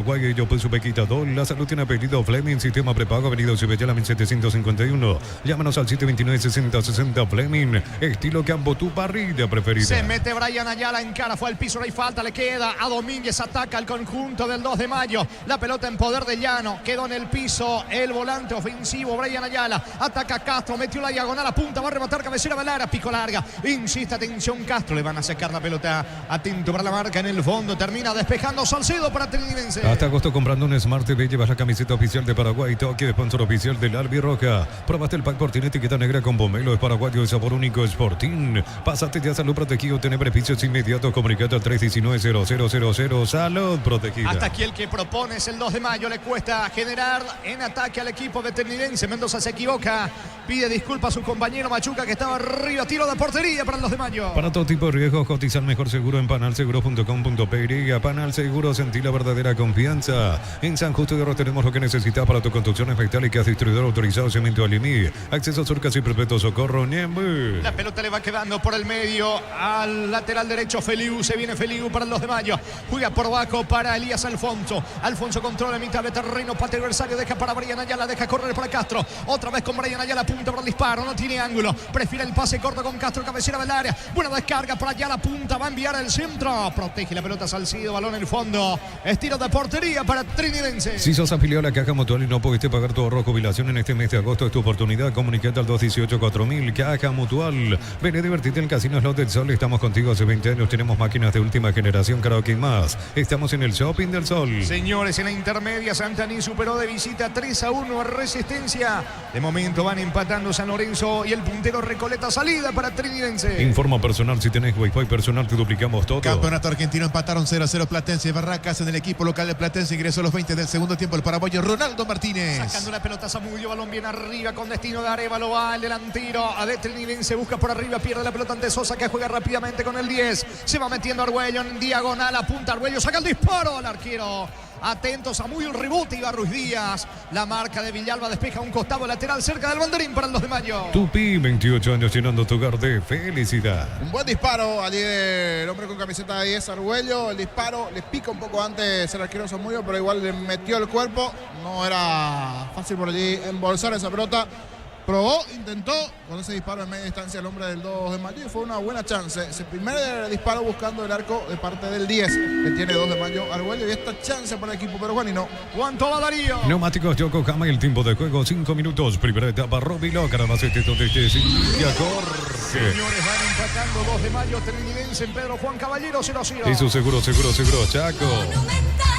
Paraguay, yo pues Bequitador, la salud tiene apellido Fleming, sistema prepago, avenida Cibellala 1751. Llámanos al 729-6060 Fleming, estilo campo, tu parrilla preferida. Se mete Brian Ayala en cara, fue al piso, no hay falta, le queda a Domínguez, ataca al conjunto del 2 de mayo. La pelota en poder de Llano, quedó en el piso el volante ofensivo Brian Ayala, ataca a Castro, metió la diagonal a punta, va a rematar cabecera Valara, pico larga, insiste, atención Castro, le van a sacar la pelota, atento para la marca en el fondo, termina despejando Salcedo para Trinidad. Hasta agosto comprando un Smart TV llevas la camiseta oficial de Paraguay, toque sponsor oficial del Albirroja. Probaste el pack Portín etiqueta negra con pomelo, es paraguayo, es sabor único, es Sportín. Pásate ya Salud Protegido, tener beneficios inmediatos, comunicate al 319-0000, Salud Protegida. Hasta aquí el que propone es el 2 de mayo, le cuesta generar en ataque al equipo veterinidense. Mendoza se equivoca, pide disculpas a su compañero Machuca que estaba arriba, tiro de portería para el 2 de mayo. Para todo tipo de riesgos, cotizar mejor seguro en panalseguro.com.py. Panal Seguro, sentí la verdadera confianza. En San Justo de Oro tenemos lo que necesitas para tu construcciones metálicas, distribuidor autorizado Cemento Alimí, acceso a Surcas y Perpetuo Socorro, Niembu. La pelota le va quedando por el medio al lateral derecho Feliu, se viene Feliu para el 2 de mayo, juega por abajo para Elías Alfonso, Alfonso controla mitad de terreno, pate adversario, deja para Brian Ayala, deja correr para Castro, otra vez con Brian Ayala, punta para el disparo, no tiene ángulo, prefiere el pase corto con Castro, cabecera del área, buena descarga para Ayala, punta, va a enviar el centro, protege la pelota Salcido, balón en el fondo, estilo de portería para Trinidense. Si sos afiliado a la Caja Mutual y no pudiste pagar tu ahorro jubilación en este mes de agosto, es tu oportunidad. Comunicate al 218-4000, Caja Mutual. Ven y divertirte en el Casino Slot del Sol. Estamos contigo hace 20 años. Tenemos máquinas de última generación, karaoke y más. Estamos en el Shopping del Sol. Señores, en la intermedia, Santaní superó de visita 3-1 a Resistencia. De momento van empatando San Lorenzo y el puntero Recoleta, salida para Trinidense. Informa personal, si tenés Wi-Fi personal, te duplicamos todo. Campeonato argentino, empataron 0-0 Platense y Barracas. En el equipo local de Platense ingresó a los 20 del segundo tiempo el paraguayo Ronaldo Martínez. Sacando la pelota Zamudio, balón bien arriba con destino de Arevalo, va el delantero de Trinidense, busca por arriba, pierde la pelota ante Sosa que juega rápidamente con el 10. Se va metiendo Arguello en diagonal, apunta Arguello, saca el disparo al arquero. Atentos a muy un rebote, iba Ruiz Díaz. La marca de Villalba despeja un costado lateral cerca del banderín para el 2 de mayo. Tupi, 28 años llenando tu hogar de felicidad. Un buen disparo allí del hombre con camiseta 10, Arguello. El disparo le pica un poco antes el arquero Zamudio, pero igual le metió el cuerpo. No era fácil por allí embolsar esa pelota. Probó, intentó con ese disparo en media distancia el hombre del 2 de mayo y fue una buena chance. Ese primer disparo buscando el arco de parte del 10 que tiene 2 de mayo Arguello y esta chance para el equipo peruano. ¿Cuánto va Darío? Neumáticos Yokohama y el tiempo de juego 5 minutos. Primera etapa Robilo, Caramacete donde Silvia Jorge. Señores, van empatando 2 de mayo Trinidense en Pedro Juan Caballero 0-0. Y su seguro, Chaco.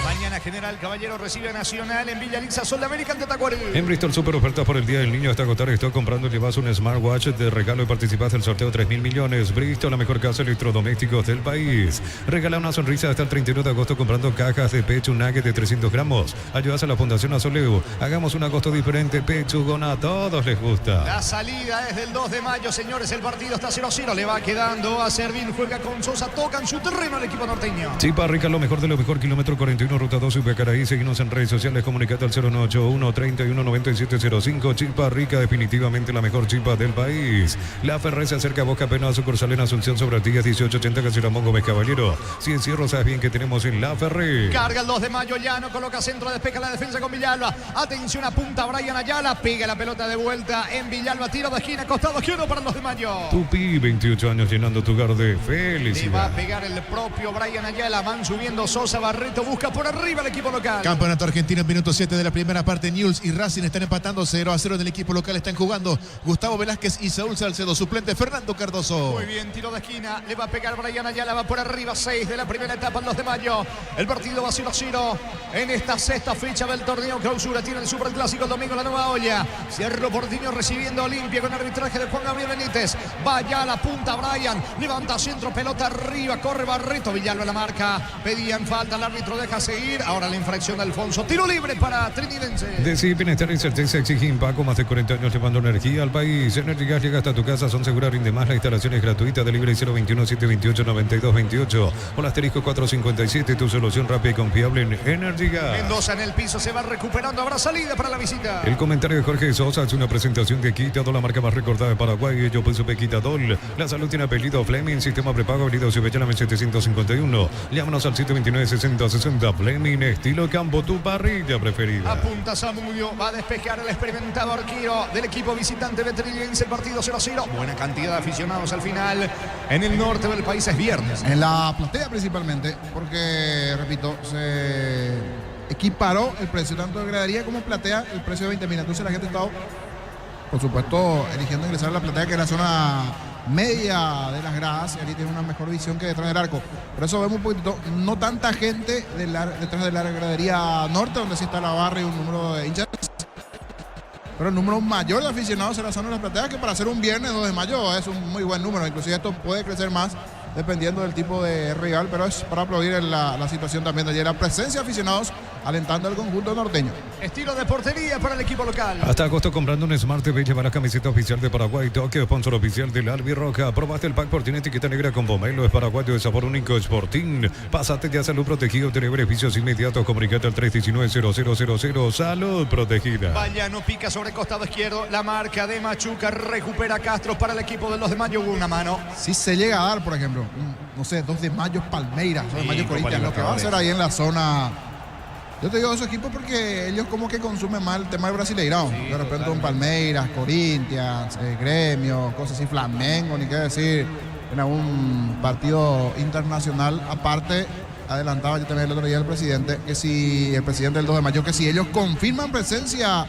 Mañana General Caballero recibe a Nacional en Villa Lisa, Sol de América ante Tacuarí. En Bristol, super ofertas por el Día del Niño hasta agotar. Estoy comprando y llevas un smartwatch de regalo y participas del sorteo 3.000 millones. Bristol, la mejor casa de electrodomésticos del país. Regala una sonrisa hasta el 31 de agosto comprando cajas de pecho nugget de 300 gramos. Ayudas a la Fundación Azoleu. Hagamos un agosto diferente. Pechugona, a todos les gusta. La salida es del 2 de mayo, señores. El partido está 0-0. Le va quedando a Servín. Juega con Sosa. Toca en su terreno el equipo norteño. Chipa Rica, lo mejor de lo mejor. Kilómetro 41, ruta 2, Ubecaraí. Seguimos en redes sociales. Comunicate al 0981-319705. Chipa Rica, definitivamente la mejor chipa del país. La Ferré se acerca a Boca Pena a sucursal en Asunción sobre Artigas 1880 Casiramón Gómez Caballero. Si encierro, sabes bien que tenemos en La Ferré. Carga el 2 de mayo, Llano coloca centro, despeja la defensa con Villalba. Atención, apunta Brian Ayala, pega la pelota de vuelta en Villalba, tiro de esquina, costado izquierdo para el 2 de mayo. Tupi, 28 años llenando tu hogar de felicidad. Le va a pegar el propio Brian Ayala, van subiendo Sosa, Barreto busca por arriba el equipo local. Campeonato argentino en minuto 7 de la primera parte. Newell's y Racing están empatando 0-0 en el equipo local. Están jugando Gustavo Velázquez y Saúl Salcedo, suplente Fernando Cardoso. Muy bien, tiro de esquina, le va a pegar Brian Ayala, va por arriba, 6 de la primera etapa, el 2 de mayo. El partido va 0-0 en esta sexta fecha del torneo clausura. Tiene el superclásico el domingo la Nueva Olla. Cerro Porteño recibiendo a Olimpia con arbitraje de Juan Gabriel Benítez. Vaya a la punta Brian, levanta centro, pelota arriba, corre Barreto, Villalba la marca. Pedían falta, el árbitro deja seguir. Ahora la infracción de Alfonso, tiro libre para Trinidense. Decir bienestar y certeza exige Impaco, más de 40 años llevando energía al país. Energías llega hasta tu casa, son seguras, rinde más. La instalación es gratuita, de libre 021-728-9228 o el asterisco 457, tu solución rápida y confiable en Energías. Mendoza en el piso, se va recuperando, habrá salida para la visita. El comentario de Jorge Sosa es una presentación de Quitadol, la marca más recordada de Paraguay. Yo pienso que Quitadol, la salud tiene apellido Fleming, sistema prepago, avenida Cibellana 751. Llámanos al 729-6060 Fleming. Forlín, estilo campo, tu parrilla preferida. Apunta Zamudio, va a despejar el experimentado arquero del equipo visitante veteriniense. El partido 0-0. Buena cantidad de aficionados al final. En el norte del país es viernes. En la platea principalmente, porque, repito, se equiparó el precio tanto de gradería como platea, el precio de 20.000. Entonces la gente está, por supuesto, eligiendo ingresar a la platea, que es la zona media de las gradas, y aquí tiene una mejor visión que detrás del arco. Por eso vemos un poquito, no tanta gente detrás de la gradería norte, donde sí está la barra y un número de hinchas, pero el número mayor de aficionados en la zona de las plateas, que para hacer un viernes 2 de mayo es un muy buen número. Inclusive esto puede crecer más dependiendo del tipo de rival, pero es para aplaudir en la situación también de ayer. La presencia de aficionados alentando al conjunto norteño. Estilo de portería para el equipo local. Hasta agosto comprando un Smart TV lleva la camiseta oficial de Paraguay, Toque, sponsor oficial del Albirroja. Probaste el pack por tiene etiqueta negra con pomelo, es paraguayo de sabor único, Sporting. Pásate ya Salud Protegido, tiene beneficios inmediatos. Comunicate al 319-0000. Salud Protegida. Vallano pica sobre costado izquierdo. La marca de Machuca recupera Castro para el equipo de los de Mayo. Hubo una mano. Si se llega a dar, por ejemplo, no sé, 2 de Mayo Palmeiras, 2 de Mayo Corinthians, lo que va a hacer ahí en la zona. Yo te digo esos equipos porque ellos como que consumen más el tema del Brasileirão. Sí, de repente un Palmeiras, Corinthians, Gremio, cosas así, Flamengo, ni qué decir, en algún partido internacional. Aparte, adelantaba yo también el otro día el presidente del 2 de mayo, que si ellos confirman presencia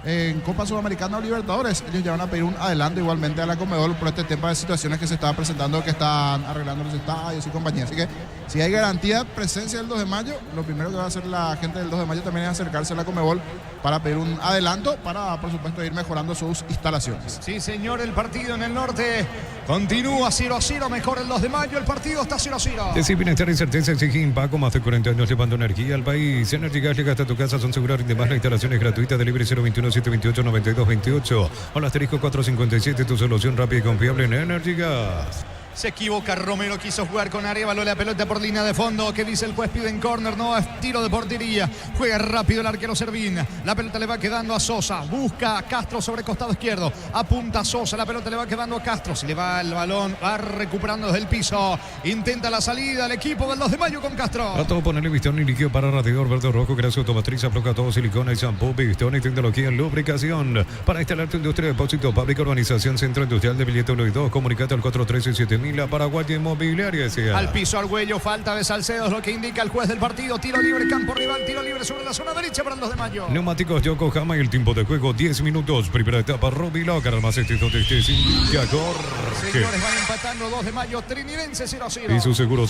en Copa Sudamericana o Libertadores, ellos ya van a pedir un adelanto igualmente a la Conmebol por este tema de situaciones que se estaban presentando, que están arreglando los estadios y compañía. Así que si hay garantía de presencia del 2 de mayo, lo primero que va a hacer la gente del 2 de mayo también es acercarse a la Conmebol para pedir un adelanto para, por supuesto, ir mejorando sus instalaciones. Sí, señor, el partido en el norte continúa 0-0, mejor el 2 de mayo, el partido está 0-0. Decir bienestar y certeza exige Impaco, más de 40 años llevando energía al país. Energy Gas llega hasta tu casa, son seguros y demás. La instalación es gratuita, delivery 021-728-9228 o el asterisco 457, tu solución rápida y confiable en Energy Gas. Se equivoca Romero, quiso jugar con Arévalo, la pelota por línea de fondo. ¿Qué dice el juez? Piden córner, no, es tiro de portería. Juega rápido el arquero Servín. La pelota le va quedando a Sosa. Busca a Castro sobre costado izquierdo. Apunta a Sosa, la pelota le va quedando a Castro. Se le va el balón, va recuperando desde el piso. Intenta la salida el equipo del 2 de mayo con Castro. A todo ponerle Vistón y líquido para radiador verde o rojo, gracias automatriz, afloja todo, silicona y shampoo. Vistón y tecnología en lubricación. Para instalar tu industria, depósito, fábrica, urbanización, centro industrial de billete 1 y 2. Comunicate al 413-7000. La Paraguaya Inmobiliaria sea. Al piso Argüello, falta de Salcedo, es lo que indica el juez del partido. Tiro libre, campo rival, tiro libre sobre la zona derecha para el 2 de mayo. Neumáticos Yokohama y el tiempo de juego 10 minutos. Primera etapa, Roby Locker, más donde estés indica Jorge. Señores, van empatando 2 de mayo, Trinidense 0-0. Y su seguro,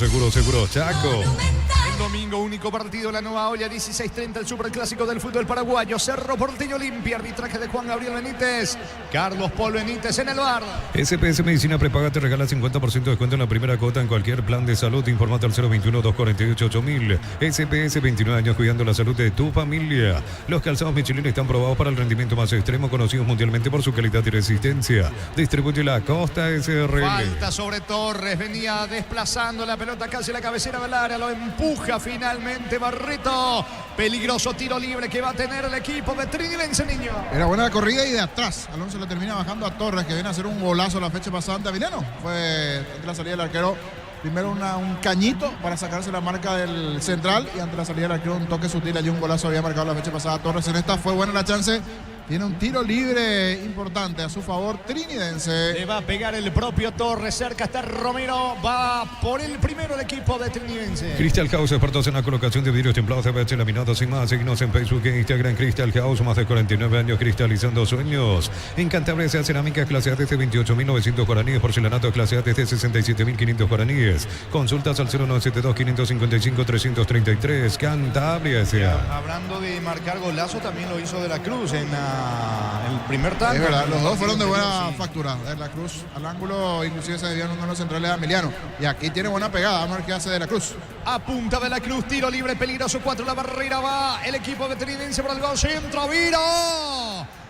Chaco. El domingo, único partido, la Nueva Olla, 16:30, el superclásico del fútbol paraguayo. Cerro Porteño Olimpia, arbitraje de Juan Gabriel Benítez. Carlos Paul Benítez en el bar. SPS Medicina Prepaga te regala 50% de descuento en la primera cuota en cualquier plan de salud. Informate al 021-248-8000. SPS, 29 años cuidando la salud de tu familia. Los calzados Michelin están probados para el rendimiento más extremo, conocidos mundialmente por su calidad y resistencia. Distribuye la Costa SRL. Falta sobre Torres, venía desplazando la pelota casi la cabecera del área, lo empuja finalmente Barreto. Peligroso tiro libre que va a tener el equipo de Trinidense, niño. Era buena la corrida y de atrás Alonso le termina bajando a Torres, que viene a hacer un golazo la fecha pasada ante Avileno. Fue ante la salida del arquero, primero un cañito para sacarse la marca del central, y ante la salida del arquero un toque sutil, allí un golazo había marcado la fecha pasada Torres. En esta fue buena la chance. Tiene un tiro libre importante a su favor Trinidense. Le va a pegar el propio Torres. Cerca está Romero. Va por el primero el equipo de Trinidense. Crystal House, expertos en la colocación de vidrios templados, CBH laminados y más. Síguenos en Facebook e Instagram. Crystal House, más de 49 años cristalizando sueños. En Cantabria se hace cerámica clase A desde 28.900 guaraníes. Porcelanato clase A desde 67.500 guaraníes. Consultas al 0972-555-333. Cantabria sea. Hablando de marcar golazo, también lo hizo De la Cruz en el primer tanto. Es verdad, los dos fueron de buena factura. De la Cruz al ángulo, inclusive se desviaron uno de los centrales de Emiliano. Y aquí tiene buena pegada. Vamos a ver qué hace De la Cruz. Apunta De la Cruz, tiro libre, peligroso, 4 la barrera, va el equipo de Trinidense por el gol, centro, Viro.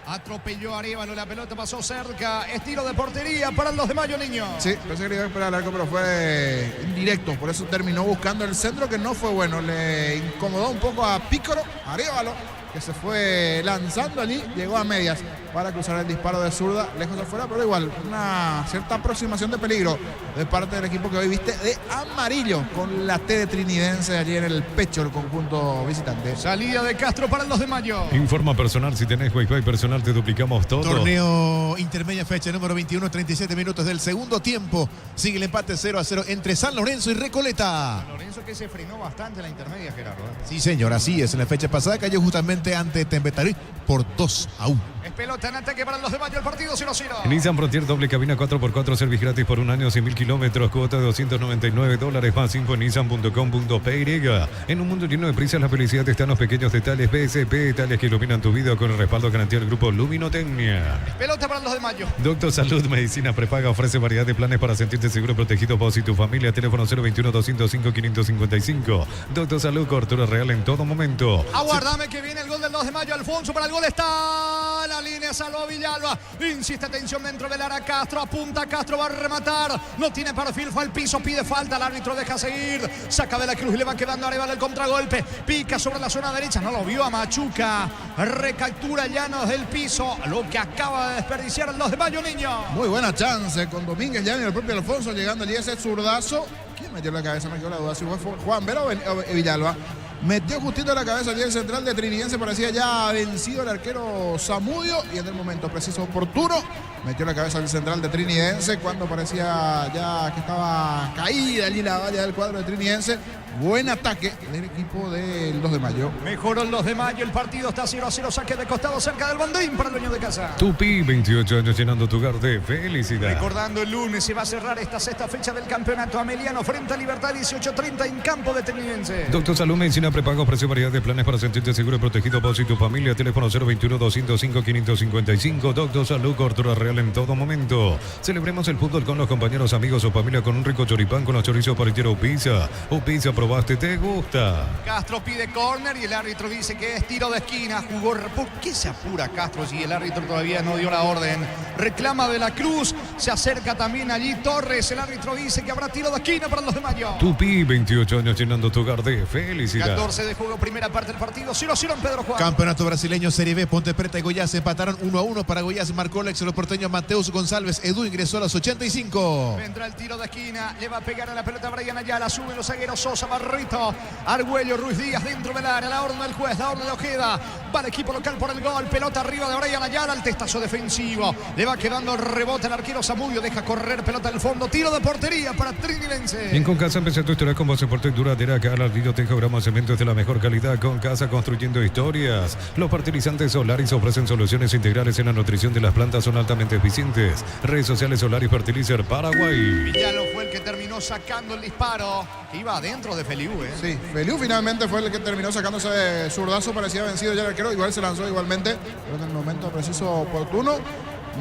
Atropelló a Arévalo, la pelota pasó cerca, estilo de portería para el 2 de mayo, niño. Sí, pensé que iba a esperar el arco, pero fue indirecto, por eso terminó buscando el centro, que no fue bueno. Le incomodó un poco a Pícoro, Arévalo, que se fue lanzando allí, llegó a medias para cruzar el disparo de zurda, lejos afuera, pero igual una cierta aproximación de peligro de parte del equipo que hoy viste de amarillo, con la T de Trinidense allí en el pecho el conjunto visitante. Salida de Castro para el 2 de mayo. Informa personal, si tenés Wi-Fi personal te duplicamos todo. Torneo intermedia, fecha número 21, 37 minutos del segundo tiempo. Sigue el empate 0-0 entre San Lorenzo y Recoleta. Lorenzo que se frenó bastante en la intermedia, Gerardo. Sí, señor, así es. En la fecha pasada cayó justamente ante Tembetarí por 2-1. Es pelota en ataque para el 2 de mayo, el partido 0-0. Nissan Frontier doble cabina 4x4, service gratis por un año, 100.000 kilómetros, cuota de $299. Más info en nissan.com.py. En un mundo lleno de prisas, la felicidad está en los pequeños detalles. BSP, detalles que iluminan tu vida con el respaldo garantía del grupo Luminotecnia. Es pelota para el 2 de mayo. Doctor Salud Medicina Prepaga ofrece variedad de planes para sentirte seguro y protegido vos y tu familia. Teléfono 021-205-555. Doctor Salud, cobertura real en todo momento. Aguardame que viene el gol del 2 de mayo. Alfonso para el gol está la línea, salvó Villalba. Insiste, atención dentro del área. Castro apunta, Castro va a rematar. No tiene perfil, fue al piso, pide falta. El árbitro deja seguir. Saca de la Cruz y le va quedando arriba del contragolpe. Pica sobre la zona derecha, no lo vio a Machuca. Recaptura Llanos del piso. Lo que acaba de desperdiciar el 2 de mayo, niño. Muy buena chance con Domínguez ya y el propio Alfonso llegando allí ese zurdazo. ¿Quién metió la cabeza? Me quedó la duda si fue Juan Vera o Villalba. Metió justito la cabeza allí el central de Trinidense, parecía ya vencido el arquero Zamudio y en el momento preciso oportuno metió la cabeza del central de Trinidense cuando parecía ya que estaba caída allí la valla del cuadro de Trinidense. Buen ataque del equipo del 2 de mayo. Mejoró el 2 de mayo, el partido está 0-0, saque de costado cerca del bandín para el dueño de casa. Tupi, 28 años llenando tu hogar de felicidad. Recordando, el lunes se va a cerrar esta sexta fecha del campeonato Ameliano frente a Libertad, 18:30 en campo de Trinidense. Doctor Salud Medicina Prepago ofrece variedad de planes para sentirte seguro y protegido vos y tu familia. Teléfono 021-205-555. Doctor Salud, cobertura real en todo momento. Celebremos el fútbol con los compañeros, amigos o familia con un rico choripán con los chorizos parrillero Pizza. O Pizza probaste, ¿te gusta? Castro pide córner y el árbitro dice que es tiro de esquina. Jugó. ¿Por qué se apura Castro si el árbitro todavía no dio la orden? Reclama de la Cruz. Se acerca también allí Torres. El árbitro dice que habrá tiro de esquina para los de mayo. Tupi, 28 años llenando tu hogar de felicidad. 14 de juego, primera parte del partido. 0-0 en Pedro Juan. Campeonato brasileño Serie B, Ponte Preta y Goiás empataron 1-1 para Goiás. Marcó el ex porteño Mateus González. Edu ingresó a los 85. Vendrá el tiro de esquina. Le va a pegar a la pelota Brian Ayala. Suben los zagueros Sosa, Barrito, Argüello, Ruiz Díaz dentro del área. La orden del juez, la orden de Ojeda. Va el equipo local por el gol. Pelota arriba de Brian Ayala. El testazo defensivo. Le va quedando el rebote el arquero Zamudio. Deja correr pelota al fondo. Tiro de portería para Trinidense. Bien, con Casa empecé tu historia con base fuerte y duradera. Acá Lardillo te cobramos cementos de la mejor calidad. Con Casa construyendo historias. Los fertilizantes Solaris ofrecen soluciones integrales en la nutrición de las plantas. Son altamente eficientes. Redes sociales Solaris Fertilizer Paraguay. Villalo fue el que terminó sacando el disparo. Que iba adentro de Feliu, Sí, Feliu finalmente fue el que terminó sacándose de zurdazo. Parecía vencido ya el arquero. Igual se lanzó igualmente. Pero en el momento preciso oportuno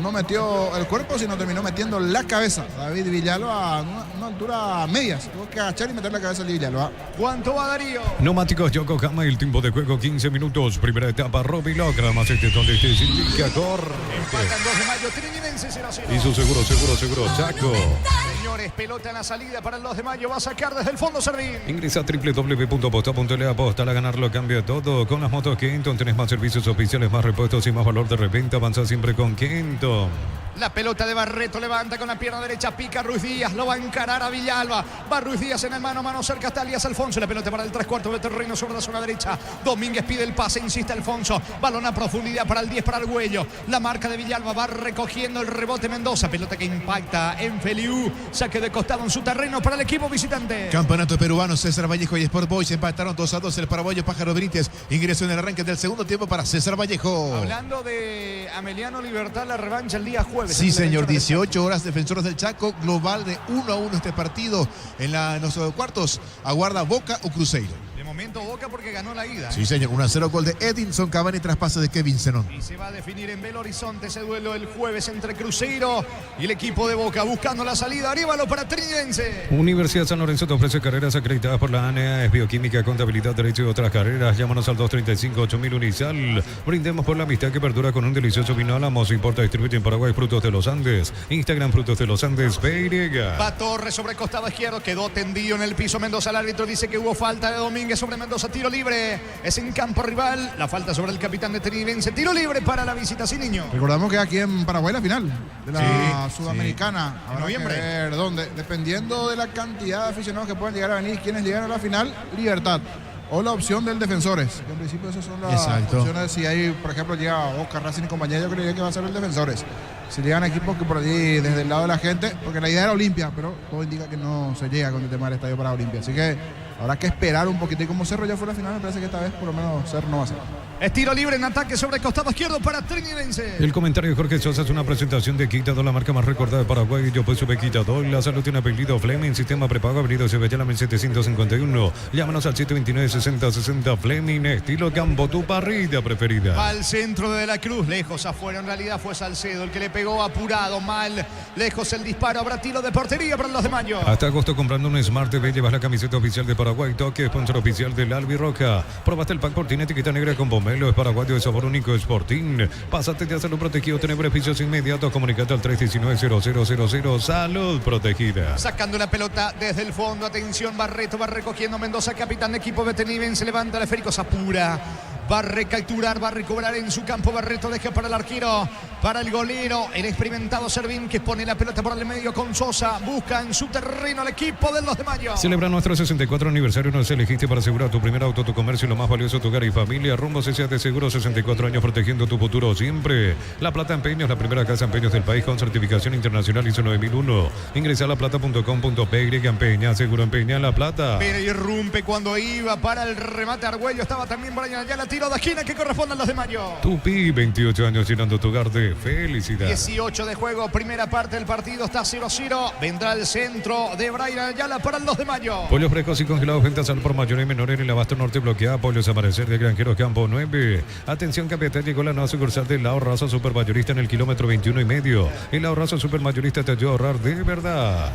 no metió el cuerpo, sino terminó metiendo la cabeza. David Villalba a una altura media. Tuvo que agachar y meter la cabeza de Villalba. ¿Cuánto va Darío? Neumáticos Yokohama, el tiempo de juego 15 minutos. Primera etapa, Roby Locra, más este donde te indica corre. Empatan 2 de mayo, Trinidense 0-0. Y su seguro, Chaco. Señores, pelota en la salida para el 2 de mayo. Va a sacar desde el fondo Servín. Ingresa a www.aposta.le. Aposta, la ganarlo cambia todo. Con las motos Kenton tenés más servicios oficiales, más repuestos y más valor de reventa. Avanza siempre con Kenton. La pelota de Barreto levanta con la pierna derecha, pica Ruiz Díaz, lo va a encarar a Villalba. Va Ruiz Díaz en el mano a mano cerca hasta Elías Alfonso. La pelota para el 3/4 de terreno sobre la zona derecha. Domínguez pide el pase, insiste Alfonso. Balón a profundidad para el 10 para Argüello. La marca de Villalba va recogiendo el rebote Mendoza. Pelota que impacta en Feliu. Saque de costado en su terreno para el equipo visitante. Campeonato peruano, César Vallejo y Sport Boys empataron 2-2. El paraguayo Pájaro Benítez ingresó en el arranque del segundo tiempo para César Vallejo. Hablando de Ameliano Libertad, la revancha el día jueves. Sí, señor, 18 horas, Defensores del Chaco, global de 1-1 este partido. En los cuartos aguarda Boca o Cruzeiro. De momento Boca porque ganó la ida. Sí, señor, 1-0 gol de Edinson Cavani tras pase de Kevin Zenón. Y se va a definir en Belo Horizonte ese duelo el jueves entre Cruzeiro y el equipo de Boca buscando la salida. Arévalo para Trinidense. Universidad San Lorenzo te ofrece carreras acreditadas por la ANEA, es bioquímica, contabilidad, derecho y otras carreras. Llámanos al 235-8000 Unisal. Brindemos por la amistad que perdura con un delicioso vino Álamos. Importa, distribuye en Paraguay Frutos de los Andes. Instagram Frutos de los Andes, PY. Va Torres sobre costado izquierdo, quedó tendido en el piso. Mendoza, el árbitro dice que hubo falta de Domínguez. sobre Mendoza. Tiro libre. Es en campo rival. La falta sobre el capitán de Trinidense. Tiro libre para la visita, sí, niño. Recordamos que aquí en Paraguay la final de la Sudamericana. En noviembre. Que ver dónde. Dependiendo de la cantidad de aficionados que puedan llegar a venir, quienes llegan a la final, Libertad. O la opción del Defensores. Que en principio esas son las opciones. Si hay, por ejemplo, llega Oscar Racing y compañía, yo creería que va a ser el Defensores. Si llegan equipos que por allí, desde el lado de la gente, porque la idea era Olimpia, pero todo indica que no se llega con el tema del estadio para Olimpia. Así que habrá que esperar un poquito. Y como Cerro ya fue la final, me parece que esta vez por lo menos Cerro no va a ser. Es tiro libre en ataque sobre el costado izquierdo para Trinidense. El comentario de Jorge Sosa es una presentación de Quitador, la marca más recordada de Paraguay. Yo pues sube Quitador. La salud tiene apellido Fleming. Sistema prepago abrido Sebellana 751. Llámanos al 729-6060 Fleming. Estilo campo, tu parrilla preferida. Al centro de la Cruz. Lejos afuera. En realidad fue Salcedo el que le pegó apurado. Mal. Lejos el disparo. Habrá tiro de portería para los de Mayo. Hasta agosto comprando un Smart TV llevas la camiseta oficial de Paraguay. Toque, sponsor oficial del Albirroja. Probaste el pack por tiene etiqueta negra con bomelo. Es paraguayo de sabor único Sporting. Pásate de hacerlo protegido. Tener beneficios inmediatos. Comunicate al 319-0000. Salud protegida. Sacando la pelota desde el fondo. Atención, Barreto va recogiendo Mendoza, capitán de equipo Beteniven. Se levanta el esférico, Sapura. Va a recapturar, va a recobrar en su campo. Barreto deja para el arquero, para el golero, el experimentado Servín, que pone la pelota por el medio con Sosa. Busca en su terreno el equipo del 2 de mayo. Celebra nuestro 64 aniversario. Nos elegiste para asegurar tu primer auto, tu comercio, lo más valioso, tu hogar y familia. Rumbo CCA de Seguro, 64 años protegiendo tu futuro siempre. La Plata Empeños, la primera casa de empeños del país con certificación internacional ISO 9001. Ingresa a laplata.com.py. Empeña, seguro empeña La Plata. Pero irrumpe cuando iba para el remate Argüello. Estaba también Brian Ayala. Tiro de esquina que corresponde a los de mayo. Tupi, 28 años llenando tu hogar de felicidad. 18 de juego, primera parte del partido. Está 0-0. Vendrá el centro de Brian Ayala para el 2 de mayo. Pollos frescos y congelados, ventas al por mayor y menor en el abasto norte bloqueada. Pollos Amanecer de Granjeros Campo 9. Atención, capitán, llegó la nueva sucursal del Ahorrazo Supermayorista en el kilómetro 21,5. El Ahorrazo Supermayorista te ayuda a ahorrar de verdad.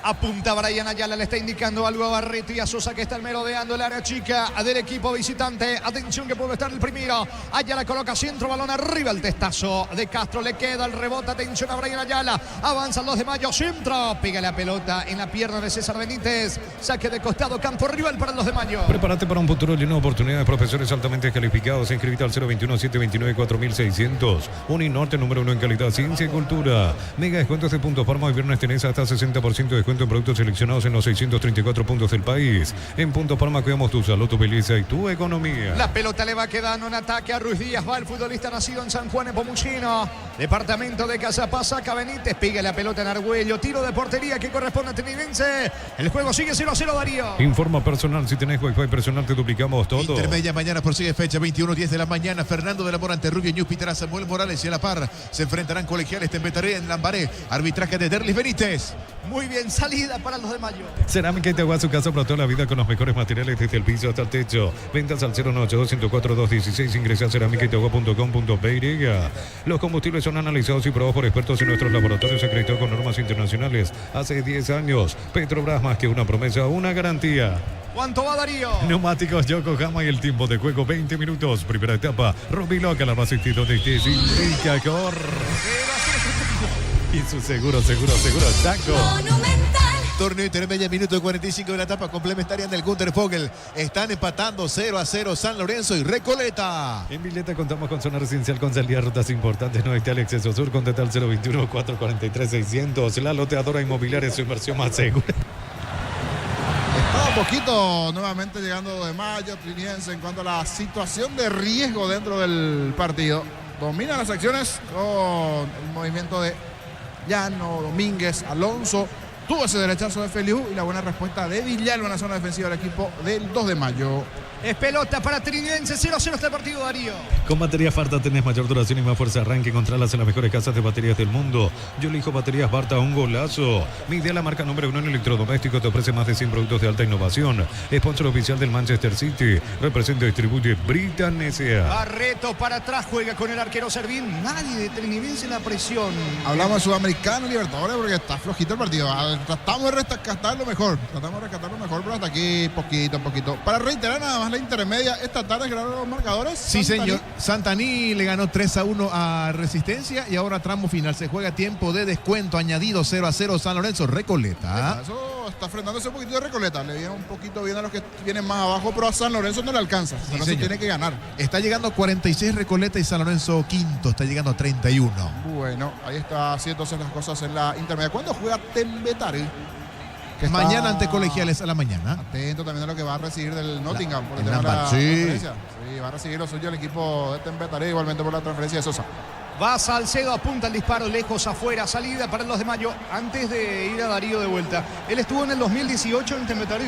Apunta Brian Ayala, le está indicando algo a Barreto y a Sosa, que están merodeando el área chica del equipo visitante. Atención que puede estar el primero. Ayala coloca centro, balón arriba, el testazo de Castro, le queda el rebote. Atención a Brian Ayala, avanza el 2 de mayo, centro, pega la pelota en la pierna de César Benítez. Saque de costado, campo rival para el 2 de mayo. Prepárate para un futuro lleno de oportunidades. Profesores altamente calificados. Inscribite al 021-729-4600. Uninorte, número 1 en calidad, ciencia y cultura. Mega descuentos de Punto Farma. Hoy viernes tenés hasta 60% de descuento en productos seleccionados en los 634 puntos del país. En Punto Palma cuidamos tu salud, tu belleza y tu economía. La pelota le va quedando en ataque a Ruiz Díaz. Va el futbolista nacido en San Juan Nepomuceno, departamento de Cazapá. Saca Benítez, pega la pelota en Argüello. Tiro de portería que corresponde a Trinidense. El juego sigue 0-0, Darío. Informa personal, si tenés wifi personal te duplicamos todo. Intermedia mañana prosigue fecha 21:10 de la mañana. Fernando de la Mora ante Rubio Ñúpitera, Samuel Morales y a la par se enfrentarán colegiales Tempetaré en Lambaré. Arbitraje de Derlis Benítez. Muy bien, salida para los de mayo. Cerámica Itagua, su casa para toda la vida con los mejores materiales desde el piso hasta el techo. Ventas al 098-104-216. Ingresa a cerámicaitagua.com.py. Los combustibles son analizados y probados por expertos en nuestros laboratorios acreditados con normas internacionales. Hace 10 años, Petrobras, más que una promesa, una garantía. ¿Cuánto va, Darío? Neumáticos Yokohama y el tiempo de juego 20 minutos. Primera etapa, Rubiloca, la más asistido de que significa cor. Y su seguro, taco. Torneo intermedia, minuto 45 de la etapa complementaria en el Gunter Fogel. Están empatando 0-0 San Lorenzo y Recoleta. En Villeta contamos con zona residencial con salida a rutas importantes. No está el exceso sur. Contacta al 021-443-600. La loteadora inmobiliaria, su inversión más segura. Estaba un poquito nuevamente llegando de mayo Trinidense en cuanto a la situación de riesgo dentro del partido. Domina las acciones con el movimiento de Llano, Domínguez, Alonso. Tuvo ese derechazo de Feliu y la buena respuesta de Villalba en la zona defensiva del equipo del 2 de mayo. Es pelota para Trinidense, 0-0 este partido, Darío. Con baterías Farta tenés mayor duración y más fuerza de arranque. Encontrarlas en las mejores casas de baterías del mundo. Yo elijo baterías Farta, un golazo. Mide la marca número 1 en electrodoméstico. Te ofrece más de 100 productos de alta innovación. Sponsor oficial del Manchester City. Representa y distribuye Britan S.A. Barreto para atrás, juega con el arquero Servín. Nadie de Trinidense en la presión. Hablamos de Sudamericano y Libertadores porque está flojito el partido. tratamos de rescatar lo mejor, pero hasta aquí poquito a poquito. Para reiterar nada más la intermedia, esta tarde ganaron los marcadores. Sí, señor. Santaní le ganó 3-1 a Resistencia y ahora tramo final. Se juega tiempo de descuento añadido 0-0 San Lorenzo Recoleta. Eso está frenándose un poquito de Recoleta. Le viene un poquito bien a los que vienen más abajo, pero a San Lorenzo no le alcanza. San Lorenzo tiene que ganar. Está llegando a 46 Recoleta y San Lorenzo quinto. Está llegando a 31. Bueno, ahí está así entonces las cosas en la intermedia. ¿Cuándo juega Tembetari? Mañana ante Colegiales a la mañana. Atento también a lo que va a recibir del Nottingham por el tema de la transferencia. Sí, va a recibir lo suyo el equipo de Tembetari, igualmente por la transferencia de Sosa. Va Salcedo, apunta el disparo lejos afuera, salida para el 2 de mayo antes de ir a Darío de vuelta. Él estuvo en el 2018 en Tembetari.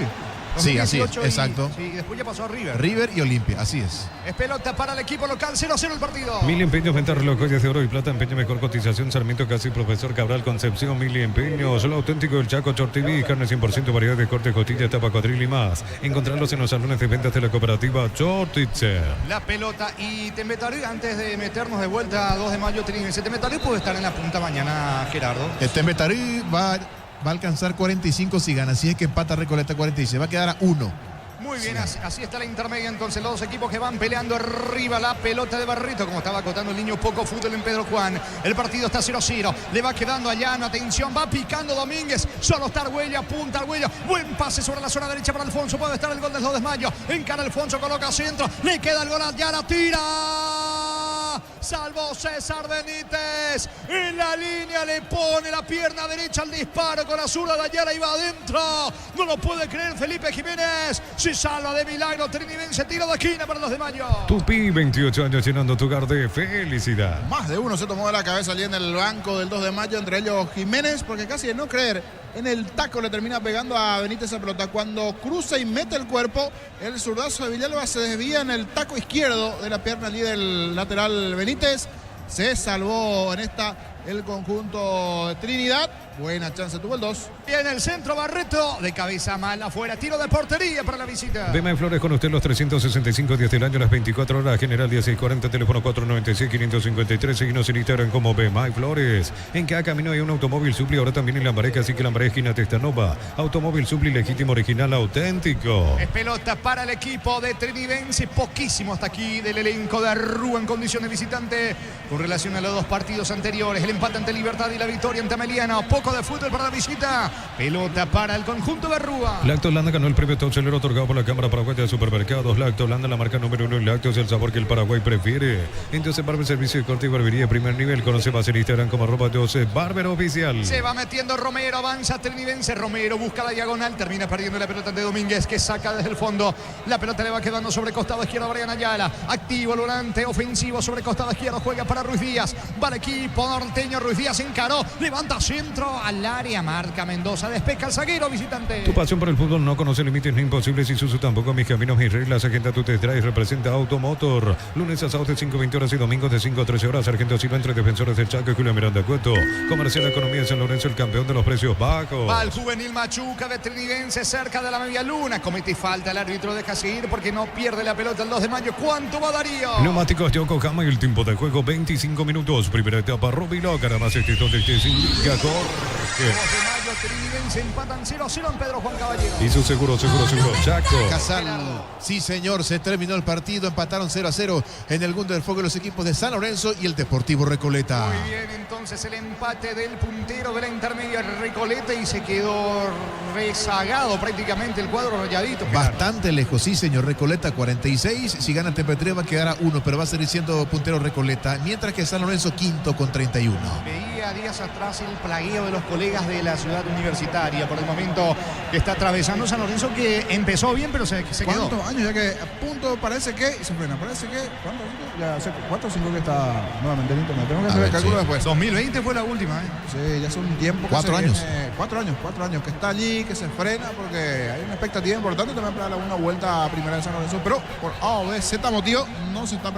Sí, así es, exacto. Sí, después ya pasó a River. River y Olimpia, así es. Es pelota para el equipo local, 0-0 el partido. Mil empeños, venta reloj, joyas de oro y plata, empeño mejor cotización, Sarmiento Casi, Profesor Cabral, Concepción, Mil empeños, lo auténtico del Chaco, Short TV, carne 100%, variedad de corte, costilla, tapa, cuadril y más. Encontrarlos en los salones de ventas de la cooperativa Shortitzer. La pelota y Tembetari, antes de meternos de vuelta a 2 de mayo, ese Tembetari puede estar en la punta mañana, Gerardo. El Tembetari va a alcanzar 45 si gana, si es que empata Recoleta 46, va a quedar a 1. Muy bien, así está la intermedia entonces, los dos equipos que van peleando arriba la pelota de Barreto, como estaba acotando el niño, poco fútbol en Pedro Juan. El partido está 0-0, le va quedando a Llano, atención, va picando Domínguez, solo está Argüello, apunta Argüello, buen pase sobre la zona derecha para Alfonso, puede estar el gol del 2 de mayo, encara Alfonso, coloca centro, le queda el gol a Llano, tira, salvó César Benítez, en la línea le pone la pierna derecha al disparo con la zurda de Ayala y va adentro, no lo puede creer Felipe Jiménez, si salva de milagro Trinidense, tiro de esquina para los de mayo. Tupi, 28 años llenando tu hogar de felicidad. Más de uno se tomó de la cabeza allí en el banco del 2 de mayo, entre ellos Jiménez, porque casi de no creer, en el taco le termina pegando a Benítez esa pelota. Cuando cruza y mete el cuerpo, el zurdazo de Villalba se desvía en el taco izquierdo de la pierna allí del lateral Benítez. Se salvó en esta el conjunto de Trinidad. Buena chance tuvo el 2. Y en el centro Barreto, de cabeza mal afuera, tiro de portería para la visita. Bema y Flores con usted los 365 días del año, las 24 horas, General 1640, teléfono 496-553, seguinos en Instagram como Bema y Flores. En cada camino hay un automóvil Supli, ahora también en Lambaré, así que Lambaré, esquina Testanova. Automóvil Supli, legítimo, original, auténtico. Es pelota para el equipo de Trinidense, poquísimo hasta aquí del elenco de Rúa en condición de visitante, con relación a los dos partidos anteriores, el empate ante Libertad y la victoria ante Ameliano. Poco de fútbol para la visita, pelota para el conjunto de Rúa. Lacto Holanda ganó el premio Taucelero otorgado por la Cámara Paraguaya de Supermercados. Lacto Holanda, la marca número 1 en lácteos, el sabor que el Paraguay prefiere. Entonces Barber, servicio de corte y barbería primer nivel. Conoce más en Instagram como @12 Barber Oficial. Se va metiendo Romero, avanza Trinidense, Romero busca la diagonal, termina perdiendo la pelota ante Domínguez, que saca desde el fondo. La pelota le va quedando sobre costado izquierdo a Brian Ayala, activo el volante ofensivo sobre costado izquierdo, juega para Ruiz Díaz, va el equipo norteño, Ruiz Díaz encaró, levanta centro al área, marca Mendoza, despeja el zaguero visitante. Tu pasión por el fútbol no conoce límites ni imposibles, y Susu tampoco. Mis caminos, mis reglas. Agenda tu test drive, representa Automotor. Lunes a sábados de 5:20 horas y domingos de 5 a 13 horas. Sargento Silva entre Defensores del Chaco y Julio Miranda Cueto. Comercial Economía de San Lorenzo, el campeón de los precios bajos. Va el juvenil Machuca de Trinidense cerca de la media luna. Comete falta, el árbitro deja seguir porque no pierde la pelota el 2 de mayo. ¿Cuánto va Darío? Neumáticos Yokohama y el tiempo de juego 25 minutos. Primera etapa, Rubilo. Cara más éxito de este indica Jorge. 2 de mayo, Trinidense empatan 0-0 en Pedro Juan Caballero. Y su seguro, Chaco. Casal, sí señor, se terminó el partido, empataron 0-0 en el Gundo del Fuego los equipos de San Lorenzo y el Deportivo Recoleta. Muy bien, entonces el empate del puntero de la intermedia Recoleta y se quedó rezagado prácticamente el cuadro rayadito. Bastante lejos, sí señor, Recoleta 46, si gana Tempetría va a quedar a 1, pero va a seguir siendo puntero Recoleta, mientras que San Lorenzo quinto con 31. Veía días atrás el plagueo de los colegas de la ciudad universitaria, por el momento que está atravesando San Lorenzo, que empezó bien pero se quedó. ¿Cuántos años ya que a punto parece que y se frena? Parece que ¿cuántos? Ya sé cuántos cinco que está nuevamente en internet. Tengo que hacer el cálculo después. 2020 fue la última, Sí, ya son un tiempo. 4 años. 4 años que está allí, que se frena porque hay una expectativa importante también para dar una vuelta a primera de San Lorenzo, pero por A o B, Z motivo no se está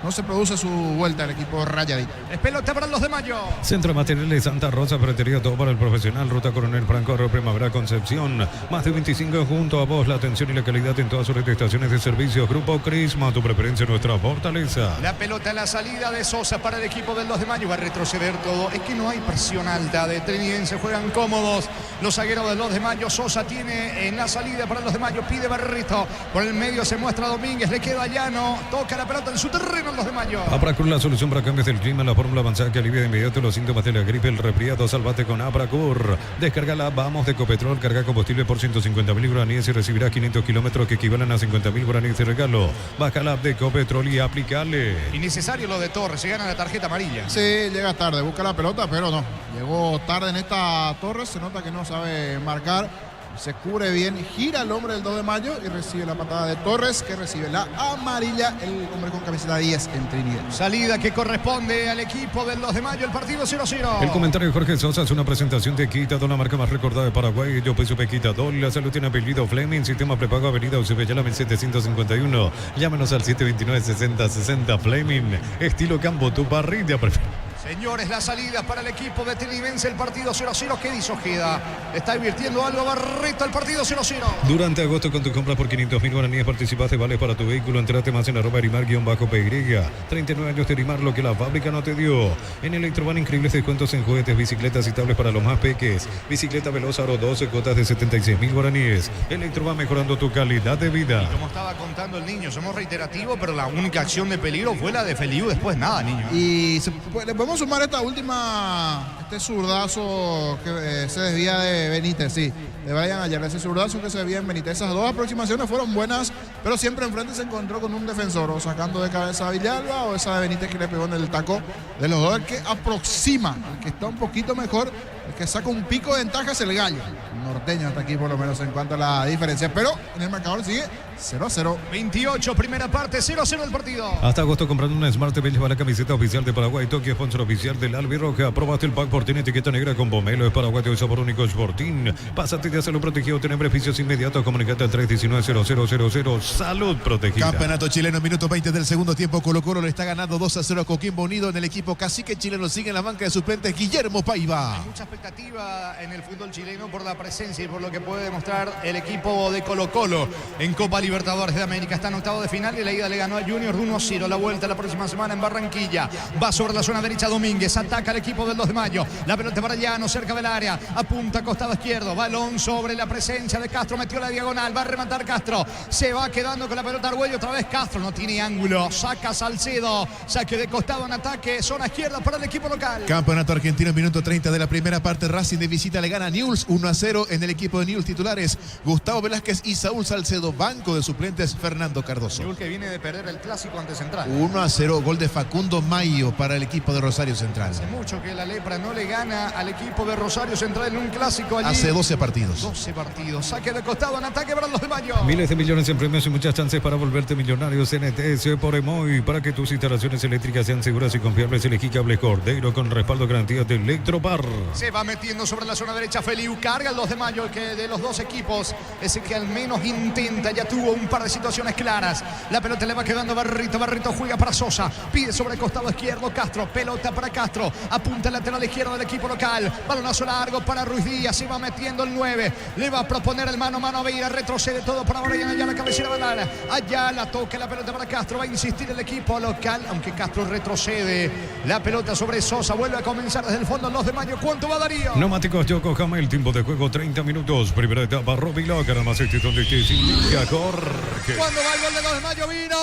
no se produce su vuelta al equipo rayadito. Es pelota para los de Mayo. Centro de Materiales Santa Rosa, ferretería todo para el profesional. Ruta Coronel Franco, Arroyo Primavera, Concepción. Más de 25 junto a vos. La atención y la calidad en todas sus estaciones de servicio. Grupo Crisma, tu preferencia, nuestra fortaleza. La pelota en la salida de Sosa para el equipo del 2 de Mayo. Va a retroceder todo. Es que no hay presión alta de Trinidense. Juegan cómodos los zagueros del 2 de Mayo. Sosa tiene en la salida para el 2 de Mayo. Pide Barrito. Por el medio se muestra Domínguez. Le queda Llano. Toca la pelota en su terreno el 2 de Mayo. Apracur, la solución para cambios del clima. La fórmula avanzada que alivia de inmediato los síntomas de la gripe, el resfriado. Salvate con Apracur. Descárgala, vamos de Ecopetrol. Carga combustible por 150.000 guaraníes y recibirás 500 kilómetros que equivalen a 50.000 guaraníes de regalo. Baja la app de Ecopetrol y aplicale. Innecesario lo de Torres. Se gana la tarjeta amarilla. Sí, llega tarde, busca la pelota, pero no. Llegó tarde en esta Torres, se nota que no sabe marcar. Se cubre bien, gira el hombre del 2 de Mayo y recibe la patada de Torres, que recibe la amarilla, el hombre con camiseta 10 en Trinidad. Salida que corresponde al equipo del 2 de Mayo, el partido 0-0. El comentario de Jorge Sosa es una presentación de Quitadol, la marca más recordada de Paraguay. Yo peso Quitadol, la salud tiene apellido Fleming, sistema prepago avenida Eusebio 1751. Llámenos al 729-6060 Fleming, estilo campo, tu parrilla preferida. Señores, la salida para el equipo de Trinidense, el partido 0-0. ¿Qué dice Ojeda? Está invirtiendo algo Barreto, el partido 0-0. Durante agosto, con tu compra por 500.000 guaraníes, participaste, vales para tu vehículo. Entrate más en @Erimar_PY. 39 años de Erimar, lo que la fábrica no te dio. En Electrovan, increíbles descuentos en juguetes, bicicletas y tablets para los más peques. Bicicleta Veloz Aro 12, cuotas de 76.000 guaraníes. Electrovan, mejorando tu calidad de vida. Como estaba contando el niño, somos reiterativos, pero la única acción de peligro fue la de Feliu, después nada, niño. Y le podemos sumar esta última, este zurdazo que se desvía de Benítez, sí, de Brian Ayala, ese zurdazo que se desvía en Benítez. Esas dos aproximaciones fueron buenas, pero siempre enfrente se encontró con un defensor, o sacando de cabeza a Villalba, o esa de Benítez que le pegó en el taco de los dos. El que aproxima, el que está un poquito mejor, el que saca un pico de ventaja es el Gallo. El norteño hasta aquí por lo menos en cuanto a la diferencia, pero en el marcador sigue 0-0. 28, primera parte, 0-0 el partido. Hasta agosto, comprando una Smart TV, lleva la camiseta oficial de Paraguay, Tokio, sponsor oficial del Albirroja. Aprobaste el pack Portín, etiqueta negra con pomelo, es Paraguay, de sabor único, Sportín. Pásate de hacerlo protegido, tener beneficios inmediatos. Comunicate al 319-0000. Salud protegida. Campeonato chileno, minuto 20 del segundo tiempo. Colo-Colo le está ganando 2-0 a Coquimbo Unido. En el equipo cacique chileno sigue en la banca de suplentes Guillermo Paiva. Hay mucha expectativa en el fútbol chileno por la presencia y por lo que puede demostrar el equipo de Colo-Colo en Copa Libertadores de América. Está en octavo de final y la ida le ganó a Junior 1-0. La vuelta la próxima semana en Barranquilla. Va sobre la zona derecha Domínguez. Ataca al equipo del 2 de Mayo. La pelota para Llano, cerca del área. Apunta costado izquierdo. Balón sobre la presencia de Castro. Metió la diagonal. Va a rematar Castro. Se va quedando con la pelota Argüello. Otra vez Castro. No tiene ángulo. Saca Salcedo. Saque de costado en ataque. Zona izquierda para el equipo local. Campeonato argentino, minuto 30 de la primera parte. Racing de visita le gana a Newell's 1-0. En el equipo de Newell's titulares Gustavo Velázquez y Saúl Salcedo. Banco de suplentes Fernando Cardoso. Newell's que viene de perder el clásico ante Central. 1-0, gol de Facundo Mayo para el equipo de Rosario Central. Hace mucho que la Lepra no le gana al equipo de Rosario Central en un clásico allí. Hace 12 partidos. 12 partidos. Saque de costado en ataque para los de Mayo. Miles de millones en premios y muchas chances para volverte millonario. CNTS por Emoy. Para que tus instalaciones eléctricas sean seguras y confiables, elegí Cable Cordero con respaldo garantía de Electropar. Se va metiendo sobre la zona derecha Feliu. Carga el 2 de Mayo, el que de los dos equipos es el que al menos intenta. Ya tuvo un par de situaciones claras. La pelota le va quedando a Barrito. Barrito juega para Sosa. Pide sobre el costado izquierdo Castro. Pelota para Castro. Apunta el lateral izquierdo del equipo local. Balonazo largo para Ruiz Díaz. Se va metiendo el 9. Le va a proponer el mano a mano a Beira. Retrocede todo para Brian Ayala. Cabecera Bandana. Ayala toca la pelota para Castro. Va a insistir el equipo local. Aunque Castro retrocede. La pelota sobre Sosa. Vuelve a comenzar desde el fondo el 2 de Mayo. ¿Cuánto va Darío? Neumáticos Yokohama. El tiempo de juego 30 minutos. Primera etapa. Robilo. Gana más donde te significa Jorge. Cuando va el gol de 2 de Mayo vino.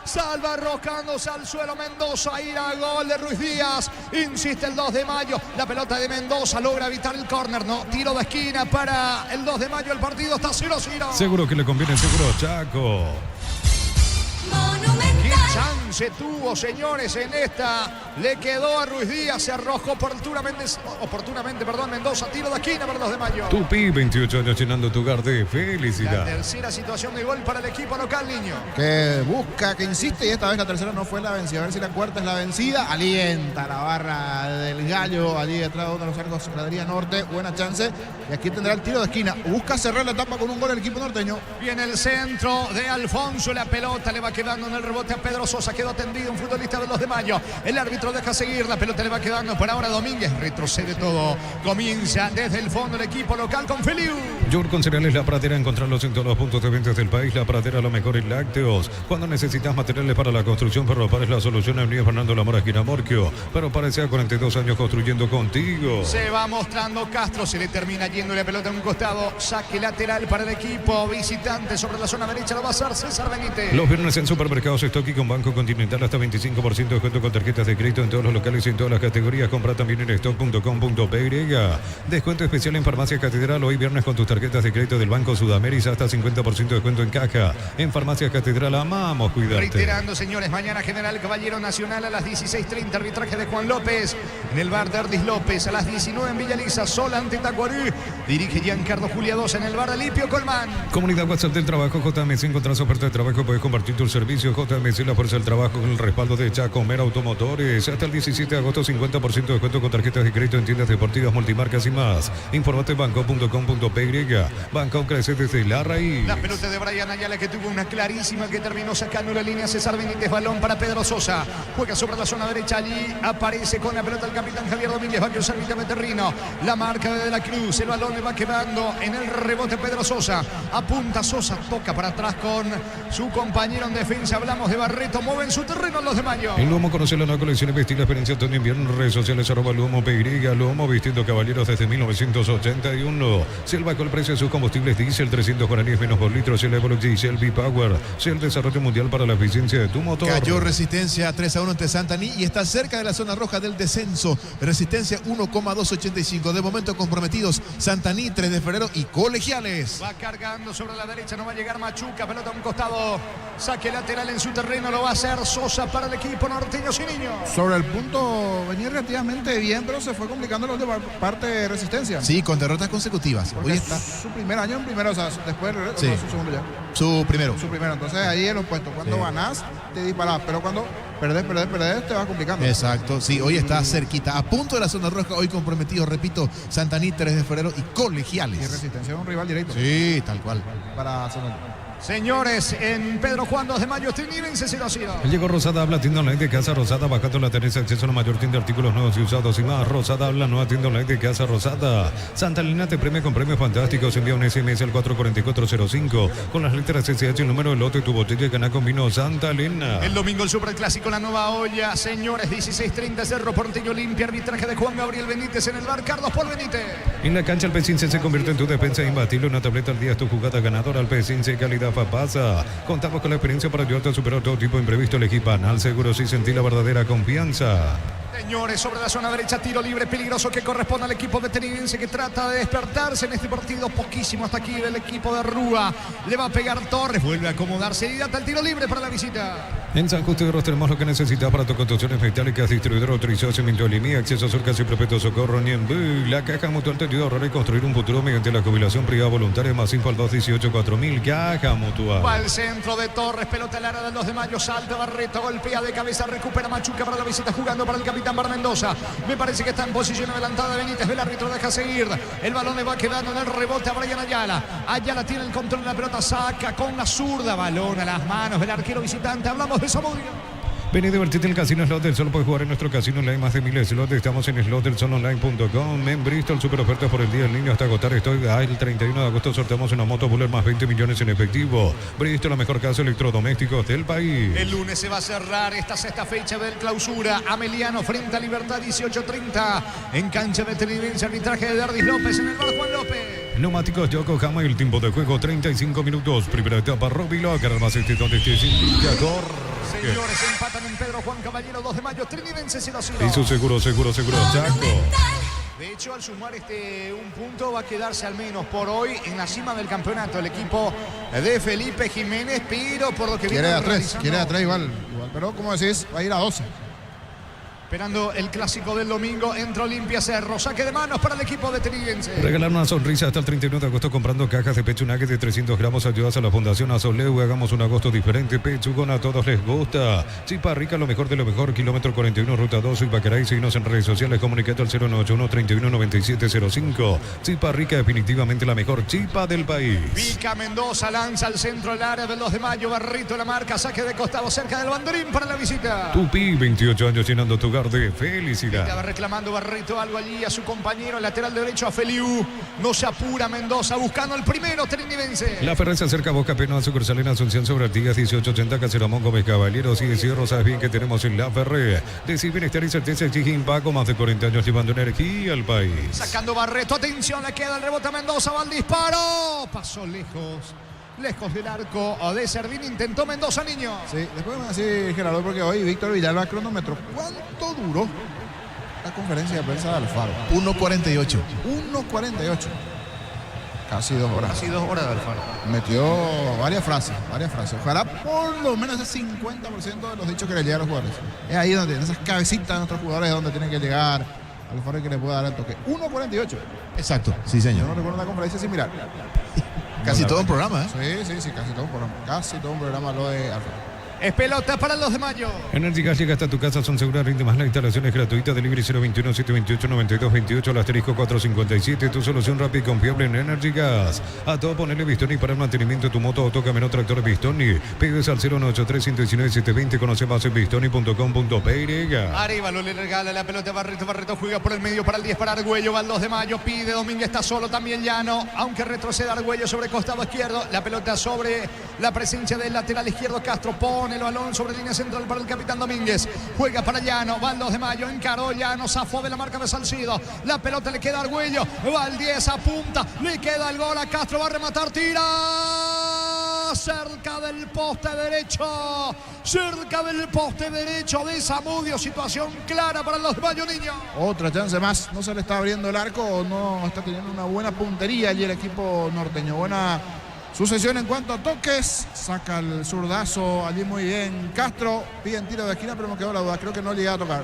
Salva arrojándose al suelo Mendoza. Irá gol de Ruiz Díaz. Insiste el 2 de Mayo. La pelota de Mendoza logra evitar el córner. No, tiro de esquina para el 2 de Mayo. El partido está 0-0. Seguro que le conviene, seguro Chaco. Monumental. Chance tuvo, señores, en esta. Le quedó a Ruiz Díaz, se arrojó oportunamente, Mendoza, tiro de esquina para los de Mayo. Tupi, 28 años llenando tu hogar de La felicidad. tercera situación de gol para el equipo local, niño. Que busca, que insiste, y esta vez la tercera no fue la vencida. A ver si la cuarta es la vencida. Alienta la barra del Gallo, allí detrás de uno de los arcos, gradería norte. Buena chance. Y aquí tendrá el tiro de esquina. Busca cerrar la etapa con un gol el equipo norteño. Viene el centro de Alfonso, la pelota le va quedando en el rebote a Pedro Sosa, quedó tendido un futbolista de los de Mayo. El árbitro deja seguir, la pelota le va quedando por ahora Domínguez, retrocede todo. Comienza desde el fondo el equipo local con Feliu. York con cereales La Pradera, encontrarlos en todos los puntos de venta del país. La Pradera, lo mejor en lácteos. Cuando necesitas materiales para la construcción, Ferropar es la solución. Avenida Fernando Lamora, esquina Morquio. Pero parece a 42 años construyendo contigo. Se va mostrando Castro, se le termina yendo la pelota en un costado. Saque lateral para el equipo visitante sobre la zona derecha, lo va a hacer César Benítez. Los viernes en Supermercados Stock y con Banco Continental hasta 25% de descuento con tarjetas de crédito en todos los locales y en todas las categorías. Compra también en stock.com.py. Descuento especial en Farmacia Catedral hoy viernes con tus tarjetas de crédito del Banco Sudamérica hasta 50% de descuento en caja. En Farmacia Catedral amamos cuidarte. Reiterando, señores, mañana General Caballero Nacional a las 16:30, arbitraje de Juan López. En el bar de Ardis López a las 19 en Villa Lisa, Sol ante Tacuarí. Dirige Giancarlo Julia 2 en el bar de Lipio Colmán. Comunidad WhatsApp del Trabajo, JMC, encontrás oferta de trabajo, puedes compartir tu servicio. JMC, la fuerza del trabajo con el respaldo de Chacomer Automotores. Hasta el 17 de agosto, 50% de descuento con tarjetas de crédito en tiendas deportivas, multimarcas y más. Informate banco.com.py. Banco crece desde la raíz. La pelota de Brian Ayala, que tuvo una clarísima que terminó sacando la línea. César Benítez, balón para Pedro Sosa. Juega sobre la zona derecha, allí aparece con la pelota el capitán Javier Domínguez. Va a cruzar mitad terreno. La marca de la Cruz, el balón le va quedando en el rebote Pedro Sosa. Apunta Sosa, toca para atrás con su compañero en defensa. Hablamos de Barreto, mueven su terreno los de Mayo. En Lomo conoce la nueva colección y vestir la experiencia todo invierno. Redes sociales @Lomo PY. Lomo vistiendo caballeros desde 1981. Shell bajó el precio de sus combustibles diésel, 300 guaraníes menos por litro. Shell Evolux Diesel V-Power. Shell, desarrollo mundial para la eficiencia de tu motor. Cayó Resistencia 3-1 ante Santaní y está cerca de la zona roja del descenso. Resistencia 1,285. De momento comprometidos Santaní, 3 de febrero y Colegiales. Va cargando sobre la derecha, no va a llegar Machuca, pelota a un costado. Saque lateral en su terreno, lo va a hacer Sosa para el equipo norteño sin niño. Sobre el punto venía relativamente bien, pero se fue complicando la última parte de Resistencia. Sí, con derrotas consecutivas. Porque Hoy es está su primer año en primero, o sea, después Sí. no, su segundo ya. su primero. Su primero, entonces ahí el opuesto. Cuando ganás, te disparás, pero cuando perdés, te vas complicando. Exacto, sí, hoy está cerquita. A punto de la zona roja, hoy comprometido, repito, Santaní, 3 de febrero y Y Colegiales. Resistencia es un rival directo Sí, tal cual. para Santander. Señores, en Pedro Juan 2 de Mayo, Trinívense 0-0. Llegó Rosada Habla, tienda online de Casa Rosada, bajando la tenés acceso a la mayor tienda de artículos nuevos y usados y más. Rosada Habla, nueva tienda online de Casa Rosada. Santa Elena te premia con premios fantásticos. Envía un SMS al 44405 con las letras SH, el número de lote, tu botella, ganá con vino Santa Elena. El domingo el Superclásico, la nueva olla. Señores, 16:30, Cerro Porteño limpia, arbitraje de Juan Gabriel Benítez en el bar Carlos Paul Benítez. En la cancha, el Pecince se convierte en tu defensa imbatible. Una tableta al día es tu jugada ganadora. Al Pecince, calidad pasa. Contamos con la experiencia para ayudarte a superar todo tipo de imprevisto. Elegí Panal Seguros y sentí la verdadera confianza. Señores, sobre la zona derecha, tiro libre peligroso que corresponde al equipo veteriniense que trata de despertarse en este partido. Poquísimo hasta aquí del equipo de Rúa. Le va a pegar Torres, vuelve a acomodarse y data el tiro libre para la visita. En San Justo de Ros tenemos lo que necesitas para tus construcciones metálicas. Distribuidor autorizado Cemento Alimí, acceso a Surcas y Perpetuo Socorro, Niembú. La Caja Mutual te ayuda a ahorrar y construir un futuro mediante la jubilación privada voluntaria. Más info al 218-4000. Caja Mutual. Va al centro de Torres, pelota al área del 2 de Mayo, salta Barreto, golpea de cabeza, recupera Machuca para la visita, jugando para el capitán Bar Mendoza. Me parece que está en posición adelantada Benítez, el árbitro deja seguir. El balón le va quedando en el rebote a Brian Ayala. Ayala tiene el control de la pelota, saca con la zurda, balón a las manos del arquero visitante. Hablamos de Zamudio. Ven y divertirte en el Casino Slot del Sol. Puedes jugar en nuestro casino online, más de 1000 slots. Estamos en slotdelsolonline.com. En Bristol, super ofertas por el Día del Niño hasta agotar. Estoy el 31 de agosto. Sorteamos una moto Buller más 20 millones en efectivo. Bristol, la mejor casa de electrodomésticos del país. El lunes se va a cerrar esta sexta fecha del clausura. Ameliano frente a Libertad, 18:30. En cancha de Trinívense, arbitraje de Ardis López en el bar Juan López. Neumáticos Yokohama, el tiempo de juego 35 minutos. Primera etapa, Robbie Locker, más donde esté sin Señores, empatan en Pedro Juan Caballero, 2 de Mayo, Trinívense 0-0. Y su seguro, Chaco. De hecho, al sumar un punto va a quedarse al menos por hoy en la cima del campeonato el equipo de Felipe Jiménez, pero por lo que Quiere viene a tres igual pero como decís, va a ir a 12. Esperando el clásico del domingo entre Olimpia Cerro. Saque de manos para el equipo de Triguense. Regalar una sonrisa hasta el 31 de agosto comprando cajas de pecho nugget de 300 gramos. Ayudas a la Fundación Azoleu. Hagamos un agosto diferente. Pechugón a todos les gusta. Chipa rica, lo mejor de lo mejor. Kilómetro 41, ruta 2. Y Bacaray. Síguenos en redes sociales. Comunicate al 091-319705. Chipa rica, definitivamente la mejor chipa del país. Pica Mendoza, lanza al centro del área del 2 de mayo. Barrito la marca. Saque de costado cerca del banderín para la visita. Tupi, 28 años llenando tu hogar de felicidad. Estaba reclamando Barreto algo allí a su compañero, lateral derecho a Feliu. No se apura Mendoza, buscando el primero trinidense. La Ferrer se acerca a Boca Peno a sucursal en Asunción sobre Artigas 1880 Caseramón Gómez Caballeros y de Cierro. Sabes bien que tenemos en La Ferrer. Decir bienestar y certeza exigen Paco, más de 40 años llevando energía al país. Sacando Barreto, atención, le queda el rebote a Mendoza, va al disparo. Pasó lejos del arco de Servín, intentó Mendoza, niño. Sí, después me va a decir Gerardo, porque hoy Víctor Villalba cronómetro. ¿Cuánto duró la conferencia de prensa de Alfaro? 1:48. 1:48. Casi 2 horas. Casi 2 horas de Alfaro. Metió varias frases. Ojalá por lo menos ese 50% de los dichos que le llegan a los jugadores. Es ahí donde tienen esas cabecitas de nuestros jugadores donde tienen que llegar Alfaro y que le pueda dar el toque. 1:48. Exacto, sí Yo señor. no recuerdo una conferencia similar. Casi todo un programa, ¿eh? Sí, casi todo un programa. Casi todo un programa lo de Alfaro. Es pelota para el 2 de mayo. Energy Gas llega hasta tu casa, son seguras, rinde más. La instalación es gratuita. Delivery 021-728-9228, al asterisco 457. Tu solución rápida y confiable en Energy Gas. A todo ponerle Bistoni para el mantenimiento de tu moto, auto, camión, tractor Bistoni. Pedidos al 093-119-720. Conoce más en bistoni.com.py. Arévalo le regala la pelota a Barreto. Barreto juega por el medio para el 10 para Argüello. Va al 2 de mayo. Pide Domínguez, está solo también Llano. Aunque retroceda Argüello sobre costado izquierdo. La pelota sobre la presencia del lateral izquierdo Castro. Pone el balón sobre línea central para el capitán Domínguez. Juega para Llano. Va al 2 de mayo. Encaró Llano. Zafó de la marca de Salcido. La pelota le queda a Argüello. Va al 10. Apunta. Le queda el gol a Castro. Va a rematar. Tira. Cerca del poste derecho. Cerca del poste derecho de Zamudio. Situación clara para los de Mayo, niño. Otra chance más. No se le está abriendo el arco. No está teniendo una buena puntería allí el equipo norteño. Buena sucesión en cuanto a toques. Saca el zurdazo allí muy bien Castro. Piden tiro de esquina, pero me quedó la duda. Creo que no llega a tocar.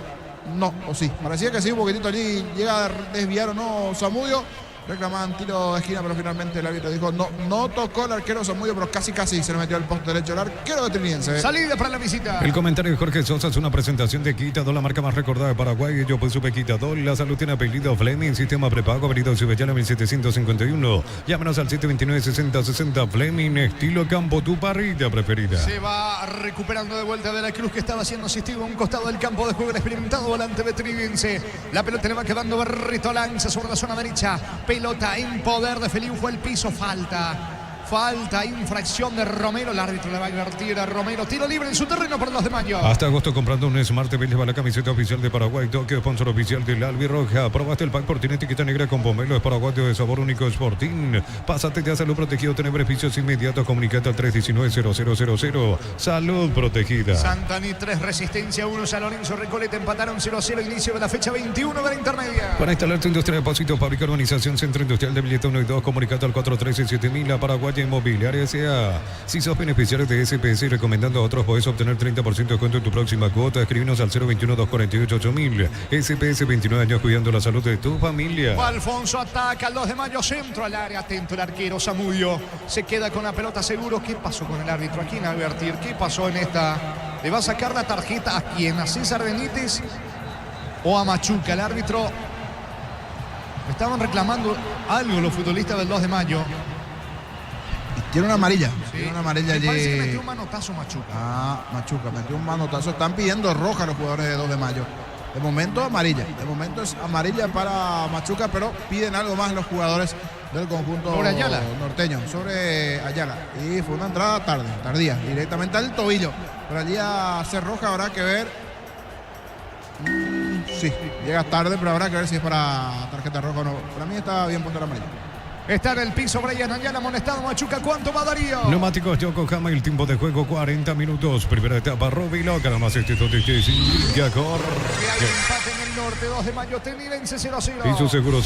No, o sí. Parecía que sí, un poquitito allí. Llega a desviar o no Zamudio. Reclamaban tiro de esquina, pero finalmente el árbitro dijo no tocó el arquero Zamudio, pero casi se le metió al poste derecho el arquero de Trinidense. Salida para la visita. El comentario de Jorge Sosa es una presentación de Quitadol, la marca más recordada de Paraguay. Yo pues supe Quitadol. La salud tiene apellido Fleming. Sistema prepago, avenida Subellana 1751. Llámanos al 729-6060. Fleming, estilo campo, tu parrilla preferida. Se va recuperando de vuelta de la Cruz, que estaba siendo asistido a un costado del campo de juego. El experimentado volante de Trinidense. La pelota le va quedando Barreto, lanza sobre la zona derecha. Pelota en poder de Feliu, fue el piso, falta, infracción de Romero, el árbitro le va a invertir a Romero, tiro libre en su terreno por los de Mayo. Hasta agosto comprando un Smart TV lleva la camiseta oficial de Paraguay, Tokio, sponsor oficial del Albirroja. Probaste el pack por tiene etiqueta negra con pomelo, es paraguayo de sabor único Sporting. Pásate ya salud protegido, tener beneficios inmediatos, comunicate al 319-0000. Salud protegida. Santani 3, Resistencia 1, San Lorenzo Recoleta empataron 0-0, inicio de la fecha 21 de la intermedia. Para instalar tu industria de depósito, fábrica, urbanización, centro industrial de billete 1 y 2, comunicate al 413-7000, la Paraguaya Inmobiliaria S.A. Si sos beneficiario de SPS y recomendando a otros, podés obtener 30% de descuento en tu próxima cuota. Escribinos al 021-248-8000. SPS, 29 años cuidando la salud de tu familia. Alfonso ataca al 2 de mayo, centro al área, atento el arquero Zamudio. Se queda con la pelota seguro. ¿Qué pasó con el árbitro? ¿A quién advertir? ¿Qué pasó en esta? ¿Le va a sacar la tarjeta a quién? ¿A César Benítez o a Machuca? El árbitro. Estaban reclamando algo los futbolistas del 2 de mayo. Tiene una amarilla. Sí. Tiene una amarilla allí. Me parece que metió un manotazo Machuca. Machuca metió un manotazo. Están pidiendo roja los jugadores de 2 de mayo. De momento amarilla. De momento es amarilla para Machuca, pero piden algo más los jugadores del conjunto sobre Ayala. Norteño. Sobre Ayala. Y fue una entrada tardía. Directamente al tobillo. Pero allí a hacer roja habrá que ver. Sí, llega tarde, pero habrá que ver si es para tarjeta roja o no. Para mí está bien puesta la amarilla. Está en el piso Brian Ayala, amonestado Machuca. ¿Cuánto va Darío? Neumáticos Yokohama, el tiempo de juego 40 minutos. Primera etapa, Rubilo, cada más instituto de Gacor. Hay empate en el norte, 2 de mayo, Trinidense 0-0. Piso seguro,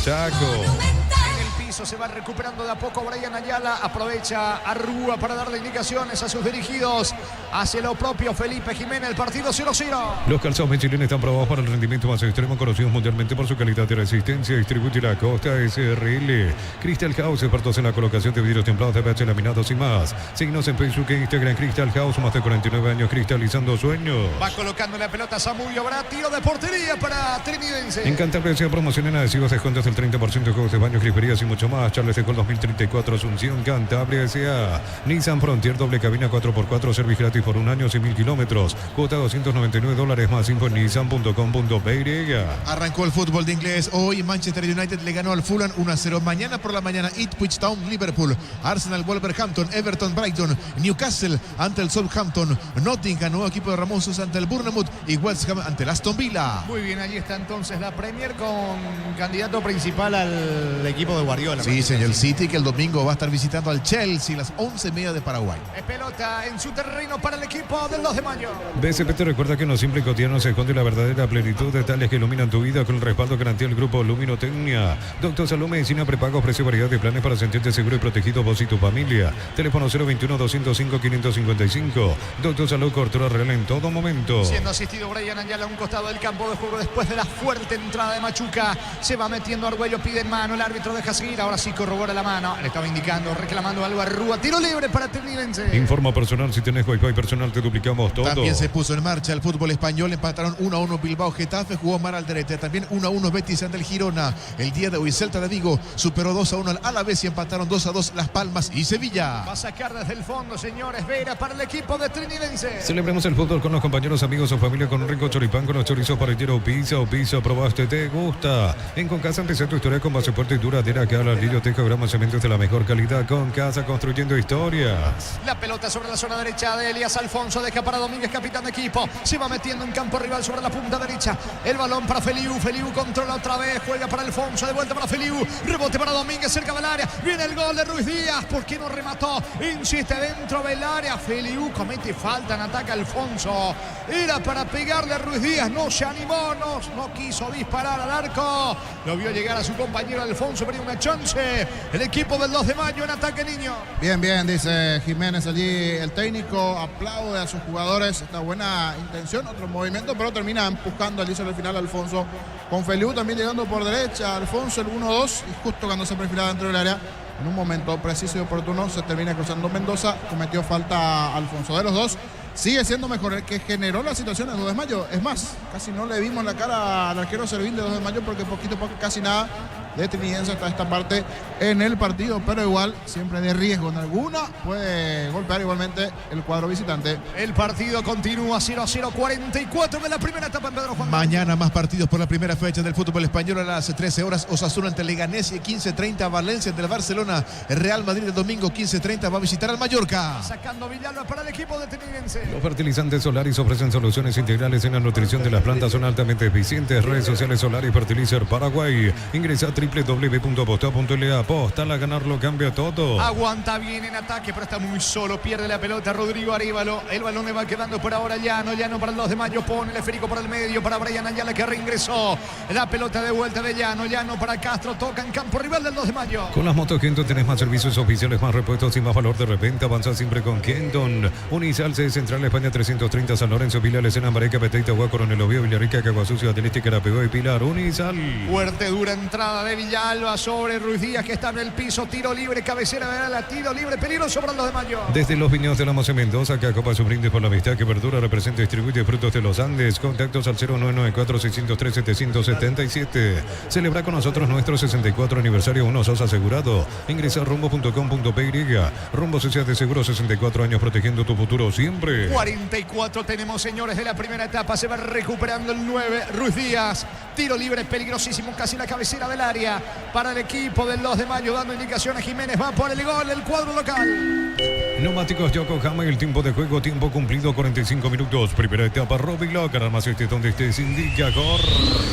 Chaco. En el piso, se va recuperando de a poco Brian Ayala, aprovecha Arrúa para darle indicaciones a sus dirigidos, hacia lo propio Felipe Jiménez, el partido 0-0. Los calzados Michelin están probados para el rendimiento más extremo, conocidos mundialmente por su calidad de resistencia. Distribuye la Costa SRL. Crystal House, expertos en la colocación de vidrios templados, de PH laminados y más. Síguenos en Facebook e Instagram. Crystal House, más de 49 años cristalizando sueños. Va colocando la pelota Zamudio, habrá tiro de portería para Trinidense. En Cantabria se promocionan adhesivos, descuentos del 30% de juegos de baños, griferías y mucho más. Charles de Gol 2034, Asunción, Cantabria S.A. Nissan Frontier, doble cabina 4x4, servicio gratis por un año, 100.000 kilómetros. Cuota $299, más info en nissan.com.py. Arrancó el fútbol de inglés. Hoy Manchester United le ganó al Fulham 1-0. Mañana por la mañana Ipswich Town, Liverpool, Arsenal, Wolverhampton, Everton, Brighton, Newcastle ante el Southampton, Nottingham, nuevo equipo de Ramosos ante el Bournemouth y West Ham ante el Aston Villa. Muy bien, allí está entonces la Premier con candidato principal al equipo de Guardiola. Sí, señor. City, que el domingo va a estar visitando al Chelsea a las 11:30 de Paraguay. Es pelota en su terreno para el equipo del 2 de mayo. BCP te recuerda que en lo simple y cotidiano se esconde la verdadera plenitud, detalles que iluminan tu vida, con el respaldo garantía del grupo Luminotecnia. Doctor Salud Medicina Prepago ofrece variedad de planes para sentirte seguro y protegido vos y tu familia. Teléfono 021-205-555. Doctor Salud, cobertura real en todo momento. Siendo asistido Brian Ayala a un costado del campo de juego después de la fuerte entrada de Machuca. Se va metiendo Argüello, pide en mano, el árbitro deja seguir, ahora sí corrobora la mano. Le estaba indicando, reclamando algo a Rúa. Tiro libre para Trinidense. Informa personal, si tenés Wi-Fi personal te duplicamos todo. También se puso en marcha el fútbol español. Empataron 1-1 Bilbao Getafe, jugó Mar Alderete. También 1-1 Betis ante el Girona. El día de hoy Celta de Vigo superó 2-1 al Alavés y empataron 2-2 Las Palmas y Sevilla. Va a sacar desde el fondo, señores, Vera para el equipo de Trinidense. Celebremos el fútbol con los compañeros, amigos o familia con un rico choripán, con los chorizos parrillero pizza o pizza. Probaste, te gusta. En Concasa empecé tu historia con base fuerte y duradera, que habla ladrillo, teja, grama, cementos de la mejor calidad. Concasa, construyendo historias. La pelota sobre la zona derecha de Elías Alfonso, deja para Domínguez, capitán de equipo. Se va metiendo en campo rival sobre la punta derecha. El balón para Feliu. Feliu controla otra vez, juega para Alfonso, de vuelta para Feliu. Rebote para Domínguez, cerca del área. Viene el gol de Ruiz Díaz. ¿Por qué no remató? Insiste dentro del área. Feliu comete falta en ataque Alfonso. Era para pegarle a Ruiz Díaz. No se animó, no quiso disparar al arco. Lo vio llegar a su compañero Alfonso, pero una chance. El equipo del 2 de mayo en ataque, niño. Bien, bien, dice Jiménez allí. El técnico aplaude a sus jugadores. Esta buena intención, otro movimiento, pero termina empujando allí sobre el final Alfonso. Con Feliu también llegando por derecha. Alfonso el 1-2 y justo cuando se perfilaba dentro del área, en un momento preciso y oportuno, se termina cruzando Mendoza. Cometió falta Alfonso. De los dos, sigue siendo mejor el que generó la situación en 2 de mayo. Es más, casi no le vimos la cara al arquero Servín de 2 de mayo porque poquito, casi nada de Trinidense hasta esta parte en el partido, pero igual siempre de riesgo en alguna puede golpear igualmente el cuadro visitante. El partido continúa 0-0, 44 de la primera etapa en Pedro Juan. Mañana más partidos por la primera fecha del fútbol español. A las 13 horas Osasuna ante Leganés y 15:30 Valencia ante el Barcelona. El Real Madrid el domingo 15:30 va a visitar al Mallorca. Sacando Villalba para el equipo de Trinidense. Los fertilizantes Solaris ofrecen soluciones integrales en la nutrición de las plantas, son altamente eficientes. Redes sociales Solaris Fertilizer Paraguay. Ingresa a www.aposta.la. Aposta a ganar lo cambia todo. Aguanta bien en ataque, pero está muy solo. Pierde la pelota Rodrigo Arévalo. El balón le va quedando por ahora Llano para el 2 de mayo. Pone el esférico por el medio para Brian Ayala, que reingresó. La pelota de vuelta de Llano para Castro. Toca en campo rival del 2 de mayo. Con las motos Kenton tenés más servicios oficiales, más repuestos y más valor de repente. Avanza siempre con Kenton. Unisal, sede central España 330, San Lorenzo, Vila, Lesena, Mareca, Peteita, Agua, Coronel Oviedo, Villarrica, Caguasucio, Adeleste, Carapegó y Pilar. Unisal. Fuerte, dura entrada de Villalba sobre Ruiz Díaz, que está en el piso. Tiro libre, cabecera de ala, tiro libre, peligroso para el 2 de mayo. Desde los viñedos de la Mose Mendoza, que acopa su brindis por la amistad que Verdura representa y distribuye frutos de los Andes. Contactos al 0994-603-777. Celebra con nosotros nuestro 64 aniversario, unos SOS asegurado. Ingresa a rumbo.com.py. Rumbo Sociedad de Seguro, 64 años protegiendo tu futuro siempre. 44 tenemos, señores, de la primera etapa. Se va recuperando el 9, Ruiz Díaz. Tiro libre, peligrosísimo, casi la cabecera del área para el equipo del 2 de mayo, dando indicaciones. Jiménez va por el gol, el cuadro local. Neumáticos Yokohama y el tiempo de juego, tiempo cumplido, 45 minutos. Primera etapa, Robin Locker, además donde estés, indica, Jorge.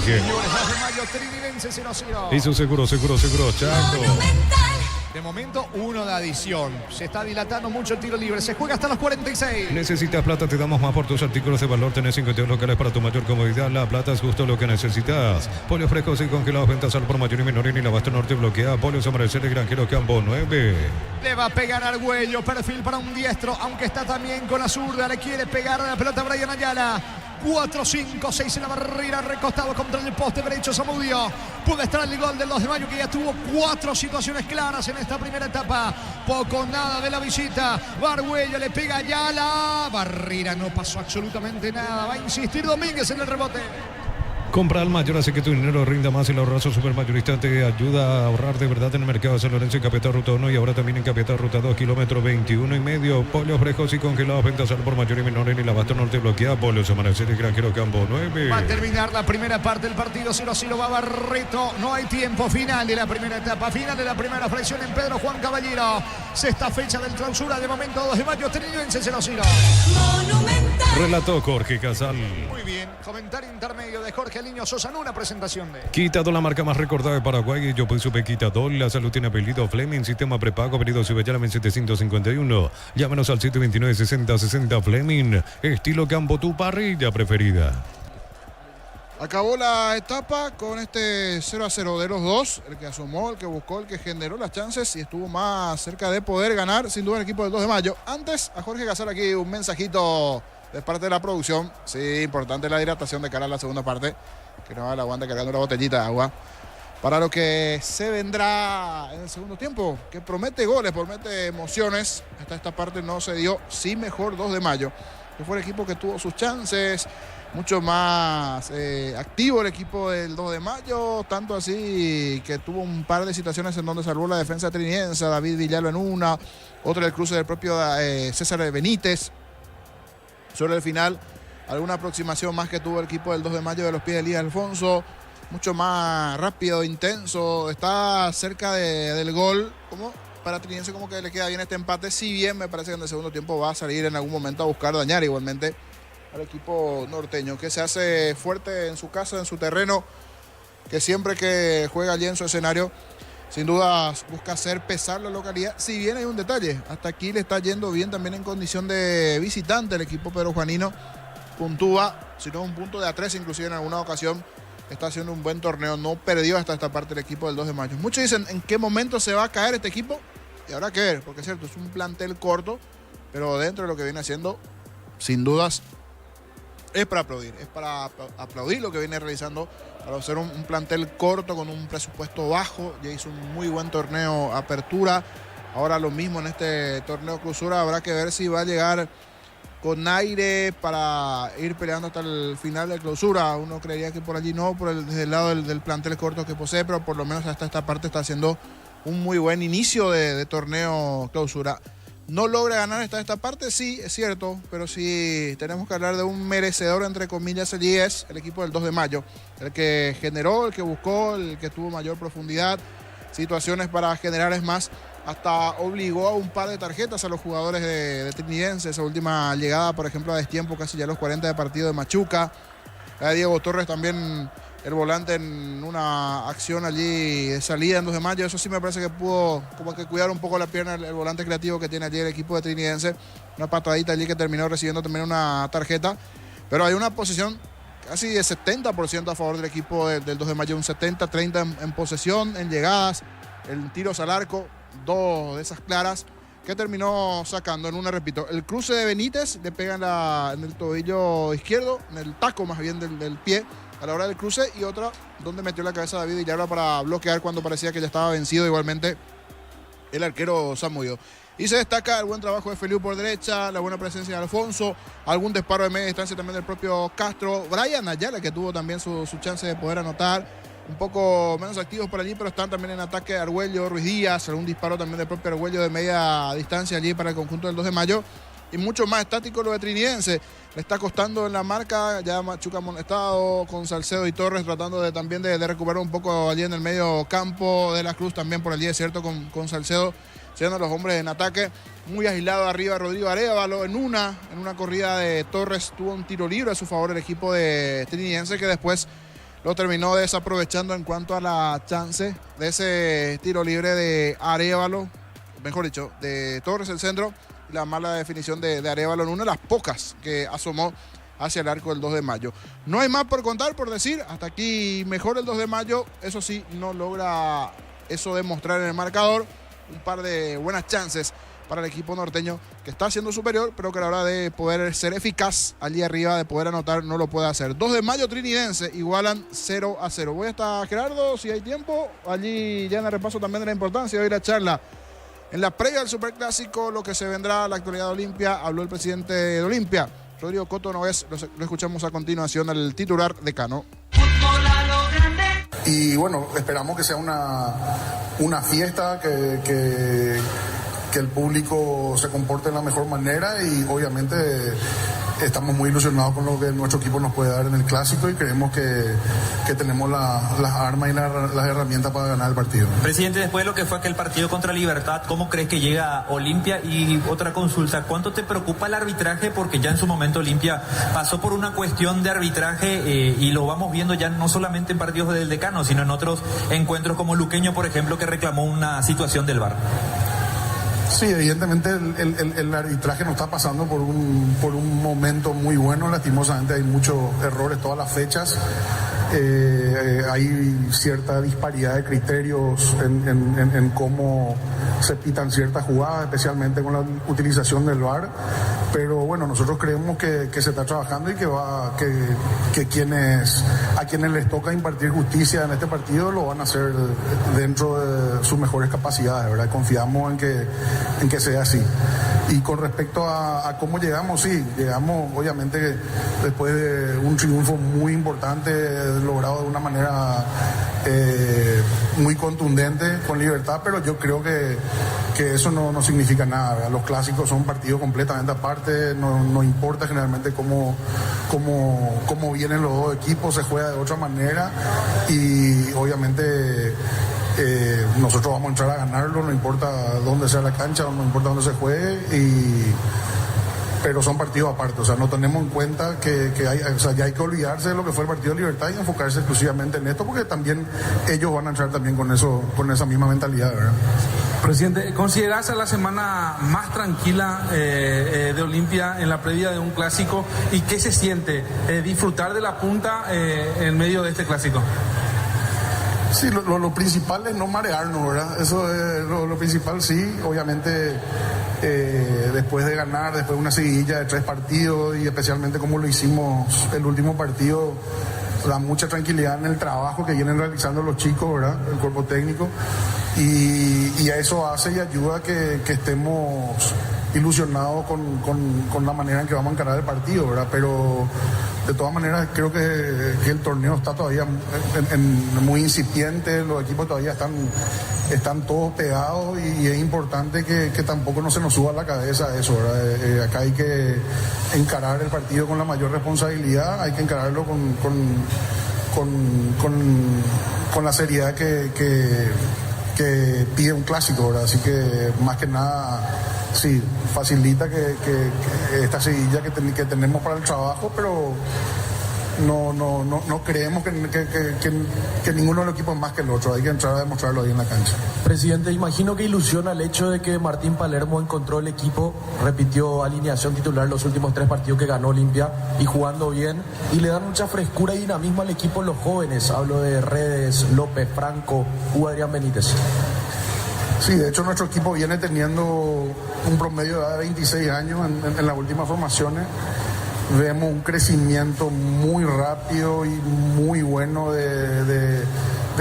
Señores, 2 de mayo, Trinidense 0-0. Eso seguro, Chaco. Monumental. De momento, 1 de adición. Se está dilatando mucho el tiro libre. Se juega hasta los 46. ¿Necesitas plata? Te damos más por tus artículos de valor. Tenés 52 locales para tu mayor comodidad. La plata es justo lo que necesitas. Pollos frescos y congelados, ventas al por mayor y menor. Y la Abasto Norte bloquea. Pollos Amanecer, el Granjero Campo 9. Le va a pegar Argüello. Perfil para un diestro, aunque está también con la zurda. Le quiere pegar a la pelota a Brian Ayala. 4, 5, 6 en la barrera, recostado contra el poste derecho Zamudio. Puede estar el gol del 2 de mayo, que ya tuvo 4 situaciones claras en esta primera etapa. Poco nada de la visita. Barguello le pega a Ayala. Barrera no pasó absolutamente nada. Va a insistir Domínguez en el rebote. Compra al mayor, hace que tu dinero rinda más. El ahorrazo supermayorista te ayuda a ahorrar de verdad en el mercado de San Lorenzo, en Capital Ruta 1 y ahora también en Capital Ruta 2, kilómetro 21 y medio. Pollos frescos y congelados, ventas al por mayor y menor en el Abasto Norte bloquea. Pollos Amanecer, el Granjero Campo 9. Va a terminar la primera parte del partido. 0-0 va Barreto. No hay tiempo. Final de la primera etapa. Final de la primera fracción en Pedro Juan Caballero. Sexta fecha del clausura. De momento 2 de mayo. Trinidense 0-0. Relató Jorge Casal. Muy bien. Comentario intermedio de Jorge Aliño Sosa en una presentación de Quitadol, la marca más recordada de Paraguay. Yo pues supe Quitadol. La salud tiene apellido Fleming. Sistema prepago. Apellido Subellana 751. Llámenos al 729-6060 Fleming. Estilo campo, tu parrilla preferida. Acabó la etapa con este 0-0 de los dos. El que asomó, el que buscó, el que generó las chances y estuvo más cerca de poder ganar, sin duda, el equipo del 2 de mayo. Antes, a Jorge Casal aquí un mensajito de parte de la producción. Sí, importante la hidratación de cara a la segunda parte. Que no la aguante cargando una botellita de agua. Para lo que se vendrá en el segundo tiempo, que promete goles, promete emociones. Hasta esta parte no se dio, sí, mejor 2 de mayo. Que fue el equipo que tuvo sus chances, mucho más activo el equipo del 2 de mayo, tanto así que tuvo un par de situaciones en donde salvó la defensa trinidense, David Villalba en una, otra el cruce del propio César Benítez. Sobre el final, alguna aproximación más que tuvo el equipo del 2 de mayo de los pies de Elías Alfonso, mucho más rápido, intenso, está cerca del gol, como para Trinidense como que le queda bien este empate, si bien me parece que en el segundo tiempo va a salir en algún momento a buscar dañar igualmente al equipo norteño, que se hace fuerte en su casa, en su terreno, que siempre que juega allí en su escenario, sin duda busca hacer pesar la localidad. Si bien hay un detalle, hasta aquí le está yendo bien también en condición de visitante el equipo perujuanino, puntúa, si no un punto de A3 inclusive en alguna ocasión, está haciendo un buen torneo, no perdió hasta esta parte el equipo del 2 de mayo. Muchos dicen en qué momento se va a caer este equipo, y habrá que ver, porque es cierto, es un plantel corto, pero dentro de lo que viene haciendo, sin dudas, es para aplaudir lo que viene realizando, para ser un plantel corto con un presupuesto bajo. Ya hizo un muy buen torneo apertura, ahora lo mismo en este torneo clausura. Habrá que ver si va a llegar con aire para ir peleando hasta el final de clausura. Uno creería que por allí no, desde el lado del plantel corto que posee, pero por lo menos hasta esta parte está haciendo un muy buen inicio de torneo clausura. No logra ganar hasta esta parte, sí, es cierto, pero sí tenemos que hablar de un merecedor, entre comillas, allí es el equipo del 2 de mayo. El que generó, el que buscó, el que tuvo mayor profundidad, situaciones para generar, es más, hasta obligó a un par de tarjetas a los jugadores de Trinidense. Esa última llegada, por ejemplo, a destiempo, casi ya a los 40 de partido de Machuca. Diego Torres también, el volante, en una acción allí de salida en 2 de mayo. Eso sí me parece que pudo como que cuidar un poco la pierna el volante creativo que tiene allí el equipo de Trinidense. Una patadita allí que terminó recibiendo también una tarjeta. Pero hay una posición casi de 70% a favor del equipo del 2 de mayo. Un 70-30 en posesión, en llegadas, en tiros al arco. 2 de esas claras que terminó sacando. En una, repito, el cruce de Benítez le pega en el tobillo izquierdo, en el taco más bien del pie a la hora del cruce, y otra donde metió la cabeza David Villalba para bloquear cuando parecía que ya estaba vencido igualmente el arquero Zamudio. Y se destaca el buen trabajo de Feliu por derecha, la buena presencia de Alfonso, algún disparo de media distancia también del propio Castro, Brian Ayala, que tuvo también su chance de poder anotar. Un poco menos activos por allí, pero están también en ataque Argüello, Ruiz Díaz, algún disparo también del propio Argüello de media distancia allí para el conjunto del 2 de mayo. Y mucho más estático lo de Trinidense. Le está costando en la marca, ya Machuca amonestado, con Salcedo y Torres tratando también de recuperar un poco allí en el medio campo. De la Cruz también por allí, es cierto, con Salcedo siendo los hombres en ataque. Muy agilado arriba Rodrigo Arévalo. En una corrida de Torres tuvo un tiro libre a su favor el equipo de Trinidense, que después lo terminó desaprovechando en cuanto a la chance de ese tiro libre de Arévalo, mejor dicho, de Torres el centro, y la mala definición de Arévalo en una de las pocas que asomó hacia el arco del 2 de mayo. No hay más por contar, por decir, hasta aquí mejor el 2 de mayo, eso sí, no logra eso demostrar en el marcador, un par de buenas chances para el equipo norteño, que está siendo superior, pero que a la hora de poder ser eficaz allí arriba, de poder anotar, no lo puede hacer. 2 de mayo trinidense, igualan 0-0. Voy hasta Gerardo, si hay tiempo, allí ya en el repaso también de la importancia de hoy la charla. En la previa del Superclásico, lo que se vendrá a la actualidad de Olimpia, habló el presidente de Olimpia, Rodrigo Coto Nogués, lo escuchamos a continuación, el titular decano. Y bueno, esperamos que sea una fiesta, que el público se comporte de la mejor manera, y obviamente estamos muy ilusionados con lo que nuestro equipo nos puede dar en el Clásico, y creemos que tenemos las armas y las herramientas para ganar el partido. Presidente, después de lo que fue aquel partido contra Libertad, ¿cómo crees que llega Olimpia? Y otra consulta, ¿cuánto te preocupa el arbitraje? Porque ya en su momento Olimpia pasó por una cuestión de arbitraje y lo vamos viendo ya no solamente en partidos del Decano, sino en otros encuentros como Luqueño, por ejemplo, que reclamó una situación del VAR. Sí, evidentemente el arbitraje nos está pasando por un momento muy bueno. Lastimosamente hay muchos errores todas las fechas. Hay cierta disparidad de criterios en cómo se pitan ciertas jugadas, especialmente con la utilización del VAR. Pero bueno, nosotros creemos que se está trabajando y que a quienes les toca impartir justicia en este partido lo van a hacer dentro de sus mejores capacidades, ¿verdad? Confiamos en que sea así. Y con respecto a cómo llegamos, sí, llegamos obviamente después de un triunfo muy importante, logrado de una manera muy contundente con Libertad, pero yo creo que eso no significa nada, ¿verdad? Los clásicos son partidos completamente aparte, no importa generalmente cómo vienen los dos equipos, se juega de otra manera, y obviamente nosotros vamos a entrar a ganarlo, no importa dónde sea la cancha, no importa dónde se juegue, pero son partidos aparte, o sea, no tenemos en cuenta que ya hay que olvidarse de lo que fue el partido de Libertad y enfocarse exclusivamente en esto, porque también ellos van a entrar también con esa misma mentalidad, ¿verdad? Presidente, ¿considerás la semana más tranquila de Olimpia en la previa de un clásico? ¿Y qué se siente disfrutar de la punta en medio de este clásico? Sí, lo principal es no marearnos, ¿verdad? Eso es lo principal, sí. Obviamente, después de ganar, después de una seguidilla de 3 partidos, y especialmente como lo hicimos el último partido, da mucha tranquilidad en el trabajo que vienen realizando los chicos, ¿verdad? El cuerpo técnico. Y a eso hace y ayuda que estemos ilusionados con la manera en que vamos a encarar el partido, ¿verdad? Pero de todas maneras creo que el torneo está todavía muy incipiente, los equipos todavía están todos pegados, y es importante que tampoco no se nos suba a la cabeza eso, ¿verdad? Acá hay que encarar el partido con la mayor responsabilidad, hay que encararlo con la seriedad que pide un clásico, ¿verdad? Así que más que nada, sí, facilita que esta seguidilla que tenemos para el trabajo, pero no creemos que ninguno de los equipos es más que el otro, hay que entrar a demostrarlo ahí en la cancha. Presidente, imagino que ilusiona el hecho de que Martín Palermo encontró el equipo, repitió alineación titular los últimos 3 partidos que ganó Olimpia y jugando bien, y le dan mucha frescura y dinamismo al equipo los jóvenes, hablo de Redes, López, Franco, Adrián Benítez. Sí, de hecho nuestro equipo viene teniendo un promedio de edad de 26 años en las últimas formaciones. Vemos un crecimiento muy rápido y muy bueno de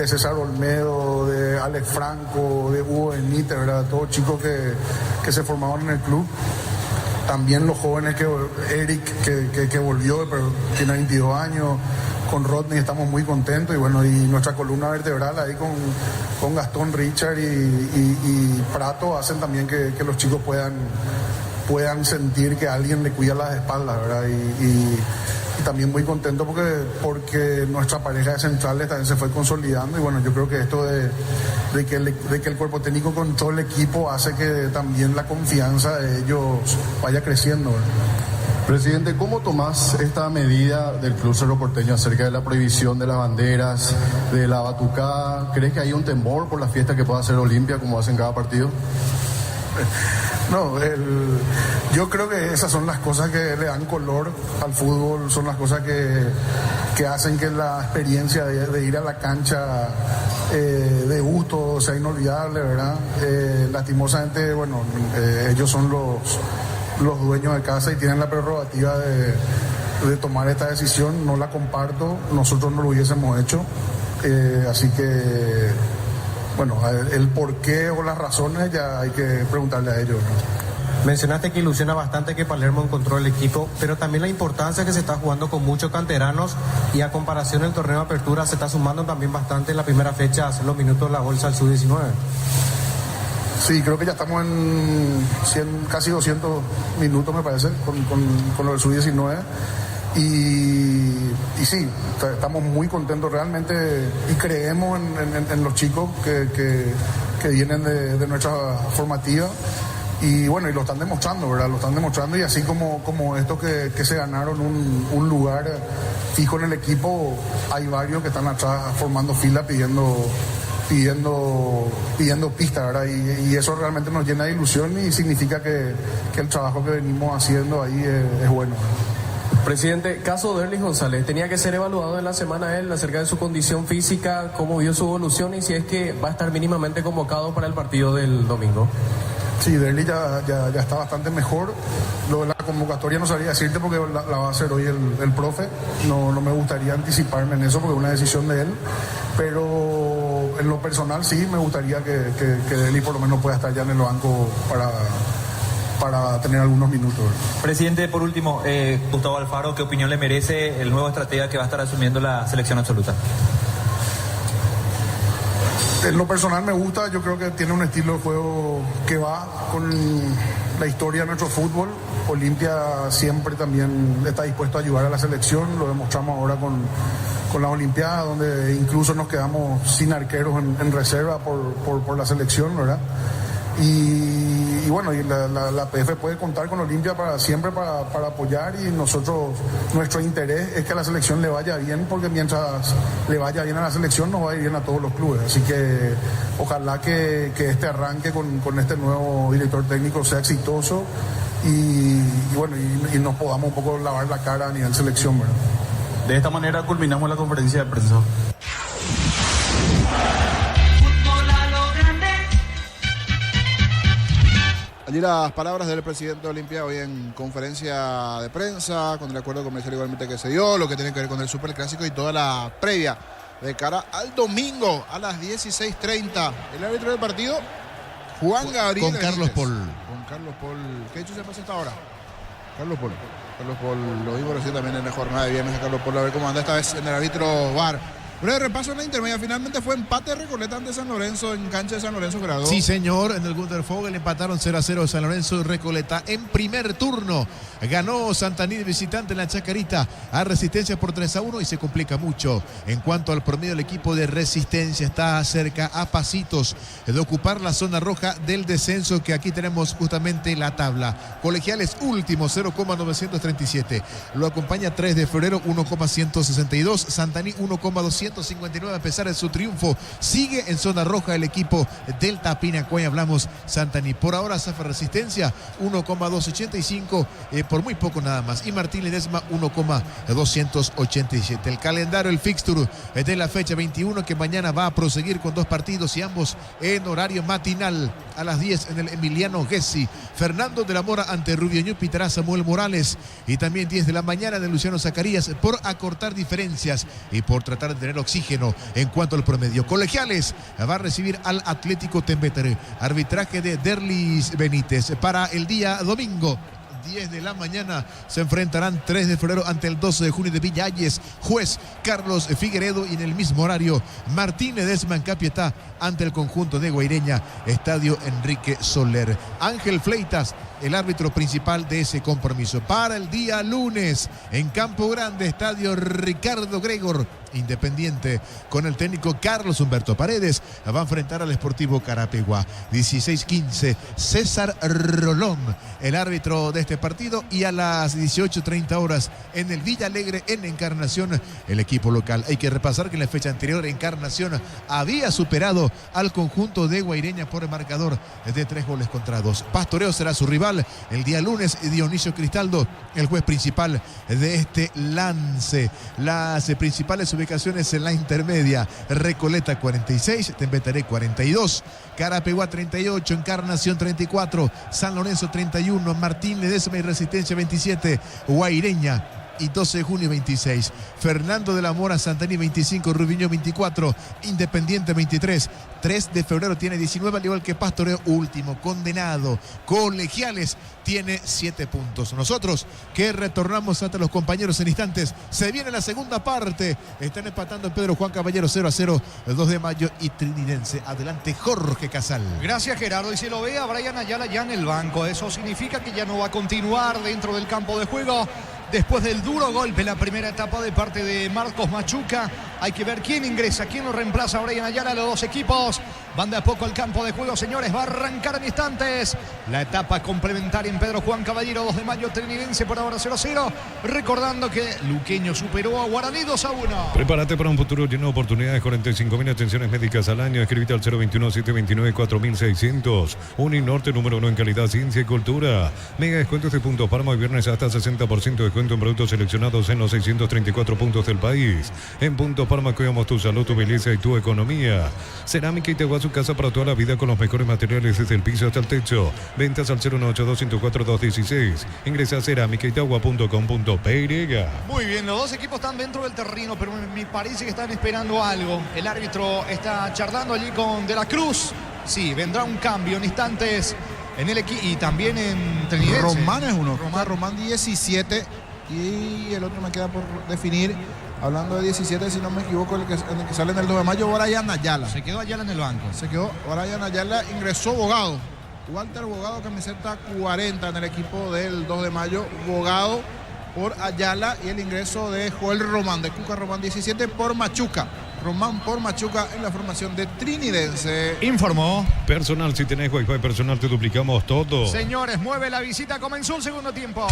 César Olmedo, de Alex Franco, de Hugo Benítez, ¿verdad? Todos chicos que se formaron en el club. También los jóvenes, Eric, que volvió, pero tiene 22 años. Con Rodney estamos muy contentos, y bueno, y nuestra columna vertebral ahí con Gastón, Richard y Prato hacen también que los chicos puedan sentir que alguien le cuida las espaldas, ¿verdad? Y también muy contento porque nuestra pareja de centrales también se fue consolidando, y bueno, yo creo que esto de que el cuerpo técnico con todo el equipo hace que también la confianza de ellos vaya creciendo, ¿verdad? Presidente, ¿cómo tomás esta medida del Club Cerro Porteño acerca de la prohibición de las banderas, de la batucada? ¿Crees que hay un temor por la fiesta que pueda hacer Olimpia como hacen cada partido? No, yo creo que esas son las cosas que le dan color al fútbol, son las cosas que hacen que la experiencia de ir a la cancha de gusto sea inolvidable, ¿verdad? Lastimosamente, bueno, ellos son los dueños de casa y tienen la prerrogativa de tomar esta decisión. No la comparto, nosotros no lo hubiésemos hecho, así que bueno, el porqué o las razones ya hay que preguntarle a ellos, ¿no? Mencionaste que ilusiona bastante que Palermo encontró el equipo, pero también la importancia que se está jugando con muchos canteranos y a comparación del torneo de apertura se está sumando también bastante en la primera fecha a hacer los minutos de la bolsa al sub-19. Sí, creo que ya estamos en casi 200 minutos, me parece, con lo del sub-19. Y sí, estamos muy contentos realmente y creemos en los chicos que vienen de nuestra formativa y bueno, y lo están demostrando, ¿verdad? Lo están demostrando y así como estos que se ganaron un lugar fijo en el equipo, hay varios que están atrás formando fila pidiendo pista, ¿verdad? Y eso realmente nos llena de ilusión y significa que el trabajo que venimos haciendo ahí es bueno, ¿verdad? Presidente, caso de Derlis González, tenía que ser evaluado en la semana él acerca de su condición física, cómo vio su evolución y si es que va a estar mínimamente convocado para el partido del domingo. Sí, Derlis ya está bastante mejor. Lo de la convocatoria no sabría decirte porque la va a hacer hoy el profe. No me gustaría anticiparme en eso porque es una decisión de él. Pero en lo personal sí me gustaría que Derlis por lo menos pueda estar ya en el banco para tener algunos minutos. Presidente, por último, Gustavo Alfaro, ¿qué opinión le merece el nuevo estratega que va a estar asumiendo la selección absoluta? En lo personal me gusta, yo creo que tiene un estilo de juego que va con la historia de nuestro fútbol. Olimpia siempre también está dispuesto a ayudar a la selección, lo demostramos ahora con las Olimpiadas, donde incluso nos quedamos sin arqueros en reserva por la selección, ¿verdad? Y bueno, y la PF puede contar con Olimpia siempre para apoyar y nuestro interés es que a la selección le vaya bien, porque mientras le vaya bien a la selección nos va a ir bien a todos los clubes, así que ojalá que este arranque con este nuevo director técnico sea exitoso y bueno, y nos podamos un poco lavar la cara a nivel selección, ¿verdad? De esta manera culminamos la conferencia de prensa. Allí las palabras del presidente de Olimpia hoy en conferencia de prensa, con el acuerdo comercial igualmente que se dio, lo que tiene que ver con el Superclásico y toda la previa de cara al domingo a las 16:30. El árbitro del partido, Juan Gabriel. Con Carlos Paul. Con Carlos Paul. ¿Qué hecho se pasa hasta ahora? Carlos Paul. Carlos Paul, lo vimos recién también en la jornada de viernes a Carlos Paul, a ver cómo anda esta vez en el árbitro VAR. Breve repaso en la intermedia, finalmente fue empate de Recoleta ante San Lorenzo en cancha de San Lorenzo Grado. Sí, señor, en el Gunter Fogel empataron 0-0 San Lorenzo y Recoleta en primer turno. Ganó Santaní de visitante en la Chacarita a Resistencia por 3-1 y se complica mucho. En cuanto al promedio, el equipo de Resistencia está cerca a pasitos de ocupar la zona roja del descenso, que aquí tenemos justamente la tabla. Colegiales último, 0,937. Lo acompaña 3 de febrero, 1,162. Santaní, 1,259 a pesar de su triunfo. Sigue en zona roja el equipo del Tapinacuay. Hablamos Santaní. Por ahora zafa Resistencia 1,285 por muy poco nada más. Y Martín Ledesma 1,287. El calendario, el fixture de la fecha 21, que mañana va a proseguir con 2 partidos y ambos en horario matinal a las 10 en el Emiliano Gessi. Fernando de la Mora ante Rubio Ñu, pitará Samuel Morales, y también 10 de la mañana de Luciano Zacarías por acortar diferencias y por tratar de tener oxígeno en cuanto al promedio. Colegiales va a recibir al Atlético Tembetere. Arbitraje de Derlis Benítez para el día domingo. 10 de la mañana se enfrentarán 3 de febrero ante el 12 de junio de Villa Ayes. Juez Carlos Figueredo, y en el mismo horario Martín Ledesma en Capiatá ante el conjunto de Guaireña, Estadio Enrique Soler. Ángel Fleitas, el árbitro principal de ese compromiso. Para el día lunes en Campo Grande, Estadio Ricardo Gregor, Independiente con el técnico Carlos Humberto Paredes va a enfrentar al Sportivo Carapeguá. 16-15, César Rolón, el árbitro de este partido, y a las 18:30 horas en el Villa Alegre en Encarnación, el equipo local. Hay que repasar que en la fecha anterior Encarnación había superado al conjunto de Guaireña por el marcador de 3-2. Pastoreo será su rival el día lunes. Dionisio Cristaldo, el juez principal de este lance. Las principales ubicaciones en la intermedia: Recoleta 46, Tembetaré 42, Carapeguá 38, Encarnación 34, San Lorenzo 31, Martín Ledesma y Resistencia 27, Guaireña y 12 de junio 26, Fernando de la Mora Santaní 25, Rubiño 24, Independiente 23, 3 de febrero tiene 19, al igual que Pastoreo, último condenado. Colegiales tiene 7 puntos. Nosotros que retornamos ante los compañeros en instantes, se viene la segunda parte. Están empatando Pedro Juan Caballero 0-0, el 2 de mayo y Trinidense. Adelante Jorge Casal. Gracias Gerardo, y se lo ve a Brian Ayala ya en el banco. Eso significa que ya no va a continuar dentro del campo de juego. Después del duro golpe en la primera etapa de parte de Marcos Machuca, hay que ver quién ingresa, quién lo reemplaza a Brian Ayala. Los dos equipos van de a poco al campo de juego, señores. Va a arrancar en instantes la etapa complementaria en Pedro Juan Caballero. 2 de mayo, Trinidense por ahora 0-0. Recordando que Luqueño superó a Guaraní 2-1. Prepárate para un futuro lleno de oportunidades. 45.000 atenciones médicas al año. Escribite al 021-729-4600. Uninorte número 1 en calidad, ciencia y cultura. Mega descuentos de Punto Parma y viernes hasta 60% de descuento en productos seleccionados en los 634 puntos del país. En Punto Parma cuidamos tu salud, tu belleza y tu economía. Cerámica Itaguazú, casa para toda la vida con los mejores materiales desde el piso hasta el techo. Ventas al 092-104-216. Ingresa a cerámicaitagua.com.py. Muy bien, los dos equipos están dentro del terreno, pero me parece que están esperando algo. El árbitro está charlando allí con De la Cruz. Sí, vendrá un cambio en instantes en el equipo y también en Trinidense. Román es uno. Román 17 y el otro me queda por definir. Hablando de 17, si no me equivoco, el que sale en el 2 de mayo, Brian Ayala. Se quedó Ayala en el banco. Se quedó Brian Ayala, ingresó Bogado. Walter Bogado, camiseta 40 en el equipo del 2 de mayo. Bogado por Ayala y el ingreso de Joel Román, de Cuca Román 17 por Machuca. Román por Machuca en la formación de Trinidense. Informó. Personal, si tenés Wi-Fi personal, te duplicamos todo. Señores, mueve la visita, comenzó el segundo tiempo.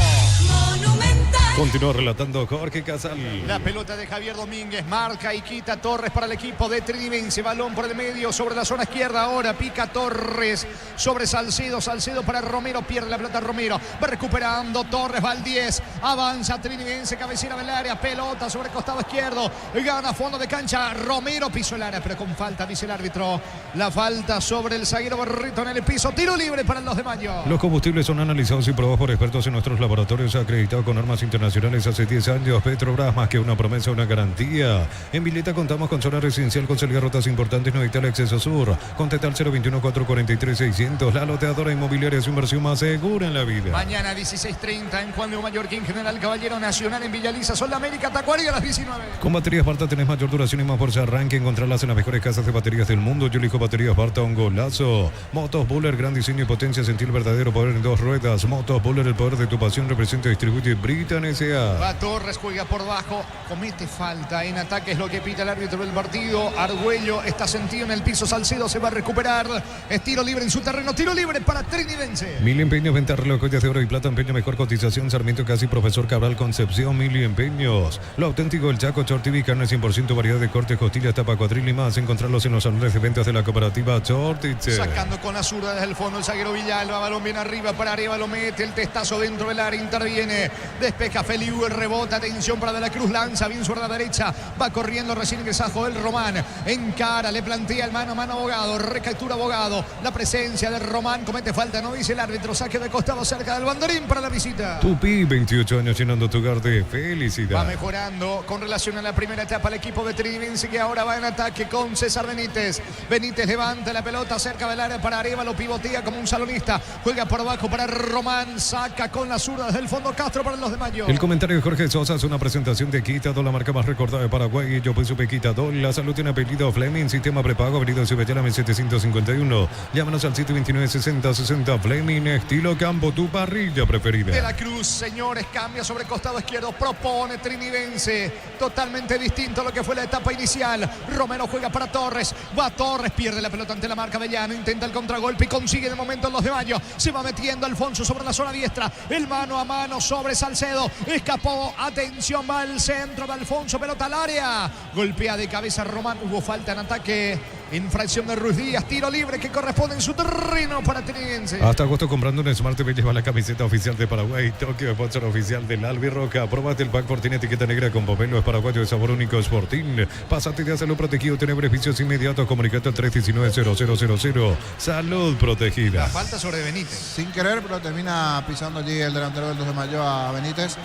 Monumental. Continúa relatando Jorge Casal. La pelota de Javier Domínguez, marca y quita Torres para el equipo de Trinidense. Balón por el medio sobre la zona izquierda. Ahora pica Torres sobre Salcedo. Salcedo para Romero, pierde la pelota Romero. Va recuperando Torres, va al 10. Avanza Trinidense, cabecera del área. Pelota sobre el costado izquierdo. Gana fondo de cancha. Romero pisó el área, pero con falta, dice el árbitro. La falta sobre el zaguero Barrito en el piso. Tiro libre para el 2 de mayo. Los combustibles son analizados y probados por expertos en nuestros laboratorios acreditados con normas internacionales hace 10 años. Petrobras, más que una promesa, una garantía. En Vileta contamos con zona residencial con salida rutas importantes, no evitar el acceso sur. Contacta al 021-443-600. La loteadora inmobiliaria es su inversión más segura en la vida. Mañana 16:30 en Juan de Mallorquín, General Caballero Nacional en Villaliza. Sol de América, Tacuari a las 19. Con baterías Barta tenés mayor duración y más fuerza. Arranque, encontrarlas en las mejores casas de baterías del mundo. Yo elijo baterías Barta, un golazo. Motos Buller, gran diseño y potencia. Sentir el verdadero poder en 2 ruedas. Motos Buller, el poder de tu pasión. Representa y distribuye Britan S.A. Va Torres, juega por bajo, comete falta en ataque, es lo que pita el árbitro del partido. Argüello está sentido en el piso. Salcedo se va a recuperar. Es tiro libre en su terreno. Tiro libre para Trinidense. Mil Empeños, venta reloj, joyas de oro y plata, empeño, mejor cotización. Sarmiento Casi, Profesor Cabral, Concepción. Mil Empeños. Lo auténtico del Chaco, Chortivi, carne 100%, variedad de cortes, costillas, tapa, cuadril y más. Encontrarlos en los salones de ventas de la cooperativa Chortiche. Sacando con la zurda desde el fondo el zaguero Villalba. Balón bien arriba, para arriba lo mete. El testazo dentro del área, interviene. Despeja Feliu, el rebote. Atención para De la Cruz, lanza bien zurda derecha. Va corriendo recién ingresado Joel Román. Encara, le plantea el mano a mano Bogado. Recaptura Bogado. La presencia de Román. Comete falta, no dice el árbitro. Saque de costado cerca del banderín para la visita. Tupi, 28 años llenando tu hogar de felicidad. Va mejorando con relación a la primera etapa el equipo de Trinidense, que ahora va en ataque con César Benítez. Benítez levanta la pelota cerca del área para arriba, lo pivotea como un salonista. Juega por abajo para Román. Saca con la zurda desde el fondo Castro para los de Mayo. El comentario de Jorge Sosa es una presentación de Quitadol, la marca más recordada de Paraguay. Yo pues supe Quitadol. La salud tiene apellido Fleming. Sistema prepago, avenida Cibellana 751. Llámanos al 729-6060. Fleming, estilo campo, tu parrilla preferida. De la Cruz, señores, cambia sobre costado izquierdo. Propone Trinidense. Totalmente distinto a lo que fue la etapa inicial. Romero juega para Torres. Va Torres, pierde la pelota ante la marca Avellano. Intenta el contragolpe y consigue de momento en los de Mayo. Se va metiendo Alfonso sobre la zona diestra. El mano a mano sobre Salcedo. Escapó. Atención, va al centro de Alfonso. Pelota al área. Golpea de cabeza Román. Hubo falta en ataque. Infracción de Ruiz Díaz. Tiro libre que corresponde en su terreno para Trinidense. Hasta agosto comprando un Smart TV lleva la camiseta oficial de Paraguay. Tokio, sponsor oficial del Albirroca. Probate el pack por tiene etiqueta negra con pomelo. Es paraguayo de sabor único Sporting. Pásate de hacerlo protegido. Tiene beneficios inmediatos. Comunicate al 319-0000. Salud protegida. La falta sobre Benítez. Sin querer, pero termina pisando allí el delantero del 2 de mayo a Benítez.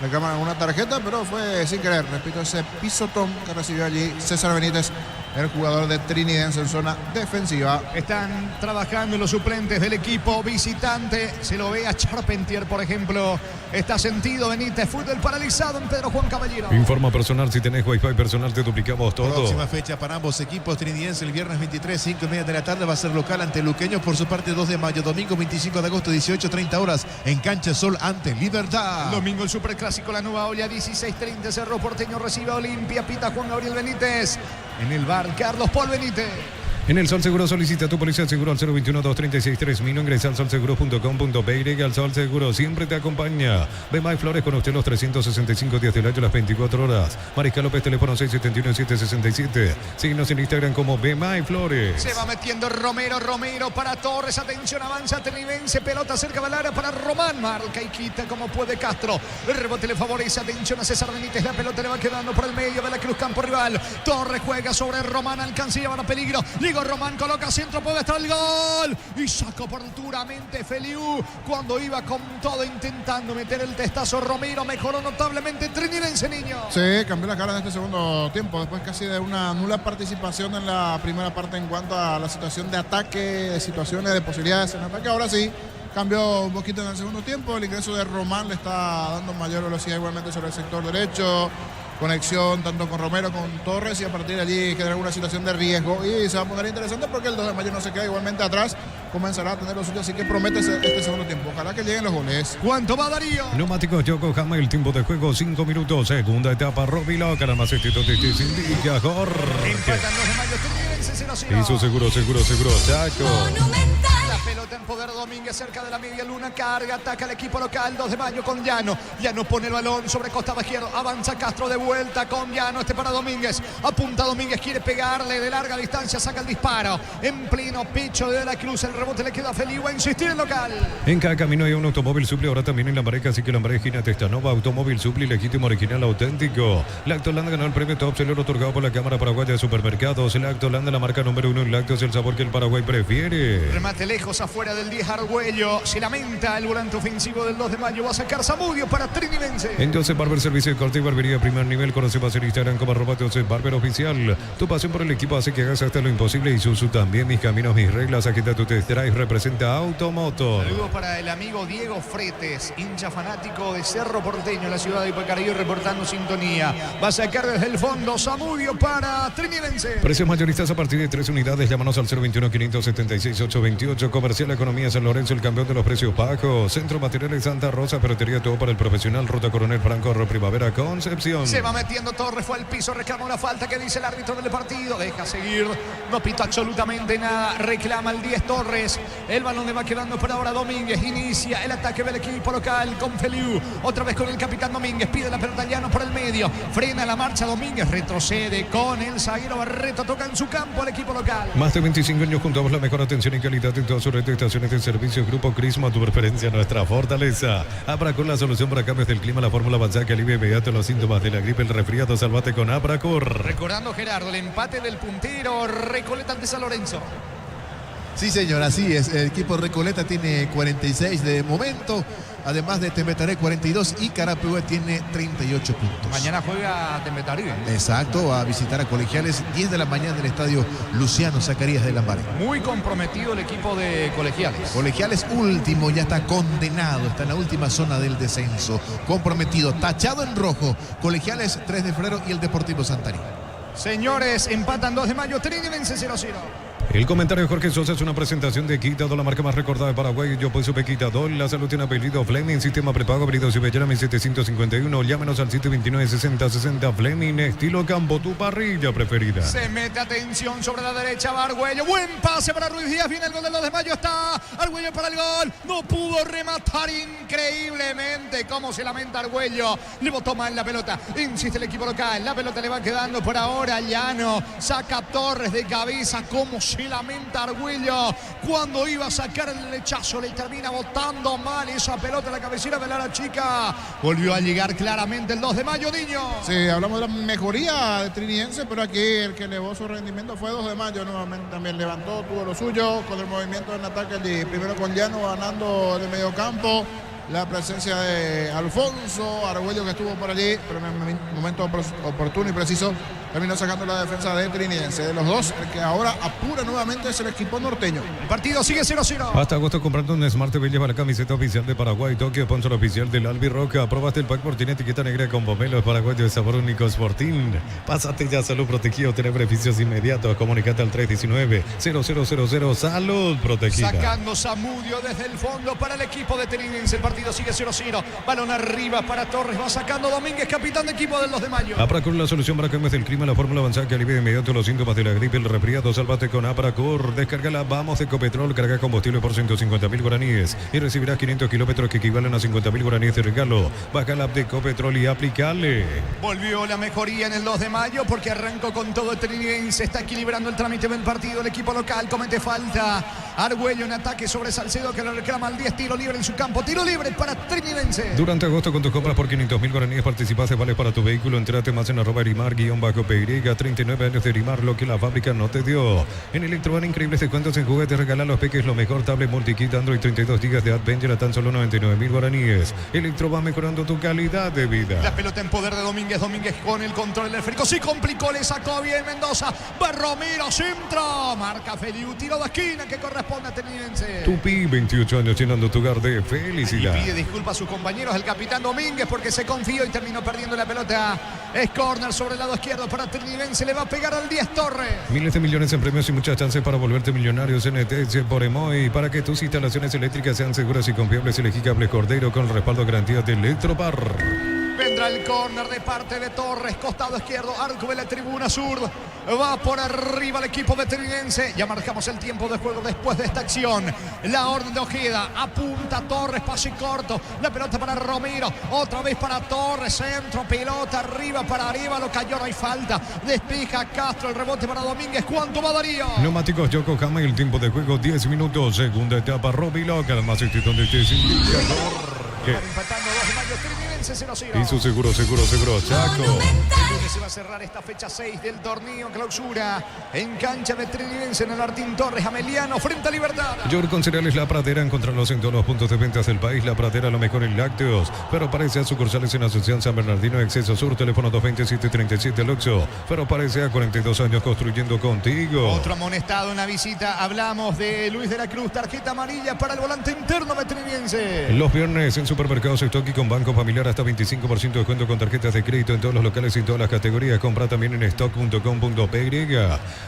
Reclaman alguna tarjeta, pero fue sin querer. Repito, ese pisotón que recibió allí César Benítez, el jugador de Trinidense en zona defensiva. Están trabajando los suplentes del equipo visitante. Se lo ve a Charpentier, por ejemplo. Está sentido Benítez. Fútbol paralizado en Pedro Juan Caballero. Informa personal. Si tenés Wi-Fi personal, te duplicamos todo. Próxima fecha para ambos equipos. Trinidense el viernes 23, 5:30 de la tarde. Va a ser local ante Luqueños. Por su parte, 2 de mayo. Domingo 25 de agosto, 18:30 horas. En Cancha Sol ante Libertad. Domingo el Superclásico, la Nueva Olla, 16:30. Cerro Porteño recibe a Olimpia. Pita Juan Gabriel Benítez. En el bar, Carlos Paul Benítez. En el Sol Seguro solicita tu póliza de seguro al 021-236-3000. Ingresa al solseguro.com.pe. El Sol Seguro siempre te acompaña. Bemay Flores con usted los 365 días del año, las 24 horas. Mariscal López, teléfono 671-767. Síguenos en Instagram como Bemay Flores. Se va metiendo Romero para Torres. Atención, avanza Trinidense. Pelota cerca del área para Román. Marca y quita como puede Castro. El rebote le favorece. Atención a César Benítez. La pelota le va quedando por el medio de la Cruz, campo rival. Torres juega sobre Román. Alcanza y lleva a peligro. Román coloca centro, puede estar el gol y saca oportunamente Feliu cuando iba con todo intentando meter el testazo. Romero mejoró notablemente Trinidense, niño. Sí, cambió la cara en este segundo tiempo, después casi de una nula participación en la primera parte en cuanto a la situación de ataque, de situaciones, de posibilidades en ataque. Ahora sí, cambió un poquito en el segundo tiempo. El ingreso de Román le está dando mayor velocidad igualmente sobre el sector derecho. Conexión tanto con Romero, con Torres, y a partir de allí generar una situación de riesgo y se va a poner interesante porque el 2 de mayo no se queda igualmente atrás, comenzará a tener los suyos, así que promete este segundo tiempo. Ojalá que lleguen los goles. ¿Cuánto va Darío? Neumáticos Yokohama, el tiempo de juego 5 minutos, segunda etapa Robilo, Caramacetito de Indica, Jorge. Empatan 2 de mayo, Trinidense 0-0. Hizo seguro, Chaco. Monumental. La pelota en poder Domínguez cerca de la media luna, carga, ataca el equipo local, 2 de mayo con Llano. Llano pone el balón sobre costado izquierdo, avanza Castro de vuelta con Llano, para Domínguez. Apunta Domínguez, quiere pegarle de larga distancia, saca el disparo. En pleno pecho de la Cruz, el rebote le queda a Feliu, a insistir el local. En cada camino hay un automóvil Supli, ahora también en Lambareca, así que Lambareca Ginate Testanova, automóvil Supli, legítimo, original, auténtico. Lactolanda ganó el premio Top Seller otorgado por la Cámara Paraguaya de Supermercados. Lactolanda, la marca número 1 en lácteos, el sabor que el Paraguay prefiere. Remate lejos afuera del 10 Argüello. Se lamenta el volante ofensivo del 2 de mayo. Va a sacar Zamudio para Trinidense. En Joseph Barber, servicio de corte y barbería primer nivel. Conoce más en Instagram como @Joseph Barber Oficial. Tu pasión por el equipo hace que hagas hasta lo imposible. Isuzu también, mis caminos, mis reglas. Agita tu test drive, representa Automotor. Saludos para el amigo Diego Fretes, hincha fanático de Cerro Porteño, la ciudad de Ipacarillo, reportando sintonía. Va a sacar desde el fondo Zamudio para Trinidense. Precios mayoristas a partir de 3 unidades. Llámanos al 021-576-828. Comercial Economía San Lorenzo, el campeón de los precios bajos. Centro Materiales Santa Rosa, ferretería todo para el profesional. Ruta Coronel Franco, Primavera, Concepción. Se va metiendo Torres, fue al piso, reclama una falta que dice el árbitro del partido. Deja seguir, no pita absolutamente nada. Reclama el 10 Torres. El balón le va quedando por ahora Domínguez. Inicia el ataque del equipo local con Feliu. Otra vez con el capitán Domínguez. Pide la pelota Llano por el medio. Frena la marcha Domínguez. Retrocede con el zaguero Barreto. Toca en su campo el equipo local. Más de 25 años juntos, la mejor atención y calidad en todas sus redes de estaciones de servicio. Grupo Crisma, tu preferencia, nuestra fortaleza. Abracor, la solución para cambios del clima, la fórmula avanzada que alivia inmediato los síntomas de la gripe, el resfriado. Salvate con Abracor. Recordando, Gerardo, el empate del puntero Recoleta ante San Lorenzo. Sí, señor, así es. El equipo Recoleta tiene 46 de momento. además de Tembetaré 42 y Carapeue tiene 38 puntos. Mañana juega Tembetaré. Exacto, va a visitar a Colegiales 10 de la mañana en el estadio Luciano Zacarías de Lambaré. Muy comprometido el equipo de Colegiales. Colegiales último, ya está condenado, está en la última zona del descenso. Comprometido, tachado en rojo. Colegiales 3 de febrero y el Deportivo Santarí. Señores, empatan 2 de mayo, Trini vence 0-0. El comentario de Jorge Sosa es una presentación de Quitadol, la marca más recordada de Paraguay. Yo pues supe Quitadol, la salud tiene apellido Fleming, sistema prepago, abrido Cibellera 1751. Llámenos al 729-6060 Fleming, estilo campo, tu parrilla preferida. Se mete atención sobre la derecha, va Argüello. Buen pase para Ruiz Díaz, viene el gol de 2 de mayo, está Argüello para el gol. No pudo rematar increíblemente. Cómo se lamenta Argüello. Le botó mal la pelota. Insiste el equipo local. La pelota le va quedando por ahora Llano. Saca Torres de cabeza. Cómo se lamenta Argüello cuando iba a sacar el lechazo, le termina botando mal esa pelota en la cabecera de Lara Chica. Volvió a llegar claramente el 2 de mayo, Niño. Sí, hablamos de la mejoría de Trinidense, pero aquí el que elevó su rendimiento fue 2 de mayo, nuevamente también levantó, tuvo lo suyo con el movimiento en ataque, primero con Llano ganando el mediocampo. La presencia de Alfonso Argüello, que estuvo por allí, pero en el momento oportuno y preciso terminó sacando la defensa de Trinidense. De los dos, el que ahora apura nuevamente es el equipo norteño. El partido sigue 0-0. Hasta agosto comprando un Smart TV, lleva la camiseta oficial de Paraguay, Tokio, sponsor oficial del Albi Roca. Aprobaste el pack por tiene etiqueta negra con pomelos paraguayos de sabor único Sportín. Pásate ya, salud protegido, tener beneficios inmediatos. Comunicate al 319-0000, salud protegida. Sacando Zamudio desde el fondo para el equipo de Trinidense. El partido sigue 0-0. Balón arriba para Torres, va sacando Domínguez, capitán de equipo del 2 de mayo. Apracur, la solución para cambios del clima, la fórmula avanzada que alivia de inmediato los síntomas de la gripe, el resfriado. Sálvate con Apracur. Descárgala, vamos de Ecopetrol, carga combustible por 150.000 guaraníes y recibirás 500 kilómetros que equivalen a 50.000 guaraníes de regalo. Baja la app de Ecopetrol y aplicale. Volvió la mejoría en el 2 de mayo porque arrancó con todo el Trinidense. Está equilibrando el trámite del partido. El equipo local comete falta. Argüello en ataque sobre Salcedo, que lo reclama al 10. Tiro libre en su campo. Tiro libre para Trinidense. Durante agosto, con tus compras por 500.000 guaraníes, participas de vales para tu vehículo. Entrate más en @Erimar_PY. 39 años de Erimar, lo que la fábrica no te dio. En Electroban, increíbles descuentos en juguetes. Regala a los peques lo mejor. Tablet multikit Android 32 GB de Adventure a tan solo 99.000 guaraníes. Electroban, mejorando tu calidad de vida. La pelota en poder de Domínguez. Domínguez con el control del esférico. Sí complicó, le sacó bien Mendoza. Va Romero, centro. Marca Feliu, tiro de esquina que corresponde a Trinidense. Tupi, 28 años llenando tu hogar de felicidad. Y pide disculpas a sus compañeros, el capitán Domínguez, porque se confió y terminó perdiendo la pelota. Es córner sobre el lado izquierdo para Trinidense. Le va a pegar al 10 Torres. Miles de millones en premios y muchas chances para volverte millonarios en ETC por Emoy. Para que tus instalaciones eléctricas sean seguras y confiables, elegí Cable Cordero con respaldo garantía de Electropar. Vendrá el córner de parte de Torres, costado izquierdo, arco de la tribuna sur. Va por arriba el equipo de Trinidense. Ya marcamos el tiempo de juego después de esta acción. La orden de Ojeda, apunta Torres, pase corto. La pelota para Romero, otra vez para Torres, centro, pelota arriba para Arevalo, cayó, no hay falta. Despeja Castro, el rebote para Domínguez. ¿Cuánto va Darío? Neumáticos Yokohama y el tiempo de juego 10 minutos. Segunda etapa, Roby Loca, más institución de este indicador. Empatando 2 de mayo, Trinidense 0-0. Y su seguro, Chaco. Se va a cerrar esta fecha 6 del torneo clausura en cancha de Trinidense en el Martín Torres Ameliano frente a Libertad. York con cereales La Pradera, encontrarlos en todos los puntos de ventas del país. La Pradera, lo mejor en lácteos, pero parece a sucursales en Asunción, San Bernardino, Exceso Sur, teléfono 227-37 Luxo. Pero parece a 42 años construyendo contigo. Otro amonestado en la visita. Hablamos de Luis de la Cruz, tarjeta amarilla para el volante interno de Trinidense. Los viernes en Supermercados Stock y con Banco Familiar hasta 25% de descuento con tarjetas de crédito en todos los locales y en todas las categorías. Compra también en stock.com.py.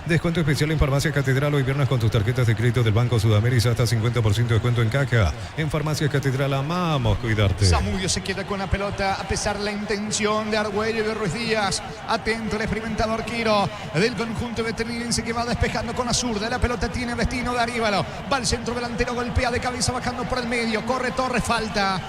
Descuento especial en Farmacia Catedral hoy viernes con tus tarjetas de crédito del Banco Sudamérica hasta 50% de descuento en caja. En Farmacia Catedral amamos cuidarte. Zamudio se queda con la pelota a pesar de la intención de Argüello y de Ruiz Díaz. Atento el experimentado arquero del conjunto de Trinidense que va despejando con la zurda. La pelota tiene destino de Arevalo. Va al centro delantero, golpea de cabeza bajando por el medio. Corre Torres, falta,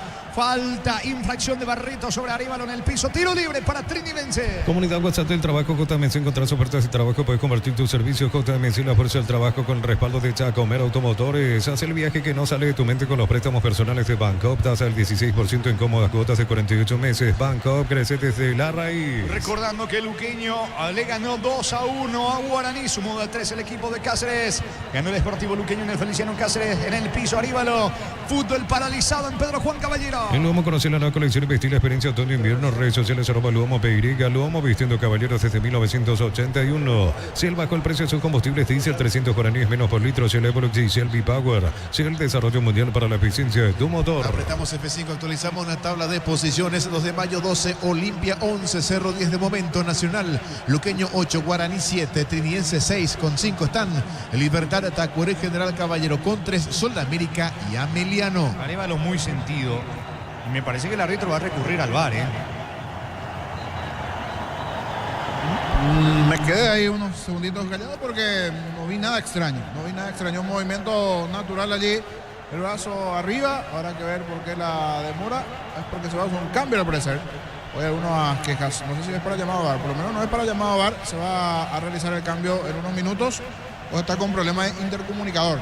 infracción de Barreto sobre Arevalo en el piso. Tiro libre para Trinidense. Comunidad WhatsApp del Trabajo, JMC, encontrás ofertas de trabajo, puedes convertir tu servicio. JMC, la fuerza del trabajo con el respaldo de Chacomer Automotores. Haz el viaje que no sale de tu mente con los préstamos personales de Bancoop. Tasa del 16% en cómodas cuotas de 48 meses. Bancoop, crece desde la raíz. Recordando que Luqueño le ganó 2-1 a Guaraní. Sumó de 3 el equipo de Cáceres. Ganó el Sportivo Luqueño en el Feliciano Cáceres en el piso. Arevalo. Fútbol paralizado en Pedro Juan Caballero. En Luomo conoce la nueva colección y vestir la experiencia otoño-invierno. Redes sociales @LuomoPY. Luomo vistiendo caballeros desde 1981. Shell bajó el precio de sus combustibles diésel 300 guaraníes menos por litro. Shell Evolux y Shell V-Power. Shell desarrollo mundial para la eficiencia de tu motor. Apretamos F5, actualizamos una tabla de posiciones. 2 de mayo 12, Olimpia 11, Cerro 10 de momento, Nacional, Luqueño 8, Guaraní 7, Trinidense 6, con 5 están Libertad, Tacuaré, General Caballero con 3, Sol de América y Ameliano. Arévalo muy sentido. Me parece que el árbitro va a recurrir al VAR, Me quedé ahí unos segunditos callado porque no vi nada extraño. Un movimiento natural allí. El brazo arriba. Habrá que ver por qué la demora. Es porque se va a hacer un cambio al parecer. Hoy hay algunas quejas. No sé si es para llamado a VAR. Por lo menos no es para llamado a VAR. Se va a realizar el cambio en unos minutos. O está con problemas de intercomunicador,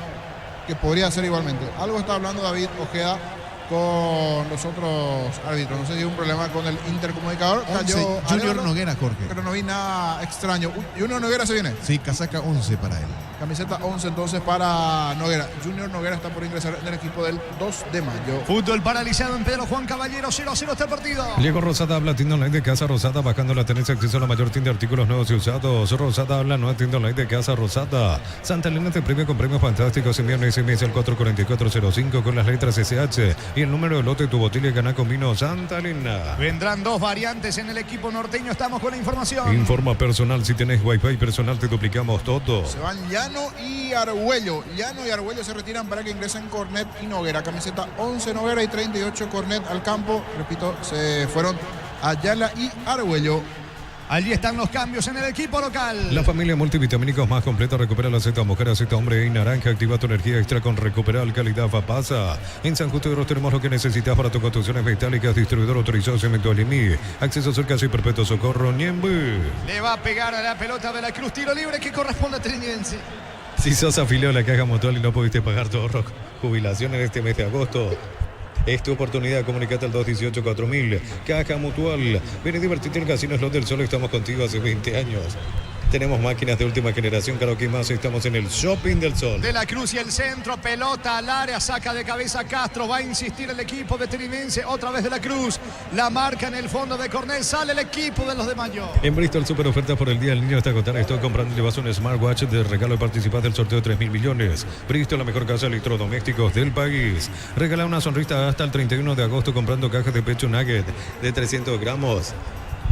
que podría ser igualmente. Algo está hablando David Ojeda con los otros árbitros. No sé si hay un problema con el intercomunicador. Cayó Junior Noguera, Jorge. Pero no vi nada extraño. Junior Noguera se viene. Sí, casaca 11 para él. Camiseta 11 entonces para Noguera. Junior Noguera está por ingresar en el equipo del 2 de mayo. Fútbol paralizado en Pedro Juan Caballero. 0-0 está el partido. Diego Rosada habla, tienda online de Casa Rosada, bajando la tenencia, acceso a la mayor tienda de artículos nuevos y usados. Rosada habla, nueva tienda online de Casa Rosada. Santa Elena te premia con premios fantásticos. Envía un SMS al 44405 con las letras SH y el número de lote de tu botella gana con vino Santa Elena. Vendrán 2 variantes en el equipo norteño. Estamos con la información. Informa personal, si tenés wifi personal te duplicamos todo. Se van Llano y Argüello. Llano y Argüello se retiran para que ingresen Cornet y Noguera. Camiseta 11 Noguera y 38 Cornet al campo. Repito, se fueron Ayala y Argüello. Allí están los cambios en el equipo local. La familia multivitamínicos más completa recupera la Z mujer, Z hombre y naranja. Activa tu energía extra con Recuperal calidad Fapasa. En San Justo de Oro tenemos lo que necesitas para tus construcciones metálicas. Distribuidor autorizado Cemento Alimí. Acceso cerca y perpetuo socorro Ñembe. Le va a pegar a la pelota de la Cruz. Tiro libre que corresponde a Trinidense. Si sos afiliado a la Caja Mutual y no pudiste pagar tu ahorro jubilación en este mes de agosto, es tu oportunidad. Comunicate al 218-4000. Caja Mutual. Ven y divertirte en Casino Slot del Sol. Estamos contigo hace 20 años. Tenemos máquinas de última generación, karaoke más. Estamos en el Shopping del Sol. De la Cruz y el centro, pelota al área, saca de cabeza Castro. Va a insistir el equipo de Trinense, otra vez de la Cruz. La marca en el fondo de Cornell. Sale el equipo de los de Mayo. En Bristol, super ofertas por el Día del Niño hasta agotar. Estoy comprando y llevas un smartwatch de regalo y participar del sorteo de 3.000 millones. Bristol, la mejor casa de electrodomésticos del país. Regala una sonrisa hasta el 31 de agosto comprando cajas de pecho nugget de 300 gramos.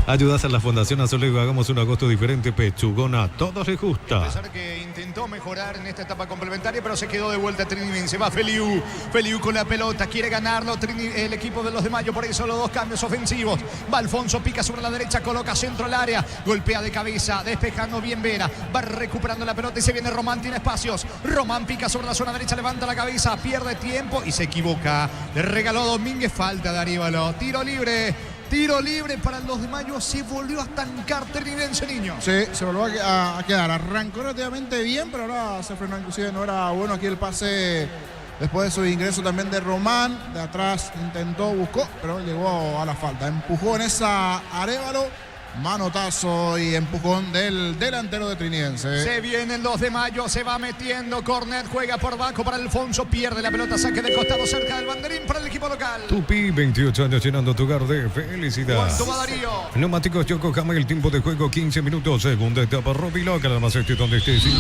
Ayudas a la Fundación Azul y hagamos un agosto diferente. Pechugona, a todos les gusta. A pesar que intentó mejorar en esta etapa complementaria, pero se quedó de vuelta Trinidense. Va Feliu. Feliu con la pelota, quiere ganarlo el equipo de los de Mayo. Por eso los 2 cambios ofensivos. Va Alfonso, pica sobre la derecha, coloca centro al área. Golpea de cabeza, despejando bien Vera. Va recuperando la pelota y se viene Román, tiene espacios. Román pica sobre la zona derecha, levanta la cabeza, pierde tiempo y se equivoca. Le regaló Domínguez, falta de Aríbalo. Tiro libre. Tiro libre para el 2 de mayo. Se volvió a estancar Trinidense, niño. Sí, se volvió a quedar. Arrancó relativamente bien, pero ahora se frenó. Inclusive no era bueno aquí el pase después de su ingreso también de Román. De atrás intentó, buscó, pero llegó a la falta. Empujó en esa Arévalo. Manotazo y empujón del delantero de Trinidense. Se viene el 2 de mayo, se va metiendo. Cornet juega por bajo para Alfonso, pierde la pelota, saque de costado cerca del banderín para el equipo local. Tupi, 28 años llenando tu hogar de felicidad. ¿Cuánto va Darío? Neumáticos Yokohama, el tiempo de juego 15 minutos. Segunda etapa, Robiloca, la más donde estés. Jorge.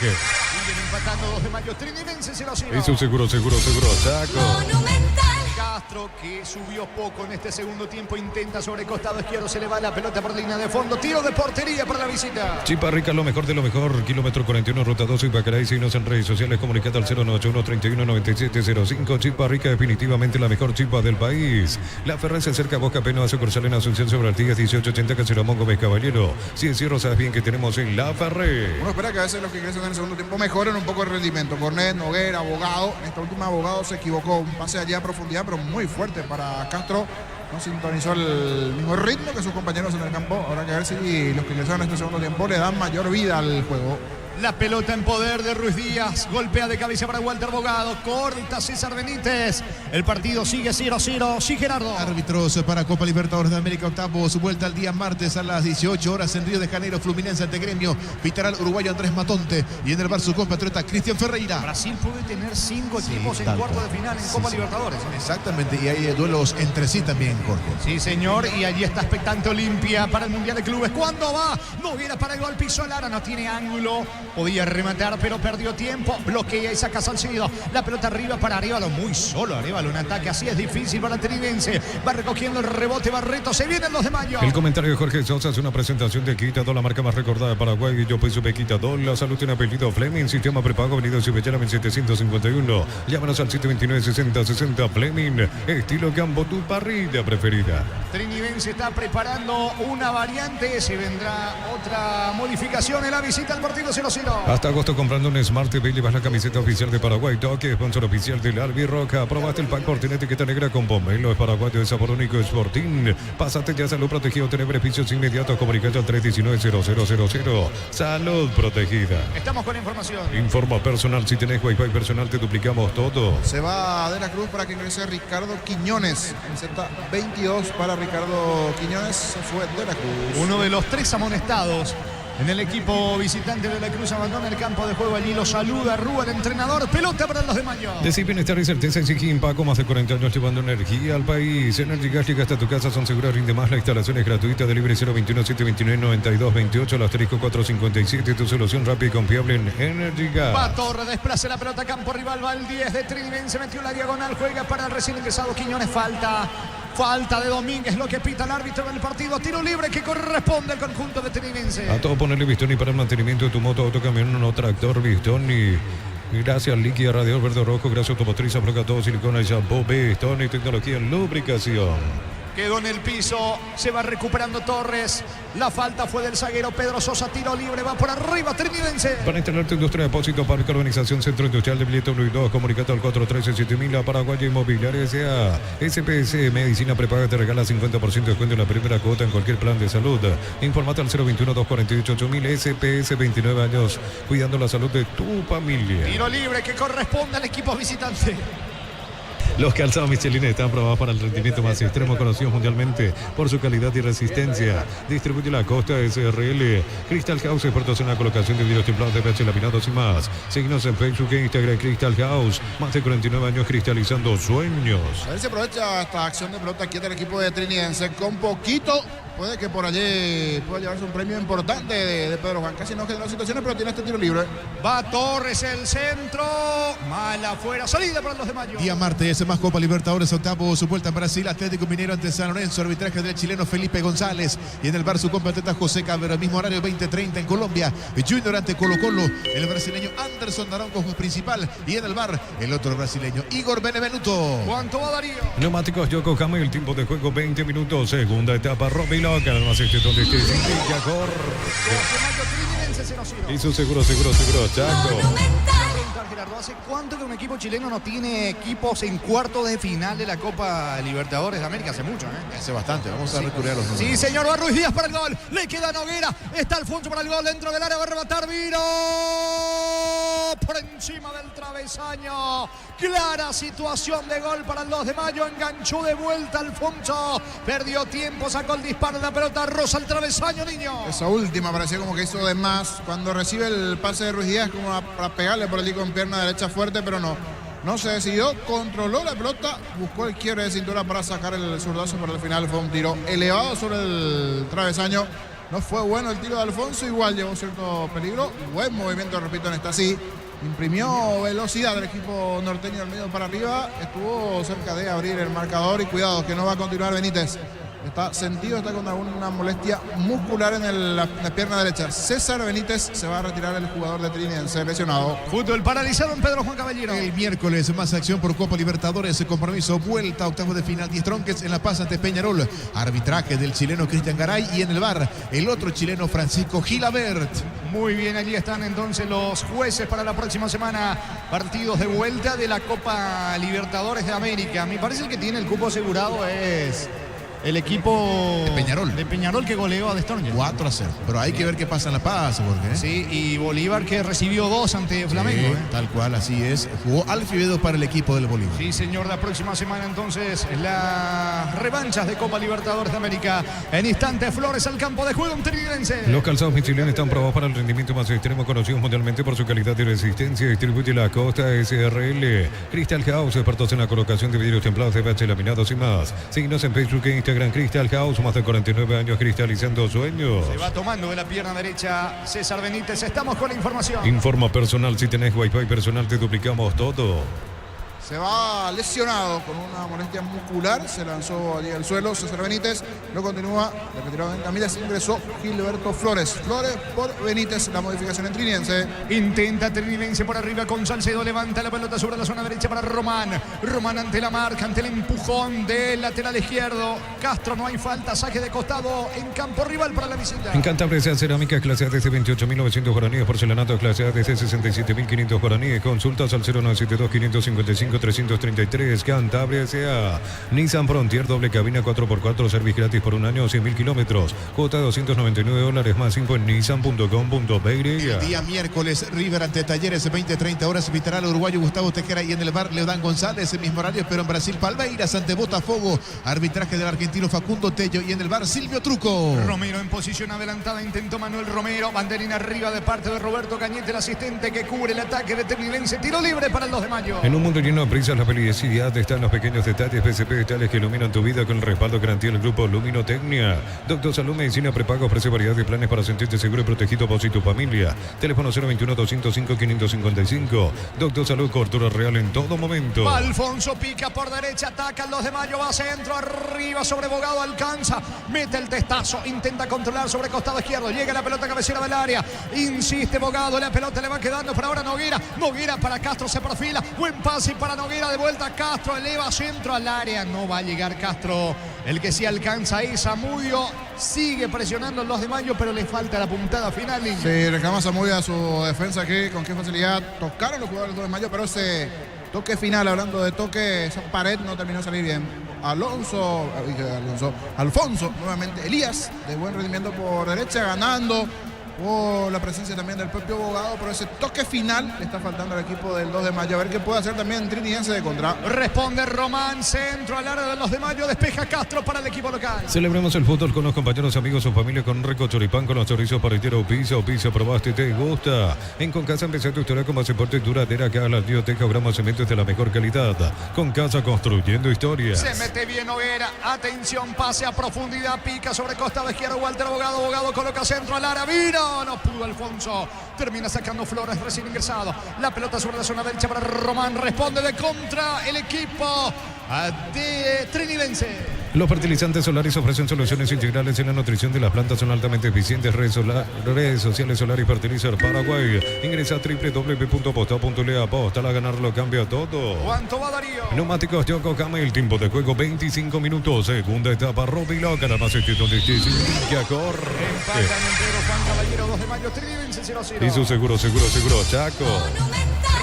Siguen empatando 2 de mayo, Trinidense 0-0. Eso seguro, Chaco. Monumental. Castro, que subió poco en este segundo tiempo, intenta sobre costado izquierdo, se le va la pelota por línea de fondo, tiro de portería para la visita. Chipa Rica, lo mejor de lo mejor, kilómetro 41, ruta 12 y Bacaray. Síguenos en redes sociales, comunicate al 091-31-9705. Chipa Rica, definitivamente la mejor chipa del país. La Ferrer se acerca a Boca Peno, a sucursal en Asunción sobre Artigas 1880, Caseramón Gómez Caballero. Si es cierto, sabes bien que tenemos en La Ferrer. Uno espera que a veces los que ingresan en el segundo tiempo mejoren un poco el rendimiento. Cornet, Noguera, Abogado. En esta última Abogado se equivocó, un pase allí a profundidad, pero muy fuerte para Castro. No sintonizó el mismo ritmo que sus compañeros en el campo. Habrá que ver si los que ingresaron en este segundo tiempo le dan mayor vida al juego. La pelota en poder de Ruiz Díaz. Golpea de cabeza para Walter Bogado. Corta César Benítez. El partido sigue 0-0. Sí, Gerardo. Árbitros para Copa Libertadores de América, octavos. Vuelta el día martes a las 18 horas en Río de Janeiro. Fluminense ante Gremio. Pitará el uruguayo Andrés Matonte. Y en el bar su compatriota Cristian Ferreira. Brasil puede tener 5 equipos en cuarto de final en Copa Libertadores. Exactamente. Y hay duelos entre sí también, Jorge. Sí, señor. Y allí está expectante Olimpia para el Mundial de Clubes. ¿Cuándo va? Noguera para el gol. Pisó Lara. No tiene ángulo. Podía rematar, pero perdió tiempo. Bloquea y saca Salcido. La pelota arriba para Arévalo. Muy solo Arévalo. Un ataque así es difícil para el Trinidense. Va recogiendo el rebote Barreto. Se viene el 2 de mayo. El comentario de Jorge Sosa es una presentación de Quitadol, la marca más recordada de Paraguay. Yo pues supe Quitadol. La salud tiene apellido Fleming. Sistema prepago. Avenida Cibellera 1751. Llámanos al 729-6060. Fleming. Estilo Campo, tu parrilla preferida. Trinidense está preparando una variante. Se vendrá otra modificación en la visita al partido 0-0. Hasta agosto comprando un Smart TV llevas la camiseta oficial de Paraguay Toque, sponsor oficial del Albirroja. Aprobaste el pack por tener etiqueta negra con pomelo. Es paraguayo de sabor único, Sporting. Pásate ya Salud Protegido, tener beneficios inmediatos. Comunicate al 319-0000. Salud Protegida. Estamos con información. Informa personal, si tenés Wi-Fi personal te duplicamos todo. Se va de la Cruz para que ingrese Ricardo Quiñones. Camiseta 22 para Ricardo Quiñones. Se fue de la Cruz. Uno de los 3 amonestados en el equipo visitante de la Cruz abandona el campo de juego. Allí lo saluda Rúa, el entrenador. Pelota para los de Mayo. Decir bienestar y certeza exige Impaco. Más de 40 años llevando energía al país. Energy Gas llega hasta tu casa. Son seguras, rinde más. La instalación es gratuita. Delivery 021-729-9228. Al asterisco 457. Tu solución rápida y confiable en Energy Gas. Va Torre, desplaza la pelota. Campo rival. Va el 10 de Trinidense. Metió la diagonal. Juega para el recién ingresado Quiñones. Falta de Domínguez, lo que pita el árbitro en el partido. Tiro libre que corresponde al conjunto de Trinidense. A todo ponerle Bistoni para el mantenimiento de tu moto, autocamión o tractor. Bistoni. Gracias Líquida, Radiador Verde Rojo. Gracias Automotriz, Afloca Todo, Silicona y Shampoo. Bistoni, tecnología en lubricación. Quedó en el piso, se va recuperando Torres. La falta fue del zaguero Pedro Sosa. Tiro libre, va por arriba Trinidense. Para instalarte tu industria de depósito, para organización Centro Industrial de Billete 1 y 2, comunicate al 413-7000. La Paraguaya Inmobiliaria S.A. SPS Medicina Prepaga te regala 50% de descuento en la primera cuota en cualquier plan de salud. Informate al 021-248-8000. SPS 29 años, cuidando la salud de tu familia. Tiro libre que corresponde al equipo visitante. Los calzados Michelin están aprobados para el rendimiento más extremo, conocidos mundialmente por su calidad y resistencia. Distribuye la Costa SRL. Crystal House, expertos en la colocación de vidrios templados de PH laminados y más. Síguenos en Facebook e Instagram. Crystal House, más de 49 años cristalizando sueños. A ver si aprovecha esta acción de pelota quieta el equipo de Trinidense. Con poquito puede que por allí pueda llevarse un premio importante de Pedro Juan. Casi no generó situaciones, pero tiene este tiro libre. Va Torres, el centro. Mala afuera, salida para los de Mayo. Día martes, más Copa Libertadores, octavo, su vuelta en Brasil. Atlético Mineiro ante San Lorenzo. Arbitraje del chileno Felipe González. Y en el bar su compatriota José Cabero. Mismo horario 20:30 en Colombia. Junior ante Colo-Colo. El brasileño Anderson Naranjo como principal. Y en el bar, el otro brasileño Igor Benevenuto. ¿Cuánto va Darío? Neumáticos Yokohama, el tiempo de juego 20 minutos. Segunda etapa, Romilo. Canal más donde esté. Y su seguro, Chaco. Gerardo, ¿hace cuánto que un equipo chileno no tiene equipos en cuartos de final de la Copa Libertadores de América? Hace mucho, ¿eh? Hace bastante, vamos a recurrir a los números. Sí, señor, va Ruiz Díaz para el gol. Le queda Noguera. Está Alfonso para el gol dentro del área. Va a rematar Viro. Por encima del travesaño. Clara situación de gol para el 2 de mayo. Enganchó de vuelta Alfonso. Perdió tiempo, sacó el disparo de la pelota. Rosa el travesaño, niño. Esa última parecía como que hizo de más. Cuando recibe el pase de Ruiz Díaz, como para pegarle por allí con pierna derecha fuerte, pero no se decidió, controló la pelota, buscó el quiebre de cintura para sacar el zurdazo, pero al final fue un tiro elevado sobre el travesaño. No fue bueno el tiro de Alfonso, igual llevó cierto peligro. Buen movimiento, repito, en esta sí. Imprimió velocidad del equipo norteño del medio para arriba. Estuvo cerca de abrir el marcador y cuidado que no va a continuar Benítez. Está sentido, está con alguna molestia muscular en la pierna derecha. César Benítez se va a retirar, el jugador de Trinidense lesionado. Fútbol paralizado en Pedro Juan Caballero. El miércoles más acción por Copa Libertadores. Compromiso, vuelta, octavos de final. 10 Tronques en La Paz ante Peñarol. Arbitraje del chileno Cristian Garay y en el bar el otro chileno Francisco Gilabert. Muy bien, allí están entonces los jueces para la próxima semana. Partidos de vuelta de la Copa Libertadores de América. Me parece el que tiene el cupo asegurado es el equipo de Peñarol que goleó a De Storm. 4-0. Pero hay que ver qué pasa en La Paz, porque Sí, y Bolívar que recibió 2 ante Flamengo. Sí, tal cual, así es. Jugó Alfibedo para el equipo del Bolívar. Sí, señor, la próxima semana entonces las revanchas de Copa Libertadores de América. En instante, Flores al campo de juego, un trinidense. Los calzados Michelin están probados para el rendimiento más extremo, conocidos mundialmente por su calidad y resistencia. Distribuye la Costa SRL. Crystal House, expertos en la colocación de vidrios templados de PH laminados y más. Síguenos en Facebook e Instagram. Crystal House, más de 49 años cristalizando sueños. Se va tomando de la pierna derecha César Benítez. Estamos con la información. Informa personal, si tenés Wi-Fi personal te duplicamos todo. Se va lesionado con una molestia muscular, se lanzó allí al suelo César Benítez, lo continúa, le retiraron en Camila, se ingresó Gilberto Flores. Flores por Benítez, la modificación en Trinidense. Intenta Trinidense por arriba con Salcedo, levanta la pelota sobre la zona derecha para Román. Román ante la marca, ante el empujón del lateral izquierdo. Castro, no hay falta, saque de costado en campo rival para la visita. En Cantabria, cerámica clase A desde 28.900 guaraníes, porcelanato clase A desde 67.500 guaraníes. Consultas al 0972-555-333. Cantabria S.A. Nissan Frontier, doble cabina 4x4, servicio gratis por un año, 100.000 kilómetros. Cuota de $299 más info en nissan.com.br. El día miércoles, River ante Talleres, 20-30 horas, visitará al uruguayo Gustavo Tejera y en el bar Leodán González, el mismo horario, pero en Brasil, Palmeiras ante Botafogo. Arbitraje del argentino Facundo Tello y en el bar Silvio Truco. Romero en posición adelantada, intentó Manuel Romero, banderina arriba de parte de Roberto Cañete, el asistente que cubre el ataque de Trinidense. Tiro libre para el 2 de mayo. En un mundo lleno de prisas, la felicidad está en los pequeños detalles. PCP, tales que iluminan tu vida con el respaldo garantía del grupo Luminotecnia. Doctor Salud Medicina Prepago ofrece variedad de planes para sentirte seguro y protegido vos y tu familia. Teléfono 021-205-555. Doctor Salud, cobertura real en todo momento. Alfonso pica por derecha, ataca el 2 de mayo, va centro, arriba sobre Bogado, alcanza, mete el testazo, intenta controlar sobre costado izquierdo, llega la pelota cabecera del área, insiste Bogado, la pelota le va quedando por ahora Noguera para Castro, se perfila, buen pase para Noguera, de vuelta Castro, eleva centro al área, no va a llegar Castro, el que sí alcanza ahí, Zamudio, sigue presionando el 2 de mayo, pero le falta la puntada final. Sí, reclama Zamudio a su defensa que con qué facilidad tocaron los jugadores del 2 de mayo, pero ese toque final, hablando de toque, esa pared no terminó de salir bien. Alfonso, nuevamente Elías, de buen rendimiento por derecha, ganando por la presencia también del propio Bogado, pero ese toque final le está faltando al equipo del 2 de mayo. A ver qué puede hacer también Trinidense de contra. Responde Román, centro al área del 2 de mayo, despeja Castro para el equipo local. Celebremos el fútbol con los compañeros, amigos o familia con un rico choripán con los chorizos parrillero Pizza, probaste, te gusta. En Concasa empecé tu historia con pasaporte duradera, que haga la biblioteca, gramos cementos de la mejor calidad. Concasa, construyendo historias. Se mete bien Noguera, atención, pase a profundidad, pica sobre costado izquierdo, Walter Bogado coloca centro al área, vino. No pudo Alfonso, termina sacando Flores recién ingresado, la pelota sobre la zona derecha para Román, responde de contra el equipo de Trinidense. Los fertilizantes solares ofrecen soluciones integrales en la nutrición de las plantas, son altamente eficientes. Redes sociales Solar y Fertilizar Paraguay. Ingresa a www.posta.le. Aposta a ganar lo cambia todo. ¿Cuánto va Darío? Neumáticos Yokohama, el tiempo de juego 25 minutos. Segunda etapa, Robilo, gana más donde estés que corre. Empatan en Pedro Juan Caballero, 2 de mayo, Trinidense 0-0. Y su seguro, Chaco.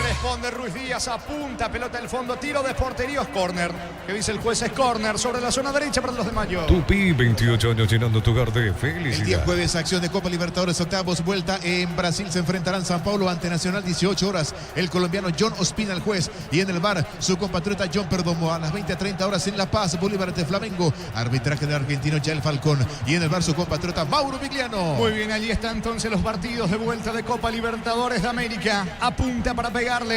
Responde Ruiz Díaz, apunta, pelota del fondo, tiro de portería, es córner. Que dice el juez, es córner sobre la zona derecha para los 2 de mayo. Tupi, 28 años llenando tu hogar de felicidad. El día jueves, acción de Copa Libertadores, octavos, vuelta en Brasil, se enfrentarán San Paulo ante Nacional, 18 horas. El colombiano John Ospina, el juez, y en el bar, su compatriota John Perdomo, a las 20:30 horas en La Paz, Bolívar ante Flamengo. Arbitraje del argentino Yael Falcón, y en el bar, su compatriota Mauro Vigliano. Muy bien, allí están entonces los partidos de vuelta de Copa Libertadores de América. Apunta para pegarle.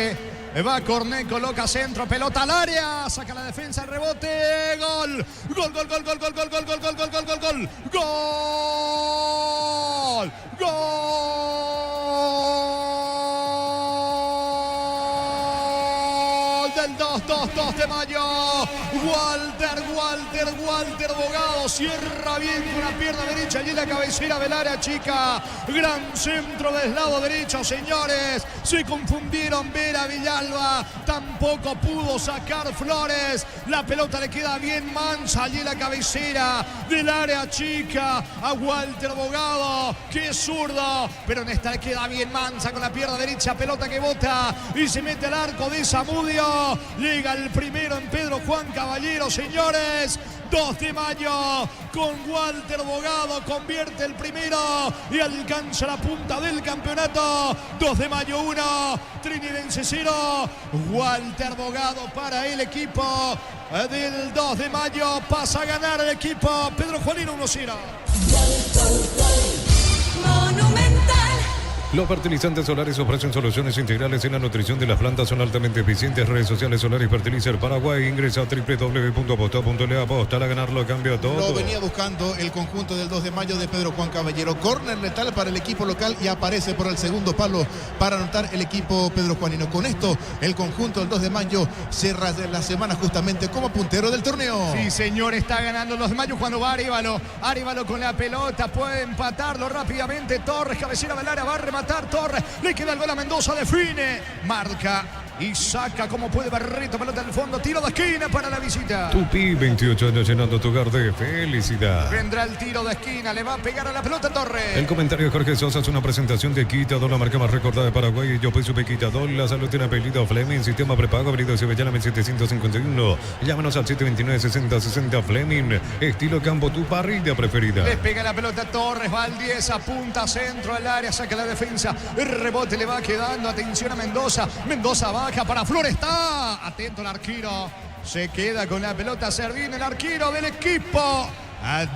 Va Cornet, coloca centro, pelota al área, saca la defensa, el rebote, gol. Gol. Del 2 de mayo. Walter Bogado cierra bien con la pierna derecha, allí la cabecera del área chica, gran centro del lado derecho, señores, se confundieron, Vera Villalba tampoco pudo sacar Flores, la pelota le queda bien mansa, allí la cabecera del área chica a Walter Bogado, que es zurdo, pero en esta le queda bien mansa con la pierna derecha, pelota que bota y se mete al arco de Zamudio, llega el primero en Pedro Juan Caballero, señores, 2 de mayo con Walter Bogado convierte el primero y alcanza la punta del campeonato. 2 de mayo 1, Trinidense 0, Walter Bogado para el equipo del 2 de mayo. Pasa a ganar el equipo Pedro Juanino 1-0. Monumental. Los fertilizantes solares ofrecen soluciones integrales en la nutrición de las plantas, son altamente eficientes. Redes sociales Solaris Fertilizer Paraguay. Ingresa a www.aposta.le. Aposta a ganarlo, cambia todo. Lo venía buscando el conjunto del 2 de mayo de Pedro Juan Caballero. Córner letal para el equipo local y aparece por el segundo palo para anotar el equipo Pedro Juanino. Con esto, el conjunto del 2 de mayo cierra la semana justamente como puntero del torneo. Sí, señor, está ganando el 2 de mayo cuando va Arévalo. Arévalo con la pelota, puede empatarlo rápidamente. Torres, cabecera del área, va a rematar Torres. Le queda el gol a Mendoza, define, marca y saca como puede Barreto, pelota del fondo, tiro de esquina para la visita. Tupi, 28 años llenando tu hogar de felicidad. Vendrá el tiro de esquina, le va a pegar a la pelota Torres. El comentario de Jorge Sosa es una presentación de Quitador, la marca más recordada de Paraguay. Yo soy Supe Quitador, la salud tiene apellido Fleming, sistema prepago, avenida Sevillana 751. Llámanos al 729-6060 Fleming, estilo campo, tu parrilla preferida. Le pega la pelota Torres, va al 10, apunta centro al área, saca la defensa, el rebote le va quedando, atención a Mendoza, Mendoza baja para Flores, está atento el arquero, se queda con la pelota Servín, el arquero del equipo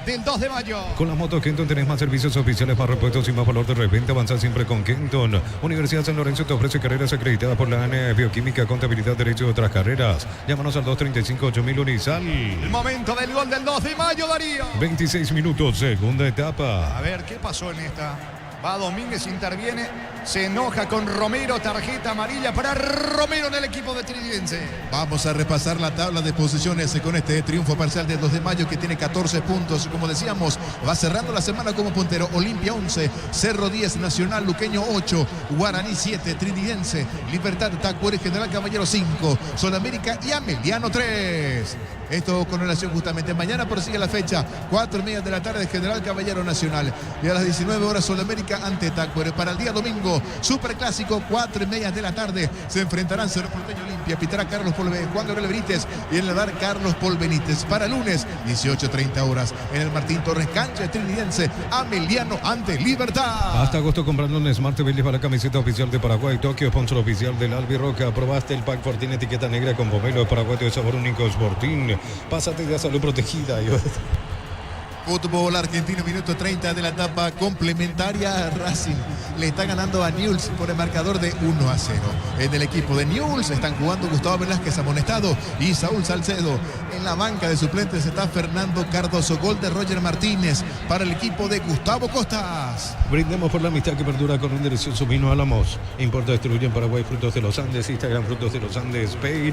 del 2 de mayo. Con las motos Kenton tenés más servicios oficiales, más repuestos y más valor de reventa. Avanza siempre con Kenton. Universidad San Lorenzo te ofrece carreras acreditadas por la ANE, Bioquímica, Contabilidad, Derecho y otras carreras. Llámanos al 235-8000 Unisal. El momento del gol del 2 de mayo, Darío. 26 minutos, segunda etapa. A ver, ¿qué pasó en esta? Va Domínguez, interviene, se enoja con Romero, tarjeta amarilla para Romero en el equipo de Trinidense. Vamos a repasar la tabla de posiciones con este triunfo parcial del 2 de mayo que tiene 14 puntos. Como decíamos, va cerrando la semana como puntero. Olimpia 11, Cerro 10, Nacional Luqueño 8, Guaraní 7, Trinidense, Libertad, Tacuary, General Caballero 5, Solamérica y Ameliano 3. Esto con relación justamente. Mañana prosigue la fecha, 4:30 de la tarde, General Caballero Nacional. Y a las 19 horas, Solamérica ante Tacuary. Para el día domingo, Superclásico, 4:30 de la tarde, se enfrentarán Cerro Porteño Olimpia. Pitará Carlos Paul Juan Gabriel Benítez y en el bar Carlos Paul Benítez. Para lunes, 18:30 horas, en el Martín Torres, cancha Trinidense, Ameliano ante Libertad. Hasta agosto comprando un Smart TV para la camiseta oficial de Paraguay. Tokio, sponsor oficial del Albirroca. Probaste el pack Fortín, etiqueta negra con pomelo de Paraguay de sabor único Sportín. Pásate de salud protegida. Fútbol argentino, minuto 30 de la etapa complementaria. Racing le está ganando a Newell's por el marcador de 1-0. En el equipo de Newell's están jugando Gustavo Velázquez amonestado y Saúl Salcedo. En la banca de suplentes está Fernando Cardoso. Gol de Roger Martínez para el equipo de Gustavo Costas. Brindemos por la amistad que perdura con un delicioso vino Álamos. Importa, distribuye en Paraguay Frutos de los Andes. Instagram Frutos de los Andes PY.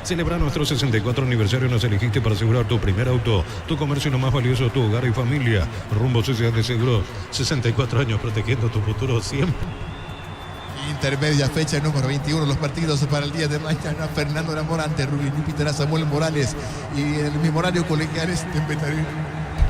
Celebra nuestro 64 aniversario. Nos elegiste para asegurar tu primer auto, tu comercio y lo más valioso, tu hogar y familia. Rumbo Sociedad de Seguros, 64 años protegiendo tu futuro siempre. Intermedia fecha número 21, los partidos para el día de mañana. Fernando Namorante, Rubén Júpiter, Samuel Morales y en el mismo horario Colegiales de Betaré.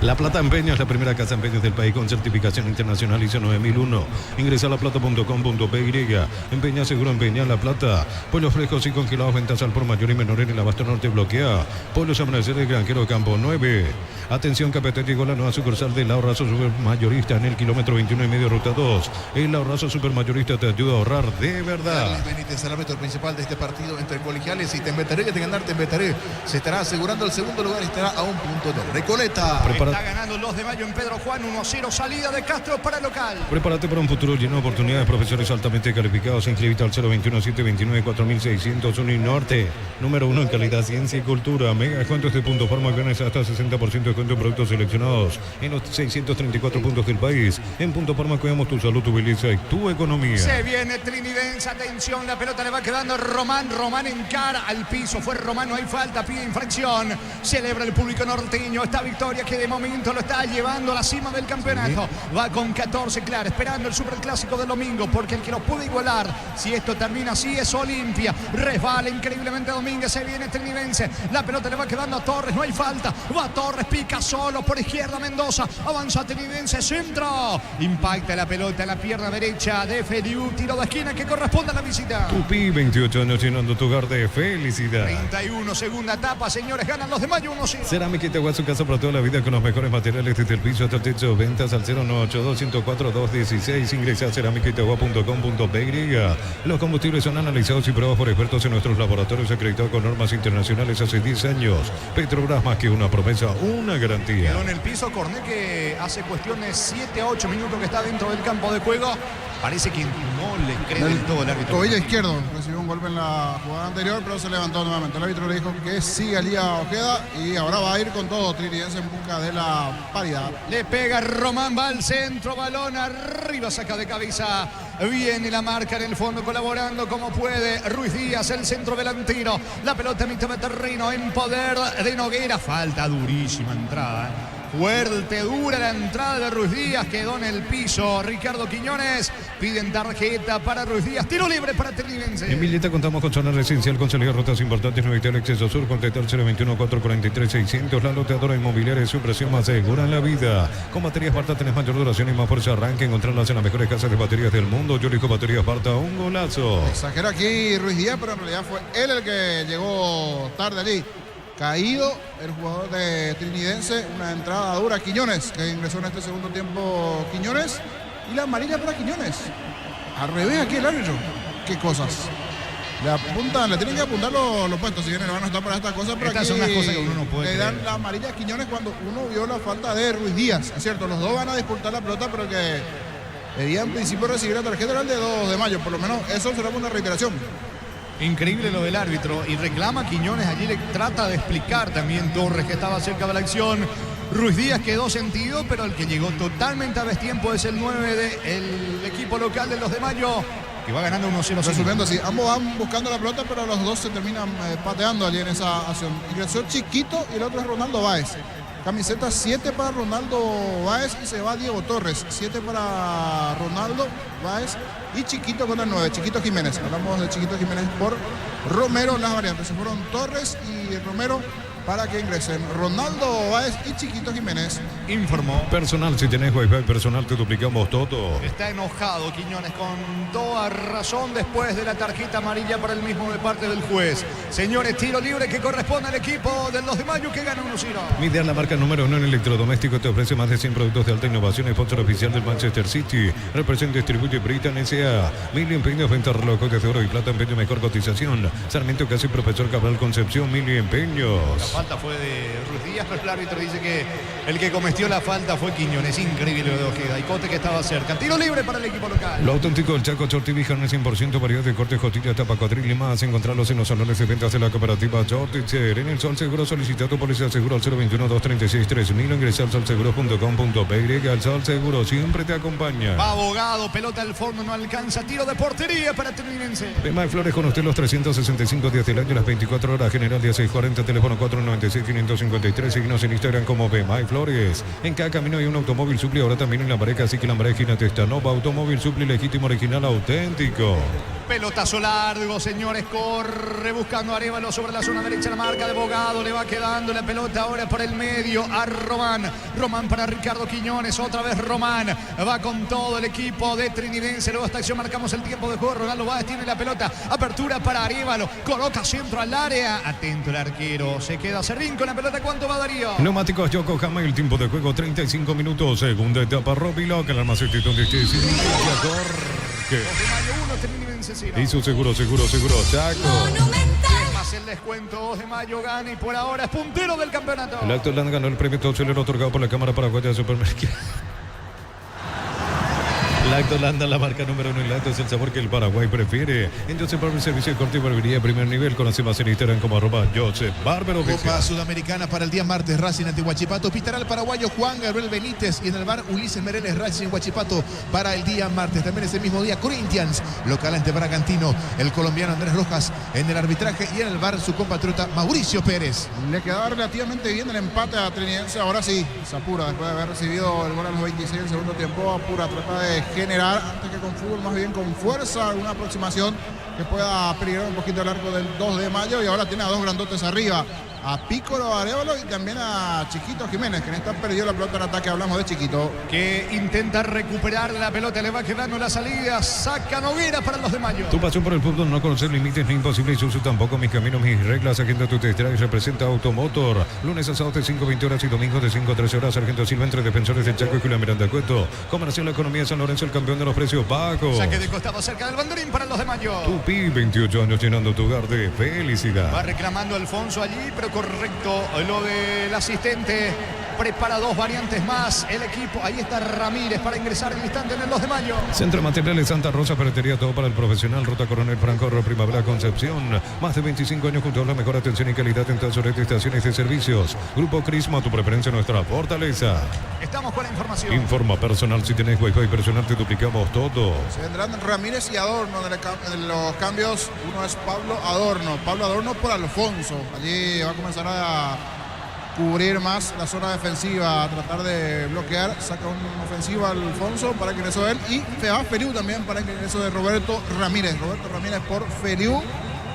La Plata Empeños, la primera casa de empeños del país con certificación internacional ISO 9001. Ingresa a laplata.com.py. Empeña seguro, empeña La Plata. Pollos frescos y congelados, ventas al por mayor y menor en el Abasto Norte bloquea. Pollos Amanecer del Granjero Campo 9. Atención, Capetel, llegó la nueva sucursal del Ahorrazo Supermayorista en el kilómetro 21,5 ruta 2. El Ahorrazo Supermayorista te ayuda a ahorrar de verdad. Carlos Benítez, el árbitro principal de este partido entre Colegiales y Tembetaré, que te ganar Tembetaré. Se estará asegurando el segundo lugar y estará a un punto de Recoleta. Está ganando el 2 de mayo en Pedro Juan, 1-0, salida de Castro para el local. Prepárate para un futuro lleno de oportunidades. Profesores altamente calificados. Inscríbete al 021-729-4061 y Norte. Número 1 en calidad, ciencia y cultura. Mega descuentos de Punto Farma, aviones hasta 60% de descuento en productos seleccionados en los 634 puntos del país. En Punto Farma cuidamos tu salud, tu belleza y tu economía. Se viene Trinidense, atención, la pelota le va quedando Román encara al piso, fue Román, no hay falta, pide infracción. Celebra el público norteño esta victoria que de momento momento lo está llevando a la cima del campeonato. Va con 14, claro, esperando el superclásico del domingo, porque el que lo puede igualar, si esto termina así, es Olimpia. Resbala increíblemente Domínguez, se viene Trinidense. La pelota le va quedando a Torres, no hay falta. Va Torres, pica solo por izquierda Mendoza. Avanza Trinidense, centro. Impacta la pelota en la pierna derecha de Feliu. Tiro de esquina que corresponde a la visita. Tupi, 28 años llenando tu hogar de felicidad. 31, segunda etapa, señores, ganan los de Mayo 1-0. Cerámica Itagua, su casa para toda la vida con los mejores materiales desde el piso hasta el techo. Ventas al 098-204-216. Ingresa a cerámicaitagua.com.py. Los combustibles son analizados y probados por expertos en nuestros laboratorios acreditados con normas internacionales hace 10 años. Petrobras, más que una promesa, una garantía. Quedó en el piso Corné, que hace cuestiones 7 a 8 minutos que está dentro del campo de juego. Parece que no le cree del todo el árbitro. Tobillo izquierdo, recibió un golpe en la jugada anterior, pero se levantó nuevamente. El árbitro le dijo que sigue Lía Ojeda y ahora va a ir con todo Trinidense en busca de la paridad. Le pega Román, va al centro, balón arriba, saca de cabeza. Viene la marca en el fondo, colaborando como puede Ruiz Díaz, el centro delantero. La pelota en mitad de terreno en poder de Noguera. Falta durísima entrada. Fuerte, dura la entrada de Ruiz Díaz, quedó en el piso. Ricardo Quiñones, piden tarjeta para Ruiz Díaz, tiro libre para Trinidense. En Villeta contamos con zona residencial con salida de rutas importantes, no evitar el exceso sur, contactar 021-443-600. La loteadora inmobiliaria es su presión más segura en la vida. Con baterías Parta tenés mayor duración y más fuerza arranque. Encontrarlas en las mejores casas de baterías del mundo. Yo elijo baterías Parta, un golazo. Exagera aquí Ruiz Díaz, pero en realidad fue él el que llegó tarde allí. Caído el jugador de Trinidense, una entrada dura. Quiñones, que ingresó en este segundo tiempo. Quiñones, y la amarilla para Quiñones. Al revés aquí el árbitro. Qué cosas. Le tienen que apuntar los puestos. Si bien el van a estar para estas cosas, pero estas aquí son las cosas que uno no puede le dan creer. la amarilla a Quiñones cuando uno vio la falta de Ruiz Díaz. Es cierto, los dos van a disputar la pelota, pero que debía en principio recibir la tarjeta era el de 2 de mayo. Por lo menos eso será una reiteración. Increíble lo del árbitro, y reclama Quiñones, allí le trata de explicar también Torres, que estaba cerca de la acción. Ruiz Díaz quedó sentido, pero el que llegó totalmente a destiempo es el 9 del equipo local de los de Mayo, que va ganando 1-0. Resumiendo así, ambos van buscando la pelota, pero los dos se terminan pateando allí en esa acción. Ingresó Chiquito y el otro es Ronaldo Báez. Camiseta 7 para Ronaldo Báez y se va Diego Torres. 7 para Ronaldo Báez y Chiquito con el 9, Chiquito Jiménez. Hablamos de Chiquito Jiménez por Romero. Las variantes se fueron Torres y Romero para que ingresen Ronaldo Báez y Chiquito Jiménez. Informó. Personal, si tenés Wi-Fi personal, te duplicamos todo. Está enojado Quiñones con toda razón después de la tarjeta amarilla para el mismo de parte del juez. Señores, tiro libre que corresponde al equipo de los de Mayo, que gana 1-0. Midian, la marca número 1 en electrodoméstico, te ofrece más de 100 productos de alta innovación. Sponsor oficial del Manchester City. Representa y distribuye Britain S.A. Mili Empeños, venta relojes de oro y plata, empeño mejor cotización. Sarmiento Casi, Profesor Cabral Concepción, Mili Empeños. La falta fue de Ruiz Díaz, pero el árbitro dice que el que cometió la falta fue Quiñones. Increíble lo de Ojeda. Y Cote, que estaba cerca. Tiro libre para el equipo local. Lo auténtico del Chaco Shorty, carne 100%, variedad de cortes, costillas, tapa, cuadril y más. Encontrarlos en los salones de ventas de la cooperativa Shorty. En el Sol Seguro, solicitado póliza seguro al 021-236-3000. Ingresa al solseguro.com.py. Al Sol Seguro siempre te acompaña. Va Abogado, pelota al fondo, no alcanza. Tiro de portería para Trinidense. Bemay Flores, con usted los 365 días del año, las 24 horas. General 1640, teléfono 496-553. Signos en Instagram como Bemay Flores. En cada camino hay un automóvil Supli, ahora también en la pareja, así que la pareja está Nova. Automóvil Supli, legítimo, original, auténtico. Pelotazo largo, señores, corre buscando a Arévalo sobre la zona derecha, la marca de Bogado, le va quedando la pelota ahora por el medio a Román. Román para Ricardo Quiñones, otra vez Román, va con todo el equipo de Trinidense. Luego esta acción marcamos el tiempo de juego. Ronaldo Báez tiene la pelota, apertura para Arévalo, coloca centro al área, atento el arquero, se queda Servín con la pelota. ¿Cuánto va Darío? Neumáticos Yokohama, el tiempo de juego 35 minutos, segunda etapa. Robilo, que el almacén donde esté sin De Mayo 1, Trinidense 0. Hizo seguro, Chaco. Más el descuento, 2 de Mayo gana y por ahora es puntero del campeonato. El Acto Land ganó el premio Tocelero otorgado por la Cámara Paraguaya de Supermercados. Lacto Holanda, la marca número 1 en lacto, es el sabor que el Paraguay prefiere. En Joseph Barber, servicio de corte y barbería de primer nivel. Conoce más en Instagram como @Joseph Barber Copa Oficial. Sudamericana para el día martes, Racing ante Huachipato. Pitará el paraguayo Juan Gabriel Benítez y en el bar Ulises Mereles, Racing Huachipato para el día martes. También ese mismo día Corinthians, local ante Bragantino. El colombiano Andrés Rojas en el arbitraje y en el bar su compatriota Mauricio Pérez. Le quedaba relativamente bien el empate a Trinidense. Ahora sí, se apura después de haber recibido el gol a los 26 del segundo tiempo. Apura, trata de generar, antes que con fútbol, más bien con fuerza, alguna aproximación que pueda peligrar un poquito el arco del 2 de mayo. Y ahora tiene a dos grandotes arriba, a Pícoro Arevalo y también a Chiquito Jiménez, que en esta perdió la pelota en ataque. Hablamos de Chiquito, que intenta recuperar la pelota, le va quedando la salida, saca Noguera para los de Mayo. Tu pasión por el fútbol no conocer límites ni imposible y su tampoco. Mis caminos, mis reglas. Agenda tu test drive, representa Automotor. Lunes a sábado de 5 a 20 horas y domingos de 5 a 13 horas. Sargento Silva entre defensores del Chaco y Julián Miranda Cueto. Comercial La Economía de San Lorenzo, el campeón de los precios bajos. Saque de costado cerca del banderín para los de Mayo. Tupi, 28 años llenando tu hogar de felicidad. Va reclamando Alfonso allí, pero correcto lo del asistente. Prepara dos variantes más el equipo. Ahí está Ramírez para ingresar en el instante en el 2 de mayo. Centro Materiales Santa Rosa, ferretería, todo para el profesional. Ruta Coronel Franco, Primavera, Concepción. Más de 25 años junto a la mejor atención y calidad en todas sus estaciones de servicios. Grupo Crisma, tu preferencia, nuestra fortaleza. Estamos con la información. Informa personal, si tenés Wi-Fi personal te duplicamos todo. se vendrán Ramírez y Adorno de los cambios. Uno es Pablo Adorno por Alfonso. Allí va a comenzar a cubrir más la zona defensiva, a tratar de bloquear. Saca un ofensivo Alfonso para que ingresó él, y Feliu también para que ingresó de Roberto Ramírez por Feliu,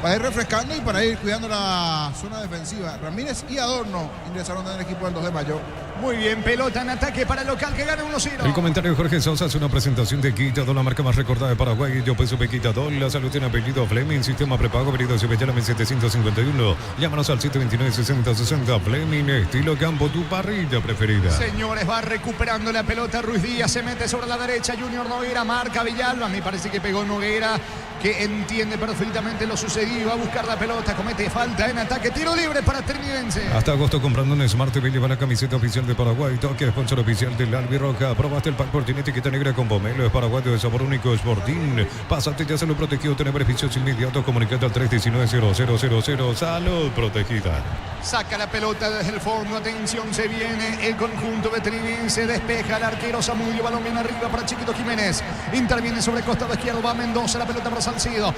para ir refrescando y para ir cuidando la zona defensiva. Ramírez y Adorno ingresaron en el equipo del 2 de mayo. Muy bien, pelota en ataque para el local que gana 1-0. El comentario de Jorge Sosa es una presentación de Quitadol, la marca más recordada de Paraguay. Yo peso Quitadol, la salud tiene apellido Fleming, sistema prepago, Avenida Cibellana 751. Llámanos al 729-6060. Fleming, estilo campo, tu parrilla preferida. Señores, va recuperando la pelota Ruiz Díaz, se mete sobre la derecha, Junior Noguera, marca Villalba, me parece que pegó Noguera, que entiende perfectamente lo sucedido, va a buscar la pelota, comete falta en ataque, tiro libre para Trinidense. Hasta agosto comprando un Smart TV lleva la camiseta oficial de Paraguay, toque sponsor oficial del Albirroja. Probaste el pack por tiene etiqueta negra con pomelo, es paraguayo de sabor único, Sporting. Pásate, ya se lo protegido, tener beneficios inmediatos, comunicate al 319-0000. Salud protegida. Saca la pelota desde el fondo, atención, se viene el conjunto de Trinidense, despeja al arquero Zamudio, balón bien arriba para Chiquito Jiménez, interviene sobre el costado izquierdo, va Mendoza, la pelota para Salcido,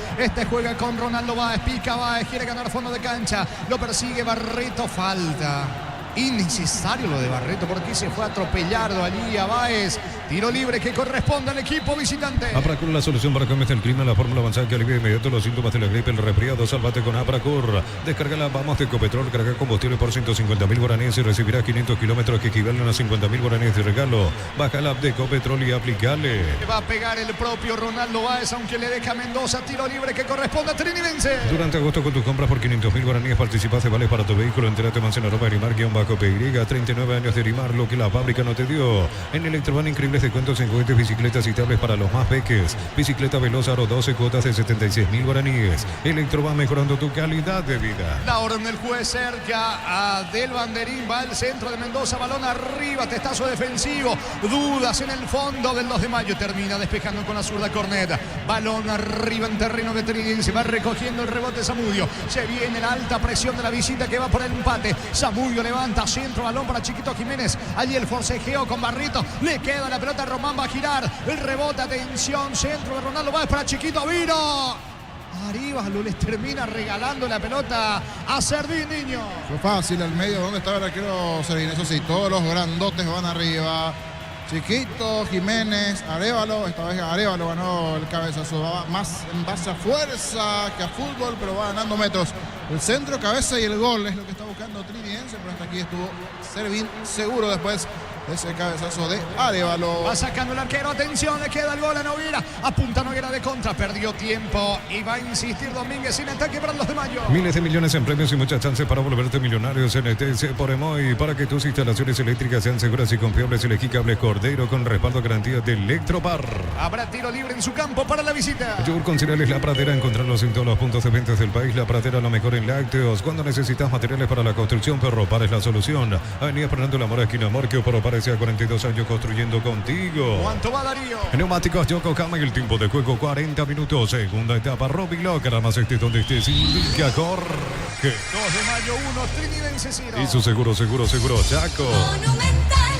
juega con Ronaldo Báez, pica Báez, quiere ganar fondo de cancha, lo persigue Barreto, falta. Innecesario lo de Barreto porque se fue atropellado allí a Báez. Tiro libre que corresponde al equipo visitante. Apracur, la solución para combatir el clima, la fórmula avanzada que alivia inmediato los síntomas de la gripe, el resfriado. Sálvate con Apracur. Descárgala, vamos de Ecopetrol, carga combustible por 150.000 guaraníes y recibirás 500 kilómetros que equivalen a 50.000 guaraníes de regalo. Baja la app de Ecopetrol y aplicale. Va a pegar el propio Ronaldo Báez, aunque le deja a Mendoza. Tiro libre que corresponde a Trinidense. Durante agosto con tus compras por 500.000 guaraníes participas de vales para tu vehículo. Entérate más en @Erimar_PY. 39 años de Erimar, lo que la fábrica no te dio. En Electroban, increíbles descuentos en juguetes, bicicletas y tablets para los más peques. Bicicleta Veloz Aro 12, cuotas de 76.000 guaraníes. Electroban, mejorando tu calidad de vida. La orden del juez cerca del banderín, va al centro de Mendoza, balón arriba, testazo defensivo, dudas en el fondo del 2 de mayo, termina despejando con la zurda Corneta, balón arriba en terreno de Trinidense, va recogiendo el rebote Zamudio, se viene la alta presión de la visita que va por el empate, Zamudio levanta centro, balón para Chiquito Jiménez, allí el forcejeo con Barrito, le queda la pelota, Román va a girar, el rebote, atención, centro de Ronaldo, va para Chiquito, vino Aríbalo, les termina regalando la pelota a Servín, niño. Fue fácil al medio donde estaba el arquero Servín, eso sí, todos los grandotes van arriba. Chiquito, Jiménez, Arévalo, esta vez Arévalo ganó el cabezazo, va más en base a fuerza que a fútbol, pero va ganando metros. El centro, cabeza y el gol es lo que está buscando Trinidense, pero hasta aquí estuvo Servín seguro después de ese cabezazo de Arévalo. Va sacando el arquero, atención, le queda el gol a Noguera, apunta Noguera de contra, perdió tiempo y va a insistir Domínguez sin ataque para los de mayo. Miles de millones en premios y muchas chances para volverte millonarios en ETC por Emoy. Para que tus instalaciones eléctricas sean seguras y confiables, elegí Cables Cordero con respaldo garantía de Electropar. Habrá tiro libre en su campo para la visita. Yogur con cereales La Pradera, encontrarlos en todos los puntos de ventas del país. La Pradera, lo mejor en lácteos. Cuando necesitas materiales para la construcción, Ferropar es la solución. Avenida Fernando La Mora, esquina Morquio, Ferropar Grecia, 42 años construyendo contigo. ¿Cuánto va Darío? Neumáticos Yokohama y el tiempo de juego 40 minutos. Segunda etapa, Robiloc, nada más estés donde estés, indica Jorge. 2 de mayo, 1, Trinidense 0. Y su seguro, Chaco.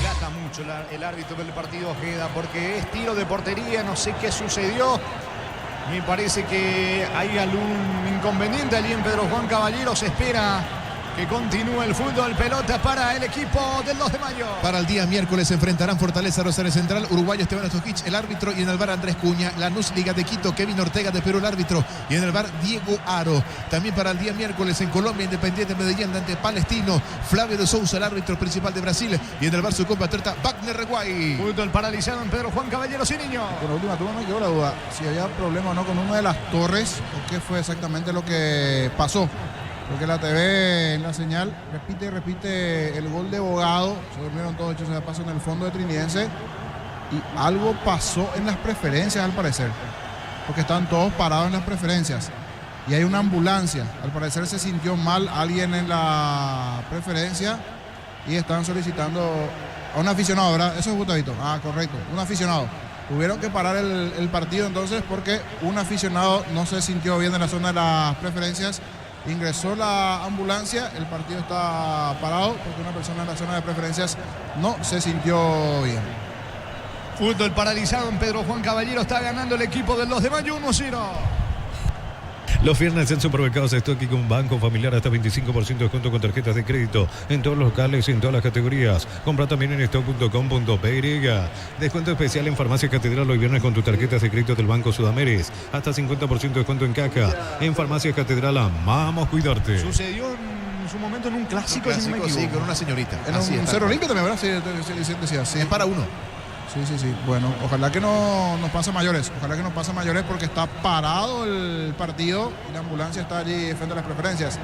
Gasta mucho el árbitro del partido Ojeda porque es tiro de portería, no sé qué sucedió. Me parece que hay algún inconveniente allí en Pedro Juan Caballero. Se espera que continúe el fútbol. Pelota para el equipo del 2 de mayo. Para el día miércoles se enfrentarán Fortaleza Rosario Central, Uruguayo Esteban Stojic, el árbitro, y en el bar Andrés Cuña, Lanús Liga de Quito, Kevin Ortega de Perú, el árbitro, y en el bar Diego Aro. También para el día miércoles en Colombia, Independiente Medellín ante Palestino, Flavio de Sousa, el árbitro principal de Brasil, y en el bar su compatriota Wagner Reguay. Fútbol paralizado en Pedro Juan Caballero, sí, niño. Con la última turno me quedó la duda si había problema o no con una de las torres o qué fue exactamente lo que pasó. Porque la TV en la señal repite el gol de Bogado. Se durmieron todos, hechos de paso en el fondo de Trinidense. Y algo pasó en las preferencias al parecer. Porque están todos parados en las preferencias. Y hay una ambulancia. Al parecer se sintió mal alguien en la preferencia. Y están solicitando a un aficionado, ¿verdad? Eso es Gustavito. Ah, correcto. Un aficionado. Tuvieron que parar el partido entonces porque un aficionado no se sintió bien en la zona de las preferencias. Ingresó la ambulancia, el partido está parado porque una persona en la zona de preferencias no se sintió bien. Fútbol paralizado en Pedro Juan Caballero, está ganando el equipo del 2 de mayo 1-0. Los viernes en Supermercados Stock y con Banco Familiar hasta 25% de descuento con tarjetas de crédito en todos los locales y en todas las categorías. Compra también en stock.com.py. Descuento especial en Farmacia Catedral hoy viernes con tus tarjetas de crédito del Banco Sudameris. Hasta 50% de descuento en caja. En Farmacia Catedral amamos cuidarte. Sucedió en su momento en un clásico, si no me equivoco. Sí, con una señorita. En un Cerro Limpio también, ¿verdad? Sí, decía, sí. Es para uno. Sí. Bueno, ojalá que no nos pase mayores. Ojalá que nos pase mayores porque está parado el partido y la ambulancia está allí frente a las preferencias.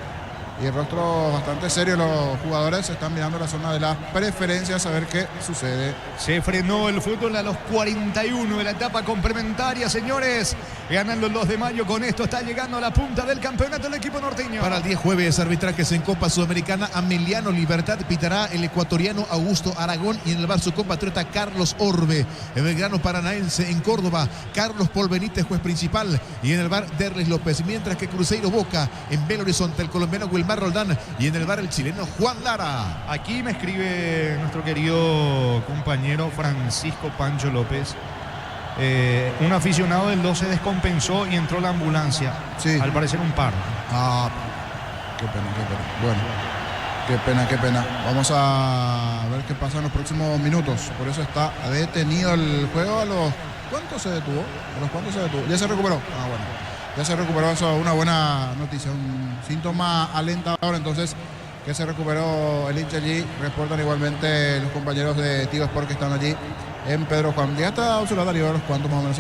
Y el rostro bastante serio, los jugadores están mirando la zona de las preferencias a ver qué sucede. Se frenó el fútbol a los 41 de la etapa complementaria, señores. Ganando el 2 de mayo, con esto está llegando a la punta del campeonato el equipo norteño. Para el 10 jueves, arbitrajes en Copa Sudamericana, Ameliano Libertad pitará el ecuatoriano Augusto Aragón y en el bar su compatriota Carlos Orbe. En Belgrano Paranaense, en Córdoba, Carlos Paul Benítez, juez principal, y en el bar Derles López. Mientras que Cruzeiro Boca, en Belo Horizonte, el colombiano Wilmar Roldán, y en el bar el chileno Juan Lara. Aquí me escribe nuestro querido compañero Francisco Pancho López. Un aficionado del 2 se descompensó y entró la ambulancia. Sí. Al parecer un paro. Ah, qué pena. Bueno, qué pena. Vamos a ver qué pasa en los próximos minutos. Por eso está detenido el juego. ¿Cuánto se detuvo? ¿A los cuántos se detuvo? Ya se recuperó. Ah, bueno. Ya se recuperó, eso es una buena noticia, un síntoma alentador entonces que se recuperó el hincha allí. Reportan igualmente los compañeros de Tigo Sport que están allí en Pedro Juan. Ya está observatorio, los cuantos más o menos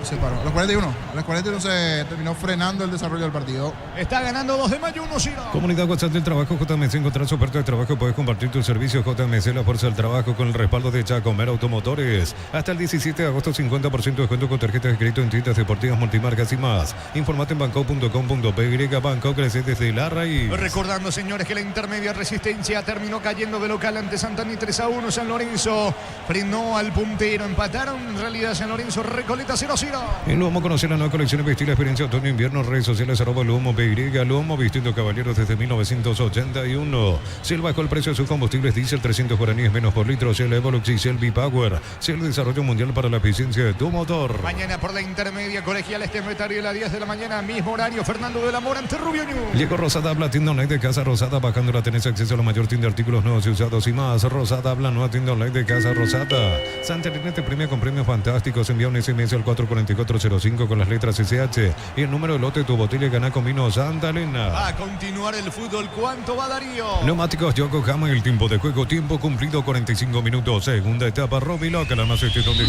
se paró. A los 41 se terminó frenando el desarrollo del partido. Está ganando 2 de mayo 1-0. Comunidad WhatsApp del Trabajo JMC, encontrar su oferta de trabajo, puedes compartir tu servicio JMC, la fuerza del trabajo, con el respaldo de Chacomer Automotores. Hasta el 17 de agosto 50% de descuento con tarjetas de crédito en tiendas deportivas, multimarcas y más. Informate en banco.com.py. Banco crece desde la raíz. Recordando, señores, que la intermedia Resistencia terminó cayendo de local ante Santani 3-1. San Lorenzo frenó al puntero, empataron en realidad San Lorenzo, Recoleta 0-0. En Luomo conocer la nueva colección de vestir, experiencia otoño-invierno, redes sociales @Luomo.py. Luomo, vistiendo caballeros desde 1981. Shell bajó el precio de sus combustibles diésel, 300 guaraníes menos por litro. Shell Evolux y Shell V-Power. Shell desarrollo mundial para la eficiencia de tu motor. Mañana por la intermedia colegial Estemetario a las 10 de la mañana, mismo horario, Fernando de la Mora ante Rubio News. Llegó Rosada Habla, tienda online de Casa Rosada. Bajándola tenés acceso a la mayor tienda de artículos nuevos y usados y más. Rosada Habla, nueva tienda online de Casa Rosada. Santa Elena te premia con premios fantásticos. Envía un SMS al 44405 con las letras SH y el número de lote de tu botella y gana con vino Santa Elena. Va a continuar el fútbol. ¿Cuánto va Darío? Neumáticos Yokohama, el tiempo de juego, tiempo cumplido 45 minutos. Segunda etapa, Robiloc, la más donde estés. 2 de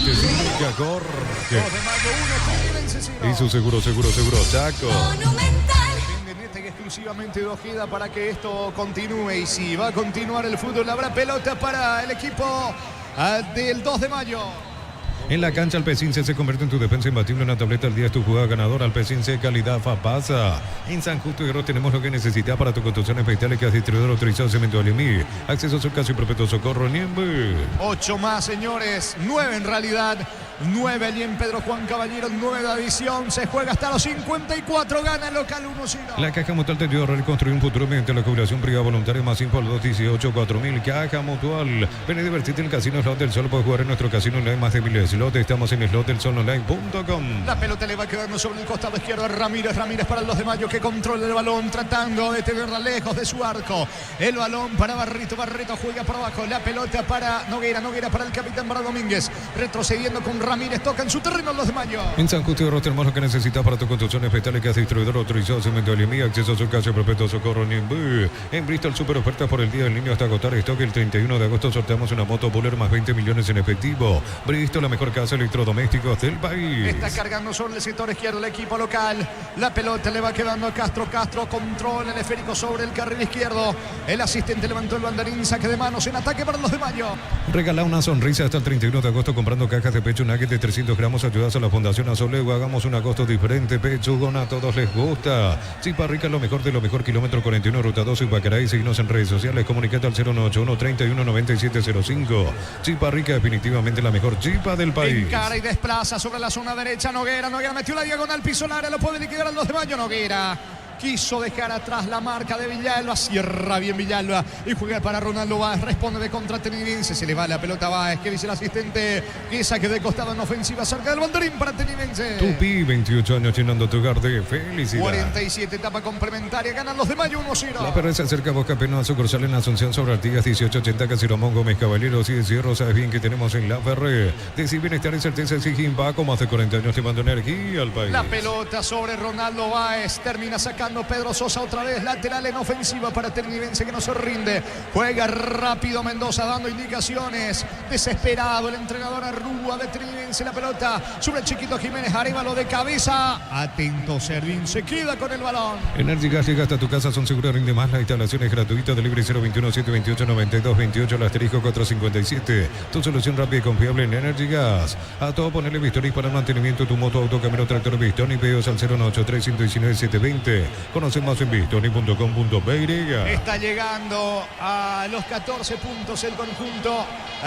mayo 1, y su seguro, Chaco. Depende exclusivamente de Ojeda para que esto continúe. Y si va a continuar el fútbol, habrá pelota para el equipo del 2 de mayo. En la cancha, Alpecinse se convierte en tu defensa imbatible. Una tableta al día es tu jugada ganadora. Alpecinse, calidad Fapasa. En San Justo y Guerrero tenemos lo que necesitas para tu construcción especial, que has distribuidor autorizado Cemento Alimí. Acceso a su caso y perpetuo socorro. Niembe. 8 más, señores. 9 en realidad. 9 allí en Pedro Juan Caballero, 9 de adición. Se juega hasta los 54. Gana el local 1-0. La Caja Mutual te ayuda a reconstruir un futuro mediante la jubilación privada voluntaria. Más info al 218-4000. Caja Mutual. Ven y divertirte en el Casino Slot del Sol. Puedes jugar en nuestro casino online. Más de 1000 slots. Estamos en slotdelsolonline.com. La pelota le va quedando sobre el costado izquierdo a Ramírez. Ramírez para el 2 de Mayo, que controla el balón, tratando de tenerla lejos de su arco. El balón para Barreto. Barreto juega por abajo. La pelota para Noguera. Noguera para el capitán Bara Domínguez. Retrocediendo con Ramírez, toca en su terreno el 2 de Mayo. En San Justo y Guerrero tenemos lo que necesitas para tu construcción especial, que has distribuidor autorizado Cemento Alimí. Acceso a su casa y perpetuo socorro. Niembe. En Bristol, super ofertas por el Día del Niño hasta agotar stock. El 31 de agosto sorteamos una moto Buller más 20 millones en efectivo. Bristol, la mejor casa de electrodomésticos del país. Está cargando sobre el sector izquierdo el equipo local. La pelota le va quedando a Castro. Castro controla el esférico sobre el carril izquierdo. El asistente levantó el banderín. Saque de manos en ataque para el 2 de Mayo. Regala una sonrisa hasta el 31 de agosto comprando cajas de pecho nugget de 300 gramos. Ayudas a la Fundación Azolego. Hagamos un agosto diferente. Pechugón, a todos les gusta. Chipa Rica, lo mejor de lo mejor. Kilómetro 41, ruta 12 y Bacaray. Seguinos en redes sociales. Comunicate al 0981-319705. Chipa Rica, definitivamente la mejor chipa del país. Encara y desplaza sobre la zona derecha Noguera. Noguera metió la diagonal, piso el área, lo puede liquidar al 2 de Mayo. Noguera quiso dejar atrás la marca de Villalba. Cierra bien Villalba y juega para Ronaldo Báez. Responde de contra Tenidense. Se le va la pelota a Báez. ¿Qué dice el asistente? Que saque de costado en ofensiva cerca del banderín para Tenidense. Tupi, 28 años llenando tu hogar de felicidad. 47, etapa complementaria. Ganan los de Mayo 1-0. La Perra se acerca a Boca Pena, sucursal en Asunción sobre Artigas 1880, Casiromón, Gómez Caballeros y Encierro. Sabes bien que tenemos en La Ferre. Decir bienestar y certeza exige Paco. Más de 40 años llevando energía al país. La pelota sobre Ronaldo Báez. Termina sacando Pedro Sosa otra vez. Lateral en ofensiva para Tenidense, que no se rinde. Juega rápido Mendoza dando indicaciones. Desesperado el entrenador Arrúa de Tenidense. La pelota sobre el chiquito Jiménez. Arévalo de cabeza. Atento Servín. Se queda con el balón. Energy Gas llega hasta tu casa. Son seguros, rinde más. La instalación es gratuita. Delivery 021-728-9228. El asterisco 457. Tu solución rápida y confiable en Energy Gas. A todo ponerle Vistoris para el mantenimiento de tu moto, auto, camino, tractor, Bistoni. Pedidos al 0983-119-720. Conoce más en bistoni.com.py. Está llegando a los 14 puntos el conjunto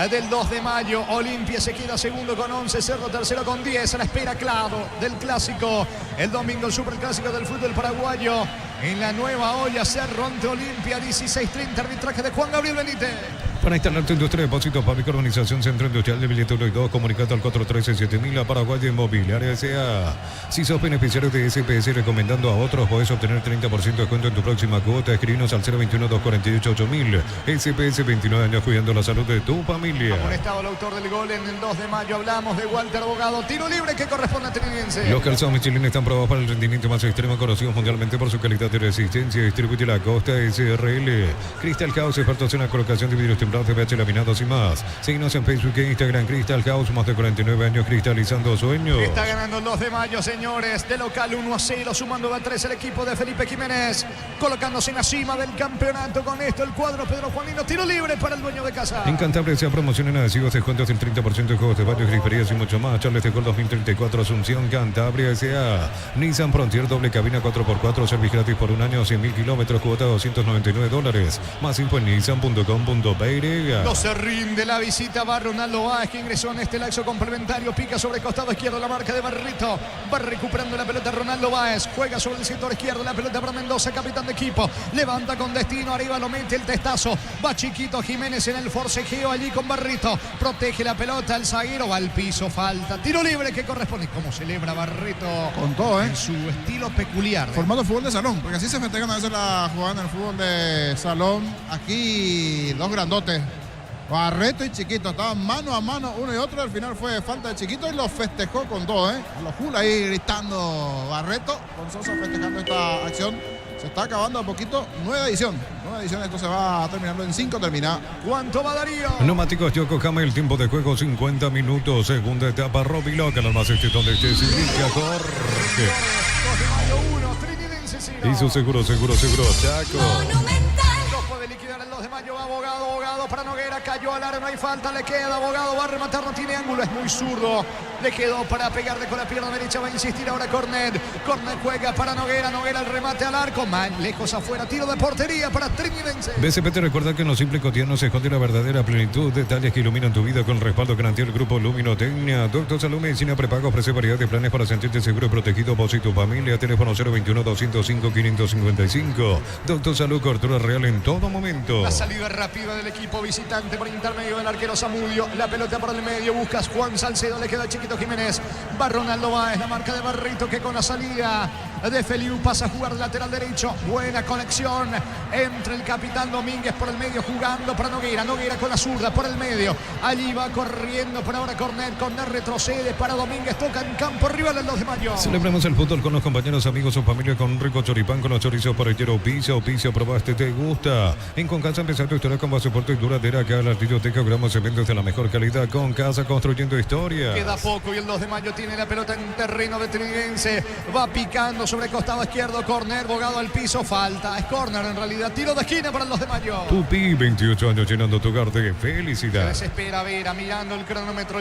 del 2 de Mayo. Olimpia se queda segundo con 11, Cerro tercero con 10. A la espera, claro, del clásico. El domingo, el superclásico del fútbol paraguayo. En la nueva olla, Cerro ante Olimpia, 16:30, arbitraje de Juan Gabriel Benítez. Para instalar tu industria de depósito público, organización Centro Industrial de Billete 1 y 2, comunicate al 413-7000 a Paraguay Inmobiliaria S.A. Si sos beneficiario de SPS recomendando a otros, podés obtener 30% de descuento en tu próxima cuota. Escribinos al 021-248-8000. SPS, 29 años cuidando la salud de tu familia. Amonestado el autor del gol en el 2 de Mayo. Hablamos de Walter Bogado. Tiro libre que corresponde a Tenidense. Los calzados Michelin están probados para el rendimiento más extremo, conocidos mundialmente por su calidad y resistencia. Distribuye la Costa SRL. Crystal House, expertos en la colocación de vidrios templados, PH laminados y más. Síguenos en Facebook e Instagram. Crystal House, más de 49 años cristalizando sueños. Está ganando el 2 de Mayo, señores. De local 1-0, sumando a 3 el equipo de Felipe Jiménez, colocándose en la cima del campeonato. Con esto el cuadro Pedro Juanino. Tiro libre para el dueño de casa. En Cantabria se promocionan adhesivos, descuentos del 30% de juegos de varios, griferías y mucho más. Charles de Gol 2034, Asunción, Cantabria S.A. Nissan Frontier, doble cabina 4x4, servicio gratis por un año, 100.000 kilómetros, cuota $299. Más info en nissan.com.py. No se rinde la visita. Va Ronaldo Báez, que ingresó en este lapso complementario. Pica sobre el costado izquierdo la marca de Barrito. Va recuperando la pelota Ronaldo Báez. Juega sobre el sector izquierdo. La pelota para Mendoza, capitán de equipo. Levanta con destino. Arriba lo mete el testazo. Va chiquito Jiménez en el forcejeo allí con Barrito. Protege la pelota. El zaguero va al piso. Falta. Tiro libre que corresponde. ¿Cómo celebra Barrito? Con todo, en su estilo peculiar. Formato fútbol de salón, porque así se festejan a veces la jugada en el fútbol de salón. Aquí dos grandotes, Barreto y Chiquito, estaban mano a mano uno y otro. Al final fue falta de Chiquito y lo festejó con todo, Los Jula ahí gritando Barreto, con Sosa festejando esta acción. Se está acabando a poquito. Nueva edición, esto se va terminando en 5, termina. ¿Cuánto va Darío? Neumáticos Yokohama, el tiempo de juego 50 minutos, segunda etapa, Robilo, que más donde estés, indica Jorge. 2 de Mayo 1, Trinidad Ciro. Y su seguro, Chaco. Monumental. No puede liquidar el 2 de Mayo, abogado para Noguera, cayó cayó al área, no hay falta, le queda, Bogado va a rematar, no tiene ángulo, es muy zurdo. Le quedó para pegarle con la pierna derecha, va a insistir ahora Cornet. Cornet juega para Noguera, Noguera el remate al arco, más lejos afuera, tiro de portería para Trinidense. BCP te recuerda que en lo simple y cotidiano se esconde la verdadera plenitud, detalles que iluminan tu vida con respaldo garantía del Grupo Luminotecnia. Doctor Salud Medicina Prepago ofrece variedad de planes para sentirte seguro y protegido vos y tu familia. Teléfono 021-205-555. Doctor Salud, cobertura real en todo momento. La salida rápida del equipo visitante por intermedio del arquero Zamudio. La pelota por el medio, buscas Juan Salcedo, le queda Chiquito Jiménez. Va Ronaldo Báez, la marca de Barrito que con la salida de Feliu pasa a jugar de lateral derecho. Buena conexión entre el capitán Domínguez por el medio jugando para Noguera. Noguera con la zurda por el medio. Allí va corriendo por ahora Cornet. Cornet retrocede para Domínguez. Toca en campo rival el 2 de mayo. Celebramos el fútbol con los compañeros, amigos o familia con rico choripán con los chorizos parrillero Pizza. Probaste, te gusta. En Concasa empezar tu historia con pasaporte y duradera. Acá la Artilloteca gramos eventos de la mejor calidad. Concasa construyendo historia. Queda poco y el 2 de mayo tiene la pelota en terreno de Trinidense. Va picando sobre el costado izquierdo. Corner, Bogado al piso. Falta. Es corner en realidad. Tiro de esquina para el 2 de mayo. Tupi, 28 años llenando tu hogar de felicidad. Se desespera Vera mirando el cronómetro.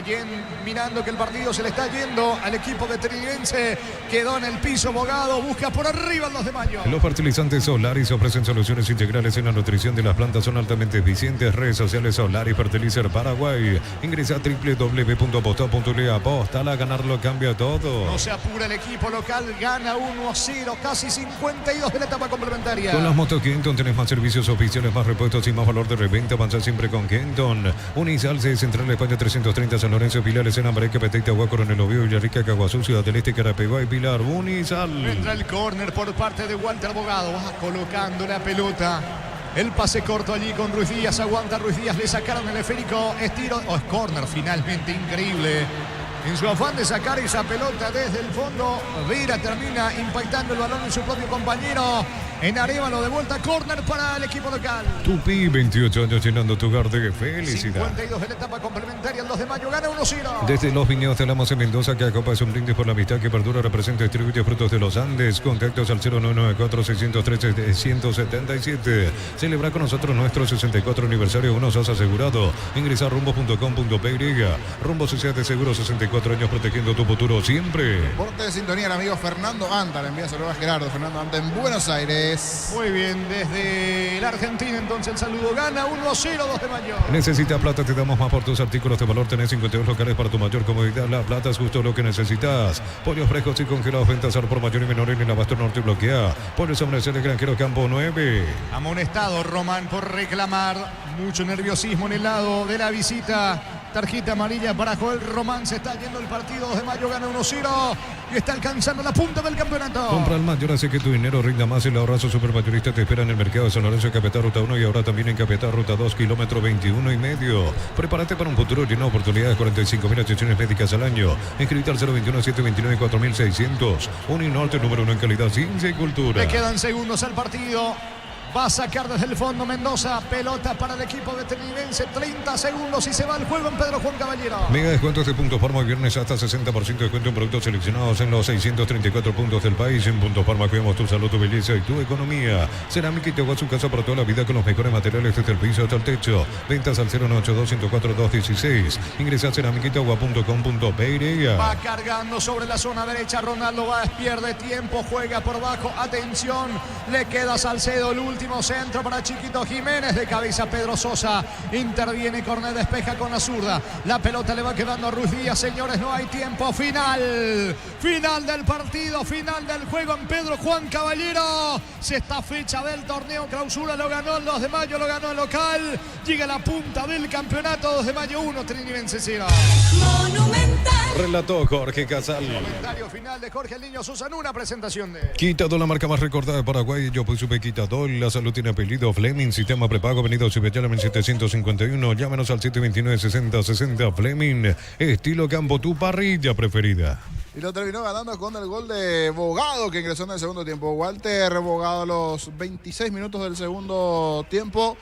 Mirando que el partido se le está yendo al equipo de Trinidense. Quedó en el piso Bogado. Busca por arriba el 2 de mayo. Los fertilizantes Solaris ofrecen soluciones integrales en la nutrición de las plantas. Son altamente eficientes. Redes sociales Solaris Fertilizer Paraguay. Ingresa a www.aposta.le. Aposta a ganarlo cambia todo. No se apura el equipo local. Gana 1-0. Casi 52 de la etapa complementaria. Con las motos Kenton tenés más servicios oficiales, más repuestos y más valor de reventa. Avanza siempre con Kenton. Unizalce, Central España 330, San Lorenzo, Pilar, Escena, Mareca, Petita, Agua, Coronel Oviedo, Villarrica, Caguazú, Ciudad del Este, Carapeguá y Pilar. Unizal. Entra el córner por parte de Walter Bogado. Va colocando la pelota. El pase corto allí con Ruiz Díaz. Aguanta Ruiz Díaz. Le sacaron el esférico. Estiro. Es córner finalmente. Increíble. En su afán de sacar esa pelota desde el fondo, Vera termina impactando el balón en su propio compañero. En Arévalo de vuelta, córner para el equipo local. Tupi, 28 años llenando tu hogar de felicidad. 52 de la etapa complementaria, el 2 de mayo gana 1-0. Desde Los Viñedos de Lamos en Mendoza, que acopa es un brindis por la amistad que perdura, representa y distribuye frutos de los Andes. Contactos al 0994-613-177. Celebra con nosotros nuestro 64 aniversario, uno sos asegurado. Ingresa a rumbo.com.py. Rumbo Sociedad de Seguros, 64 años protegiendo tu futuro siempre. Porte de sintonía el amigo Fernando Anta. Le envía saludos a Gerardo. Fernando Anta en Buenos Aires. Muy bien, desde la Argentina entonces el saludo. Gana 1-0, 2 de mayo. Necesitas plata, te damos más por tus artículos de valor. Tenés 52 locales para tu mayor comodidad. La plata es justo lo que necesitas. Pollos frescos y congelados, ventas al por mayor y menor en el abasto norte bloquea. Pollos Amanecer de Granjero Campo 9. Amonestado Román por reclamar. Mucho nerviosismo en el lado de la visita. Tarjeta amarilla para Joel Román. Se está yendo el partido. 2 de mayo gana 1-0 y está alcanzando la punta del campeonato. Compra al mayor, hace que tu dinero rinda más. El ahorrazo supermayorista te espera en el mercado de San Lorenzo, Capiatá, Ruta 1 y ahora también en Capiatá, Ruta 2, kilómetro 21,5. Prepárate para un futuro lleno de oportunidades. 45.000 atenciones médicas al año. Inscribite al 021-729-4600. Uninorte, número 1 en calidad, ciencia y cultura. Le quedan segundos al partido. Va a sacar desde el fondo Mendoza. Pelota para el equipo de Trinidense. 30 segundos y se va el juego en Pedro Juan Caballero. Mega descuentos de Punto Farma. Viernes hasta 60% de descuento en productos seleccionados en los 634 puntos del país. En Punto Farma cuidamos tu salud, tu belleza y tu economía. Cerámica y te va a su casa para toda la vida con los mejores materiales desde el piso hasta el techo. Ventas al 092-104-216. Ingresa a ceramiquitagua.com.py. Va cargando sobre la zona derecha. Ronaldo Báez pierde tiempo. Juega por bajo. Atención. Le queda Salcedo. El último centro para Chiquito Jiménez. De cabeza Pedro Sosa. Interviene Cornet, despeja con la zurda. La pelota le va quedando a Ruiz Díaz. Señores, no hay tiempo. Final. Final del partido. Final del juego en Pedro Juan Caballero. Sexta fecha del torneo clausura. Lo ganó el 2 de mayo. Lo ganó el local. Llega a la punta del campeonato. 2 de mayo 1. Trinidense 0. Monumental. Relató Jorge Casal. Comentario final de Jorge el Niño Sosa en una presentación de Quitadol, la marca más recordada de Paraguay. Yo pues supe Quitadol. La salud tiene apellido. Fleming, sistema prepago. Avenida Cibetela 1751. Llámenos al 729-6060. Fleming, estilo campo, tu parrilla preferida. Y lo terminó ganando con el gol de Bogado, que ingresó en el segundo tiempo. Walter Bogado a los 26 minutos del segundo tiempo.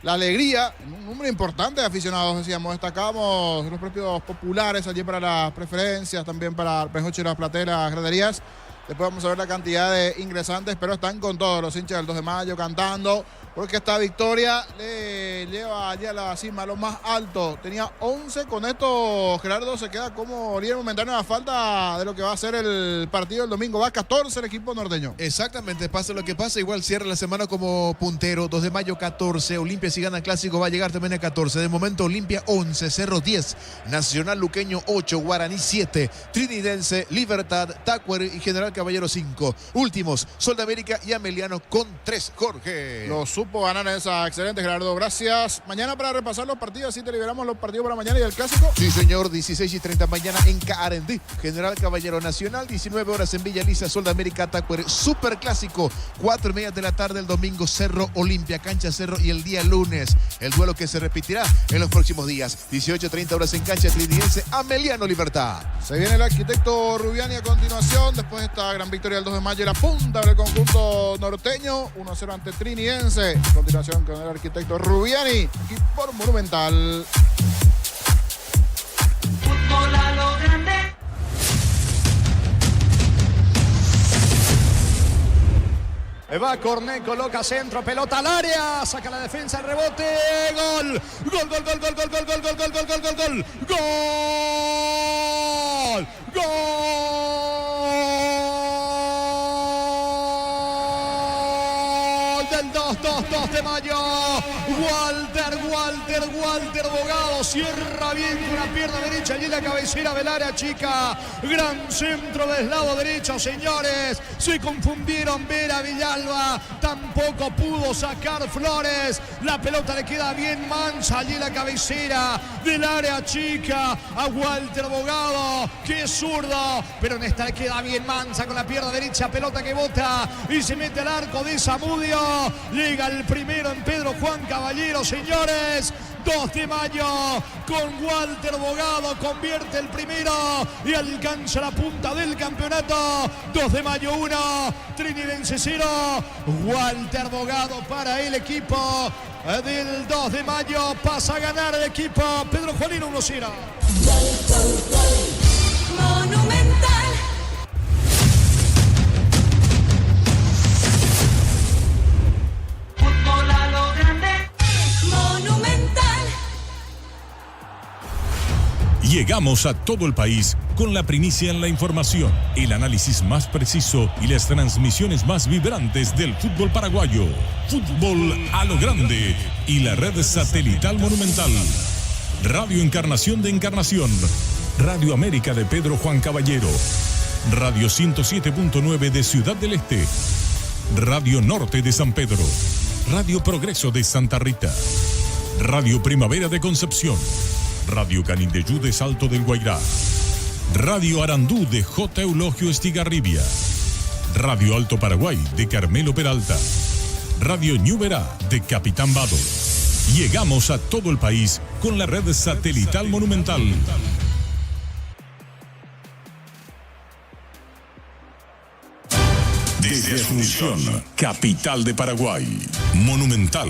La alegría, un número importante de aficionados, decíamos, destacamos los propios populares allí para las preferencias, también para Pejoche y las plateras, graderías. Después vamos a ver la cantidad de ingresantes, pero están con todos los hinchas del 2 de mayo cantando, porque esta victoria le lleva ya a la cima, lo más alto. Tenía 11, con esto Gerardo se queda como líder momentáneo a falta de lo que va a ser el partido el domingo. Va a 14 el equipo norteño. Exactamente, pase lo que pase, igual cierra la semana como puntero. 2 de mayo 14, Olimpia si gana el clásico va a llegar también a 14. De momento Olimpia 11, Cerro 10, Nacional Luqueño 8, Guaraní 7, Trinidense, Libertad, Tacuer y General Caballero 5. Últimos, Sol de América y Ameliano con 3. Jorge. Lo supo ganar esa excelente, Gerardo. Gracias. Mañana para repasar los partidos, así te liberamos los partidos para mañana y el clásico. Sí, señor, 16:30 mañana en Caarendí. General Caballero Nacional, 19 horas en Villa Lisa, Sol de América, Tacuer. Super clásico, 4:30 de la tarde el domingo, Cerro Olimpia, Cancha Cerro, y el día lunes, el duelo que se repetirá en los próximos días. 18:30 horas en Cancha Trinidense, Ameliano Libertad. Se viene el arquitecto Rubiani a continuación, después de esta gran victoria del 2 de mayo y la punta del conjunto norteño, 1-0 ante Trinidense. A continuación con el arquitecto Rubiani, aquí por Monumental. Fútbol a lo grande. Va Cornet, coloca centro, pelota al área, saca la defensa, el rebote, gol, gol, gol, gol, gol, gol, gol, gol, gol, gol, gol, gol, gol, gol, gol, gol del 2 de mayo. Walter Bogado cierra bien con la pierna derecha y la cabecera del área chica. Gran centro del lado derecho, señores. Se confundieron Vera Villalba, tampoco pudo sacar Flores. La pelota le queda bien mansa allí la cabecera del área chica a Walter Bogado, que es zurdo, pero en esta le queda bien mansa con la pierna derecha. Pelota que bota y se mete al arco de Zamudio. Llega el primero en Pedro Juan Caballero, señores. 2 de mayo con Walter Bogado convierte el primero y alcanza la punta del campeonato. 2 de mayo 1, Trinidense 0, Walter Bogado para el equipo del 2 de mayo. Pasa a ganar el equipo Pedro Juanino 1-0. Monumental. Fútbol a lo grande. Monumental. Llegamos a todo el país con la primicia en la información, el análisis más preciso y las transmisiones más vibrantes del fútbol paraguayo. Fútbol a lo grande y la red satelital Monumental. Radio Encarnación de Encarnación, Radio América de Pedro Juan Caballero, Radio 107.9 de Ciudad del Este, Radio Norte de San Pedro, Radio Progreso de Santa Rita, Radio Primavera de Concepción, Radio Canindeyú de Salto del Guairá, Radio Arandú de J. Eulogio Estigarribia, Radio Alto Paraguay de Carmelo Peralta, Radio Ñuberá de Capitán Vado. Llegamos a todo el país con la red satelital Monumental. Desde Asunción, capital de Paraguay, Monumental,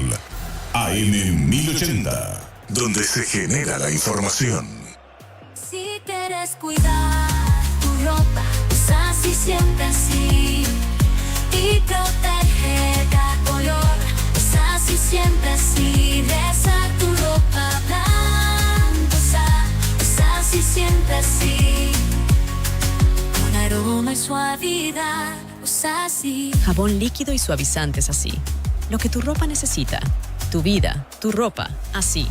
AM 1080, donde se genera la información. Si quieres cuidar tu ropa, usa así, siempre así. Y protege cada color, usa así, siempre así. Reza tu ropa blanca, usa así, siempre así. Con aroma y suavidad, usa así. Jabón líquido y suavizantes así. Lo que tu ropa necesita. Tu vida, tu ropa, así.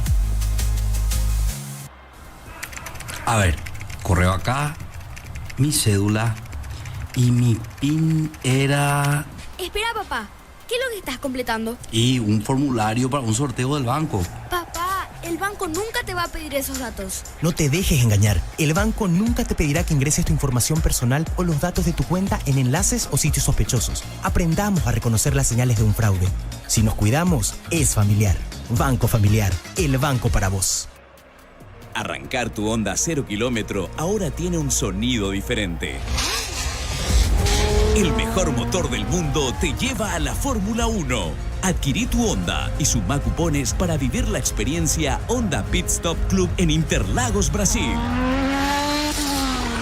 A ver, correo acá, mi cédula y mi PIN era... Espera, papá. ¿Qué es lo que estás completando? Y un formulario para un sorteo del banco. Papá, el banco nunca te va a pedir esos datos. No te dejes engañar. El banco nunca te pedirá que ingreses tu información personal o los datos de tu cuenta en enlaces o sitios sospechosos. Aprendamos a reconocer las señales de un fraude. Si nos cuidamos, es familiar. Banco Familiar, el banco para vos. Arrancar tu Honda 0 kilómetro ahora tiene un sonido diferente. El mejor motor del mundo te lleva a la Fórmula 1. Adquirí tu Honda y suma cupones para vivir la experiencia Honda Pit Stop Club en Interlagos, Brasil.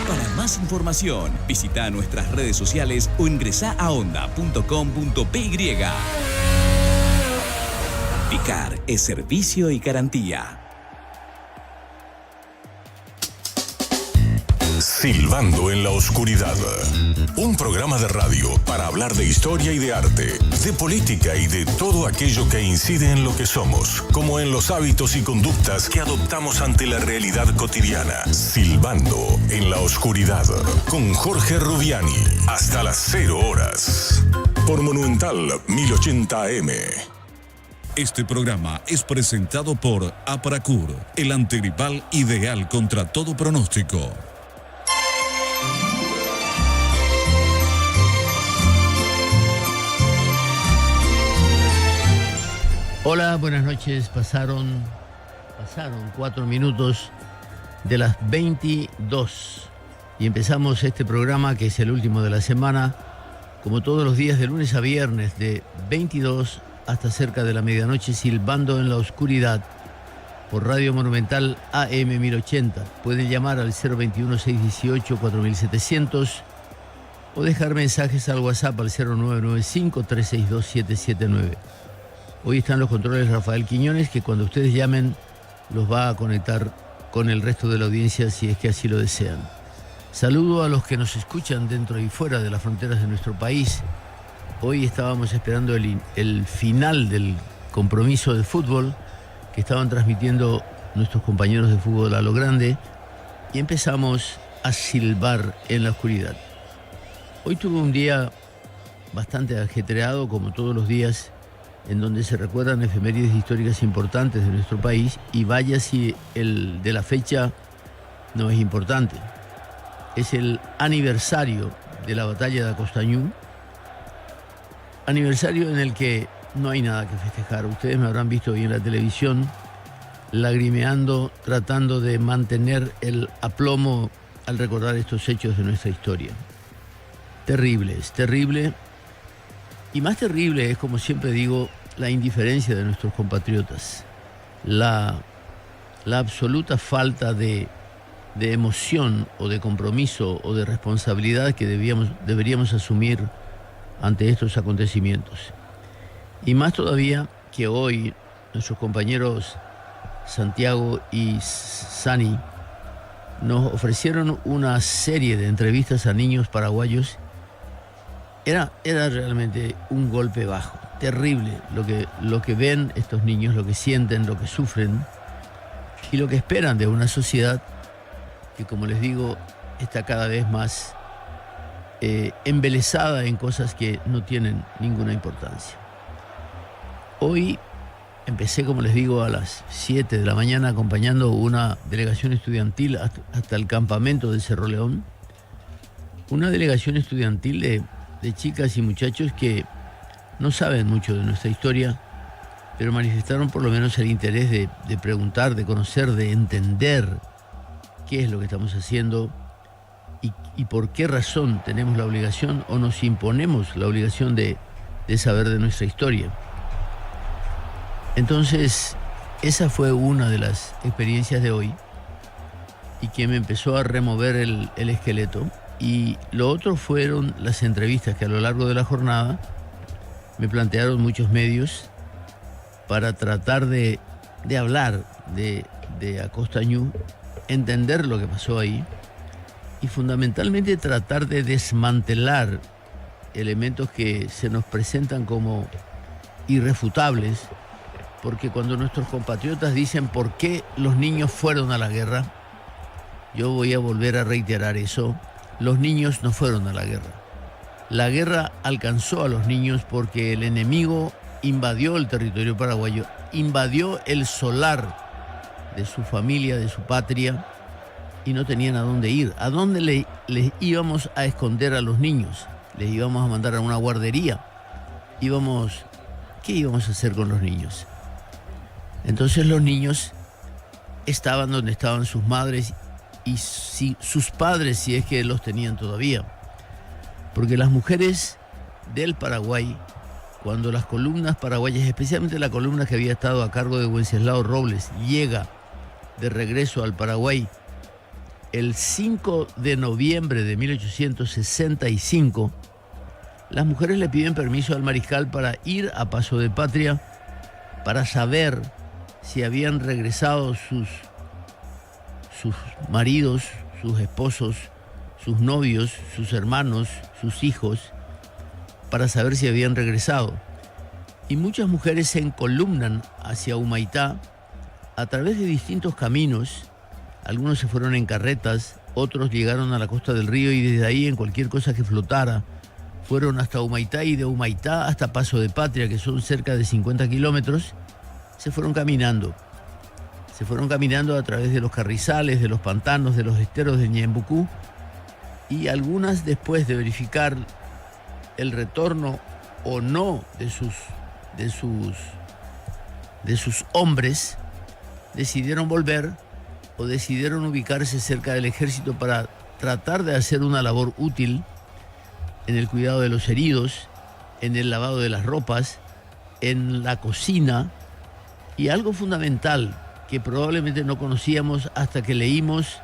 Para más información, visita nuestras redes sociales o ingresá a onda.com.py. Picar es servicio y garantía. Silbando en la oscuridad. Un programa de radio para hablar de historia y de arte, de política y de todo aquello que incide en lo que somos, como en los hábitos y conductas que adoptamos ante la realidad cotidiana. Silbando en la oscuridad con Jorge Rubiani hasta las 0 horas por Monumental 1080 AM. Este programa es presentado por Apracur, el antigripal ideal contra todo pronóstico. Hola, buenas noches. Pasaron 4 minutos de las 22 y empezamos este programa que es el último de la semana, como todos los días de lunes a viernes de 22 hasta cerca de la medianoche, silbando en la oscuridad por Radio Monumental AM 1080. Pueden llamar al 021-618-4700 o dejar mensajes al WhatsApp al 0995-362-779. Hoy están los controles Rafael Quiñones, que cuando ustedes llamen los va a conectar con el resto de la audiencia si es que así lo desean. Saludo a los que nos escuchan dentro y fuera de las fronteras de nuestro país. Hoy estábamos esperando el final del compromiso de fútbol que estaban transmitiendo nuestros compañeros de fútbol a lo grande y empezamos a silbar en la oscuridad. Hoy tuve un día bastante ajetreado, como todos los días, en donde se recuerdan efemérides históricas importantes de nuestro país, y vaya si el de la fecha no es importante. Es el aniversario de la batalla de Acostañú, aniversario en el que no hay nada que festejar. Ustedes me habrán visto hoy en la televisión lagrimeando, tratando de mantener el aplomo al recordar estos hechos de nuestra historia. Terrible, es terrible. Y más terrible es, como siempre digo, la indiferencia de nuestros compatriotas, la absoluta falta de emoción o de compromiso o de responsabilidad que deberíamos asumir ante estos acontecimientos. Y más todavía que hoy nuestros compañeros Santiago y Sani nos ofrecieron una serie de entrevistas a niños paraguayos. Era realmente un golpe bajo, terrible lo que ven estos niños, lo que sienten, lo que sufren y lo que esperan de una sociedad que, como les digo, está cada vez más embelesada en cosas que no tienen ninguna importancia. Hoy empecé, como les digo, a las 7 de la mañana acompañando una delegación estudiantil hasta el campamento de Cerro León, una delegación estudiantil de chicas y muchachos que no saben mucho de nuestra historia, pero manifestaron por lo menos el interés de preguntar, de conocer, de entender qué es lo que estamos haciendo y por qué razón tenemos la obligación o nos imponemos la obligación de saber de nuestra historia. Entonces, esa fue una de las experiencias de hoy y que me empezó a remover el esqueleto. Y lo otro fueron las entrevistas que a lo largo de la jornada me plantearon muchos medios para tratar de hablar de Acostañú, entender lo que pasó ahí y fundamentalmente tratar de desmantelar elementos que se nos presentan como irrefutables, porque cuando nuestros compatriotas dicen por qué los niños fueron a la guerra, yo voy a volver a reiterar eso. Los niños no fueron a la guerra. La guerra alcanzó a los niños porque el enemigo invadió el territorio paraguayo, invadió el solar de su familia, de su patria, y no tenían a dónde ir. ¿A dónde les íbamos a esconder a los niños? Les íbamos a mandar a una guardería. ¿Qué íbamos a hacer con los niños? Entonces los niños estaban donde estaban sus madres y sus padres, si es que los tenían todavía. Porque las mujeres del Paraguay, cuando las columnas paraguayas, especialmente la columna que había estado a cargo de Wenceslao Robles, llega de regreso al Paraguay, el 5 de noviembre de 1865, las mujeres le piden permiso al mariscal para ir a Paso de Patria para saber si habían regresado sus maridos, sus esposos, sus novios, sus hermanos, sus hijos, para saber si habían regresado. Y muchas mujeres se encolumnan hacia Humaitá a través de distintos caminos. Algunos se fueron en carretas, otros llegaron a la costa del río y desde ahí en cualquier cosa que flotara fueron hasta Humaitá, y de Humaitá hasta Paso de Patria, que son cerca de 50 kilómetros, se fueron caminando. Se fueron caminando a través de los carrizales, de los pantanos, de los esteros de Ñembucú, y algunas, después de verificar el retorno o no de sus hombres, decidieron volver o decidieron ubicarse cerca del ejército para tratar de hacer una labor útil en el cuidado de los heridos, en el lavado de las ropas, en la cocina, y algo fundamental que probablemente no conocíamos hasta que leímos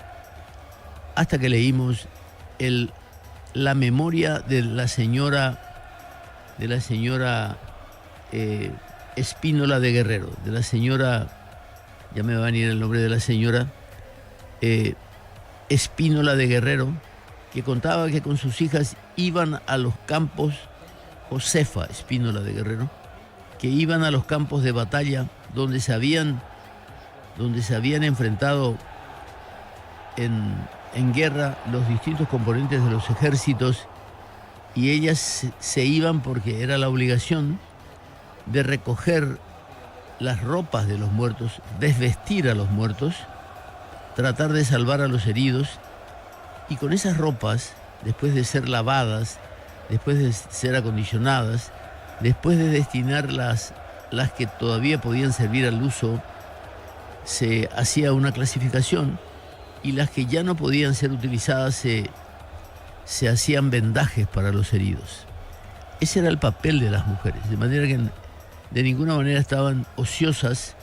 la memoria de la señora Espínola de Guerrero, de la señora, ya me va a venir el nombre de la señora Espínola de Guerrero, que contaba que con sus hijas iban a los campos, Josefa Espínola de Guerrero, que iban a los campos de batalla donde se habían enfrentado en guerra los distintos componentes de los ejércitos, y ellas se iban porque era la obligación de recoger las ropas de los muertos, desvestir a los muertos, tratar de salvar a los heridos, y con esas ropas, después de ser lavadas, después de ser acondicionadas, después de destinar las que todavía podían servir al uso, se hacía una clasificación, y las que ya no podían ser utilizadas se hacían vendajes para los heridos. Ese era el papel de las mujeres, de manera que de ninguna manera estaban ociosas,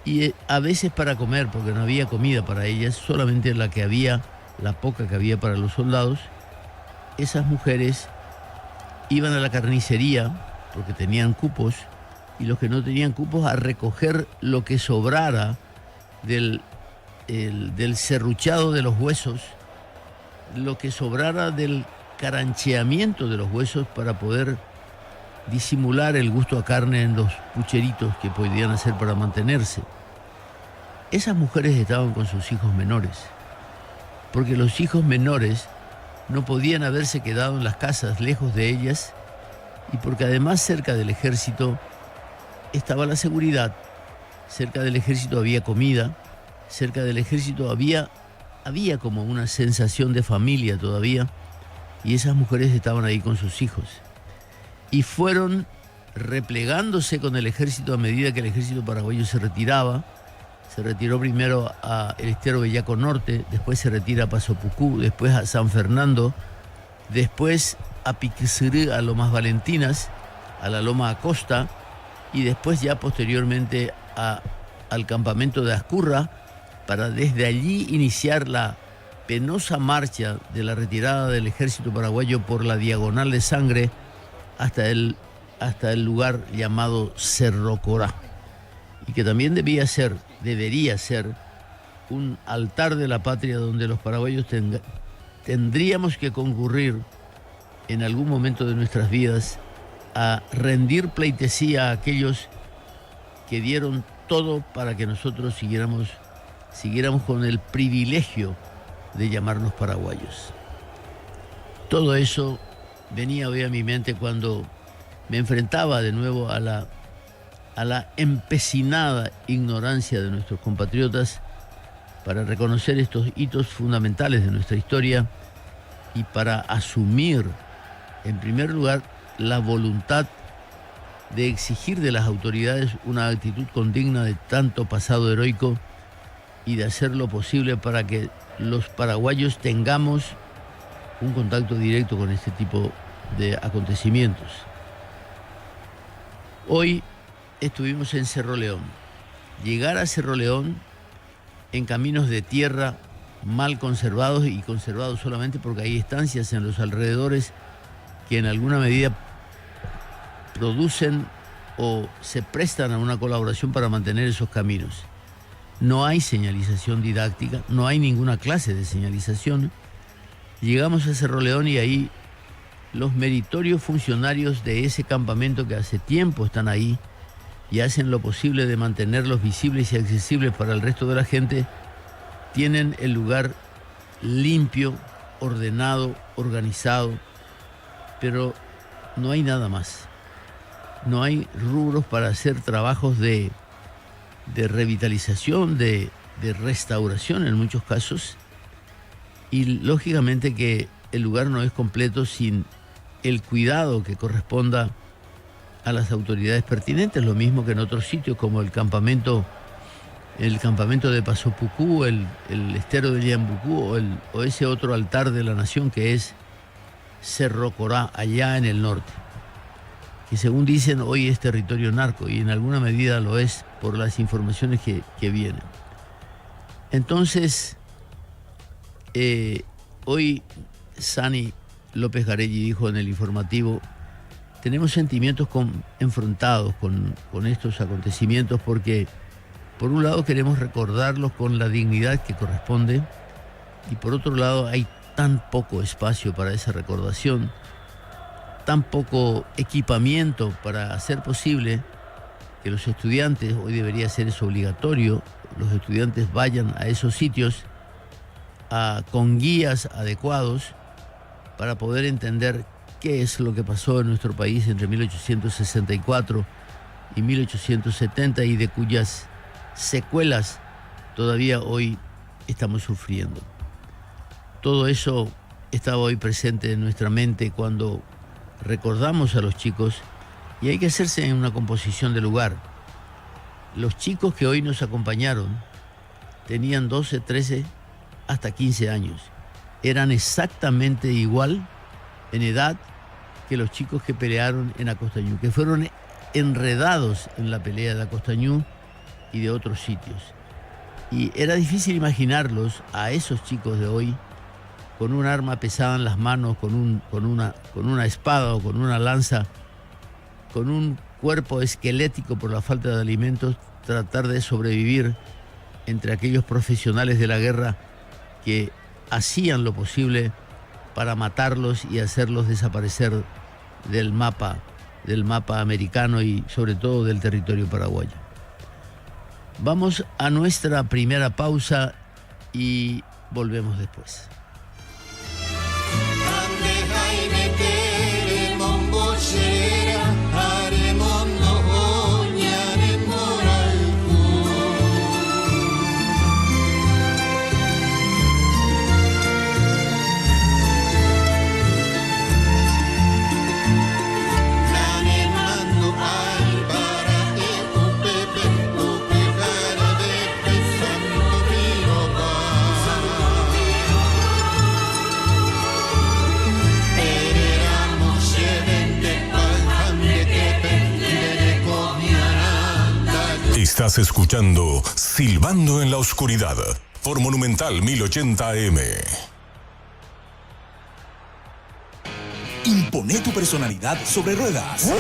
y a veces para comer, porque no había comida para ellas, solamente la poca que había para los soldados. Esas mujeres iban a la carnicería porque tenían cupos, y los que no tenían cupos a recoger lo que sobrara del serruchado de los huesos, lo que sobrara del carancheamiento de los huesos, para poder disimular el gusto a carne en los pucheritos que podían hacer para mantenerse. Esas mujeres estaban con sus hijos menores, porque los hijos menores no podían haberse quedado en las casas lejos de ellas, y porque además cerca del ejército estaba la seguridad, cerca del ejército había comida, cerca del ejército había como una sensación de familia todavía, y esas mujeres estaban ahí con sus hijos. Y fueron replegándose con el ejército a medida que el ejército paraguayo se retiraba. Se retiró primero a el Estero Bellaco Norte, después se retira a Paso Pucú, después a San Fernando, después a Piquisirí, a Lomas Valentinas, a la Loma Acosta, y después ya posteriormente al campamento de Ascurra, para desde allí iniciar la penosa marcha de la retirada del ejército paraguayo por la Diagonal de Sangre hasta el lugar llamado Cerro Corá, y que también debería ser un altar de la patria donde los paraguayos tendríamos que concurrir en algún momento de nuestras vidas a rendir pleitesía a aquellos que dieron todo para que nosotros siguiéramos con el privilegio de llamarnos paraguayos. Todo eso venía hoy a mi mente cuando me enfrentaba de nuevo a la empecinada ignorancia de nuestros compatriotas para reconocer estos hitos fundamentales de nuestra historia, y para asumir, en primer lugar, la voluntad de exigir de las autoridades una actitud condigna de tanto pasado heroico, y de hacer lo posible para que los paraguayos tengamos un contacto directo con este tipo de acontecimientos. Hoy estuvimos en Cerro León. Llegar a Cerro León en caminos de tierra mal conservados y conservados solamente porque hay estancias en los alrededores que en alguna medida producen o se prestan a una colaboración para mantener esos caminos. No hay señalización didáctica, no hay ninguna clase de señalización. Llegamos a Cerro León y ahí los meritorios funcionarios de ese campamento que hace tiempo están ahí y hacen lo posible de mantenerlos visibles y accesibles para el resto de la gente, tienen el lugar limpio, ordenado, organizado, pero no hay nada más. No hay rubros para hacer trabajos de revitalización, de restauración en muchos casos, y lógicamente que el lugar no es completo sin el cuidado que corresponda a las autoridades pertinentes, lo mismo que en otros sitios como el campamento de Paso Pucú, el estero de Yambucú o ese otro altar de la nación que es Cerro Corá, allá en el norte, que según dicen hoy es territorio narco y en alguna medida lo es por las informaciones que vienen. Entonces, hoy Sani López Garelli dijo en el informativo, tenemos sentimientos enfrentados con estos acontecimientos porque por un lado queremos recordarlos con la dignidad que corresponde y por otro lado hay tan poco espacio para esa recordación, tan poco equipamiento para hacer posible que los estudiantes, hoy debería ser eso obligatorio, los estudiantes vayan a esos sitios con guías adecuados para poder entender qué es lo que pasó en nuestro país entre 1864 y 1870 y de cuyas secuelas todavía hoy estamos sufriendo. Todo eso estaba hoy presente en nuestra mente cuando recordamos a los chicos y hay que hacerse en una composición de lugar. Los chicos que hoy nos acompañaron tenían 12, 13, hasta 15 años. Eran exactamente igual en edad que los chicos que pelearon en Acostañú, que fueron enredados en la pelea de Acostañú y de otros sitios. Y era difícil imaginarlos a esos chicos de hoy con un arma pesada en las manos, con una espada o con una lanza, con un cuerpo esquelético por la falta de alimentos, tratar de sobrevivir entre aquellos profesionales de la guerra que hacían lo posible para matarlos y hacerlos desaparecer del mapa americano y sobre todo del territorio paraguayo. Vamos a nuestra primera pausa y volvemos después. Estás escuchando Silbando en la Oscuridad por Monumental 1080 AM. Impone tu personalidad sobre ruedas.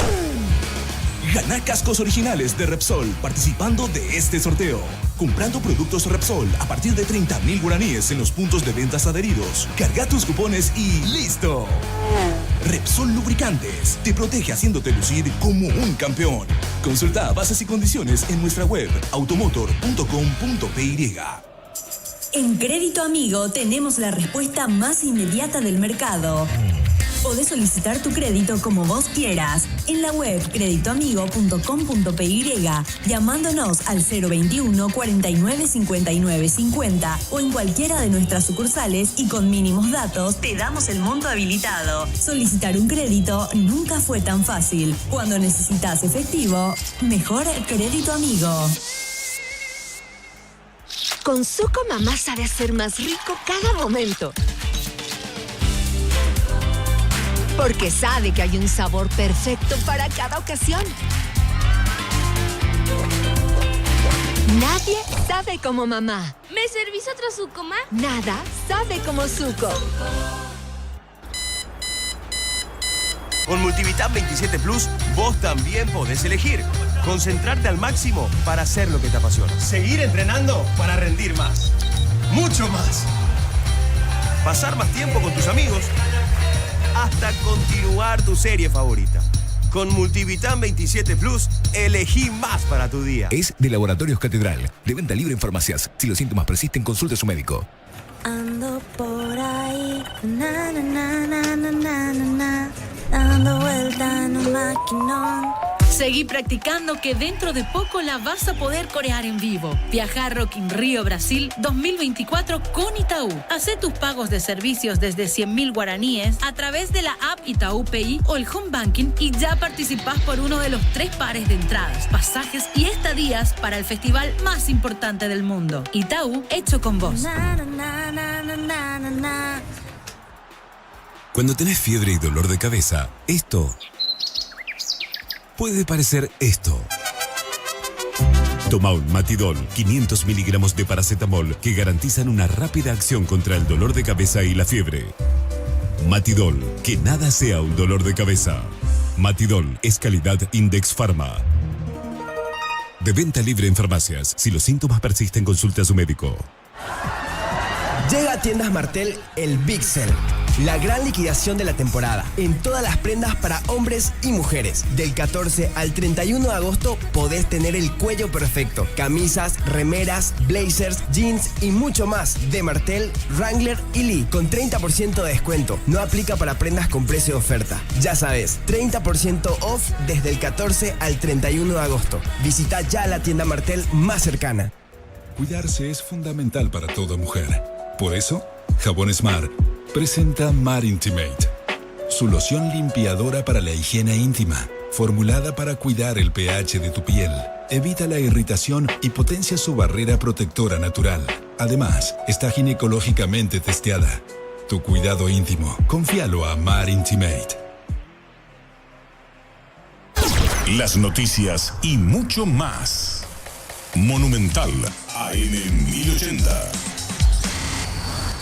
Gana cascos originales de Repsol participando de este sorteo. Comprando productos Repsol a partir de 30.000 guaraníes en los puntos de ventas adheridos. Carga tus cupones y ¡listo! Repsol Lubricantes te protege haciéndote lucir como un campeón. Consulta bases y condiciones en nuestra web automotor.com.py. En Crédito Amigo tenemos la respuesta más inmediata del mercado. Podés solicitar tu crédito como vos quieras en la web creditoamigo.com.py, llamándonos al 021 49 59 50 o en cualquiera de nuestras sucursales y con mínimos datos te damos el monto habilitado. Solicitar un crédito nunca fue tan fácil. Cuando necesitas efectivo, mejor Crédito Amigo. Con Zuko mamá sabe hacer más rico cada momento. Porque sabe que hay un sabor perfecto para cada ocasión. Nadie sabe como mamá. ¿Me servís otro suco, ma? Nada sabe como Zuko. Con Multivitam 27 Plus, vos también podés elegir. Concentrarte al máximo para hacer lo que te apasiona. Seguir entrenando para rendir más. Mucho más. Pasar más tiempo con tus amigos. Hasta continuar tu serie favorita. Con Multivitam 27 Plus, elegí más para tu día. Es de Laboratorios Catedral. De venta libre en farmacias. Si los síntomas persisten, consulte a su médico. Ando por ahí, na na na na na na na, dando vuelta en un maquinón. Seguí practicando que dentro de poco la vas a poder corear en vivo. Viaja a Rock in Rio Brasil 2024 con Itaú. Hacé tus pagos de servicios desde 100.000 guaraníes a través de la app Itaú Pay o el Home Banking y ya participás por uno de los 3 pares de entradas, pasajes y estadías para el festival más importante del mundo. Itaú, hecho con vos. Na, na, na, na, na, na, na. Cuando tenés fiebre y dolor de cabeza, esto puede parecer esto. Toma un Matidol, 500 miligramos de paracetamol que garantizan una rápida acción contra el dolor de cabeza y la fiebre. Matidol, que nada sea un dolor de cabeza. Matidol es calidad Index Pharma. De venta libre en farmacias. Si los síntomas persisten, consulte a su médico. Llega a Tiendas Martel el Big Sale, la gran liquidación de la temporada, en todas las prendas para hombres y mujeres. Del 14 al 31 de agosto podés tener el cuello perfecto. Camisas, remeras, blazers, jeans y mucho más de Martel, Wrangler y Lee, con 30% de descuento. No aplica para prendas con precio de oferta. Ya sabes, 30% off desde el 14 al 31 de agosto. Visita ya la tienda Martel más cercana. Cuidarse es fundamental para toda mujer. Por eso, Jabón Smart presenta Mar Intimate, su loción limpiadora para la higiene íntima, formulada para cuidar el pH de tu piel, evita la irritación y potencia su barrera protectora natural. Además, está ginecológicamente testeada. Tu cuidado íntimo, confíalo a Mar Intimate. Las noticias y mucho más. Monumental AM 1080.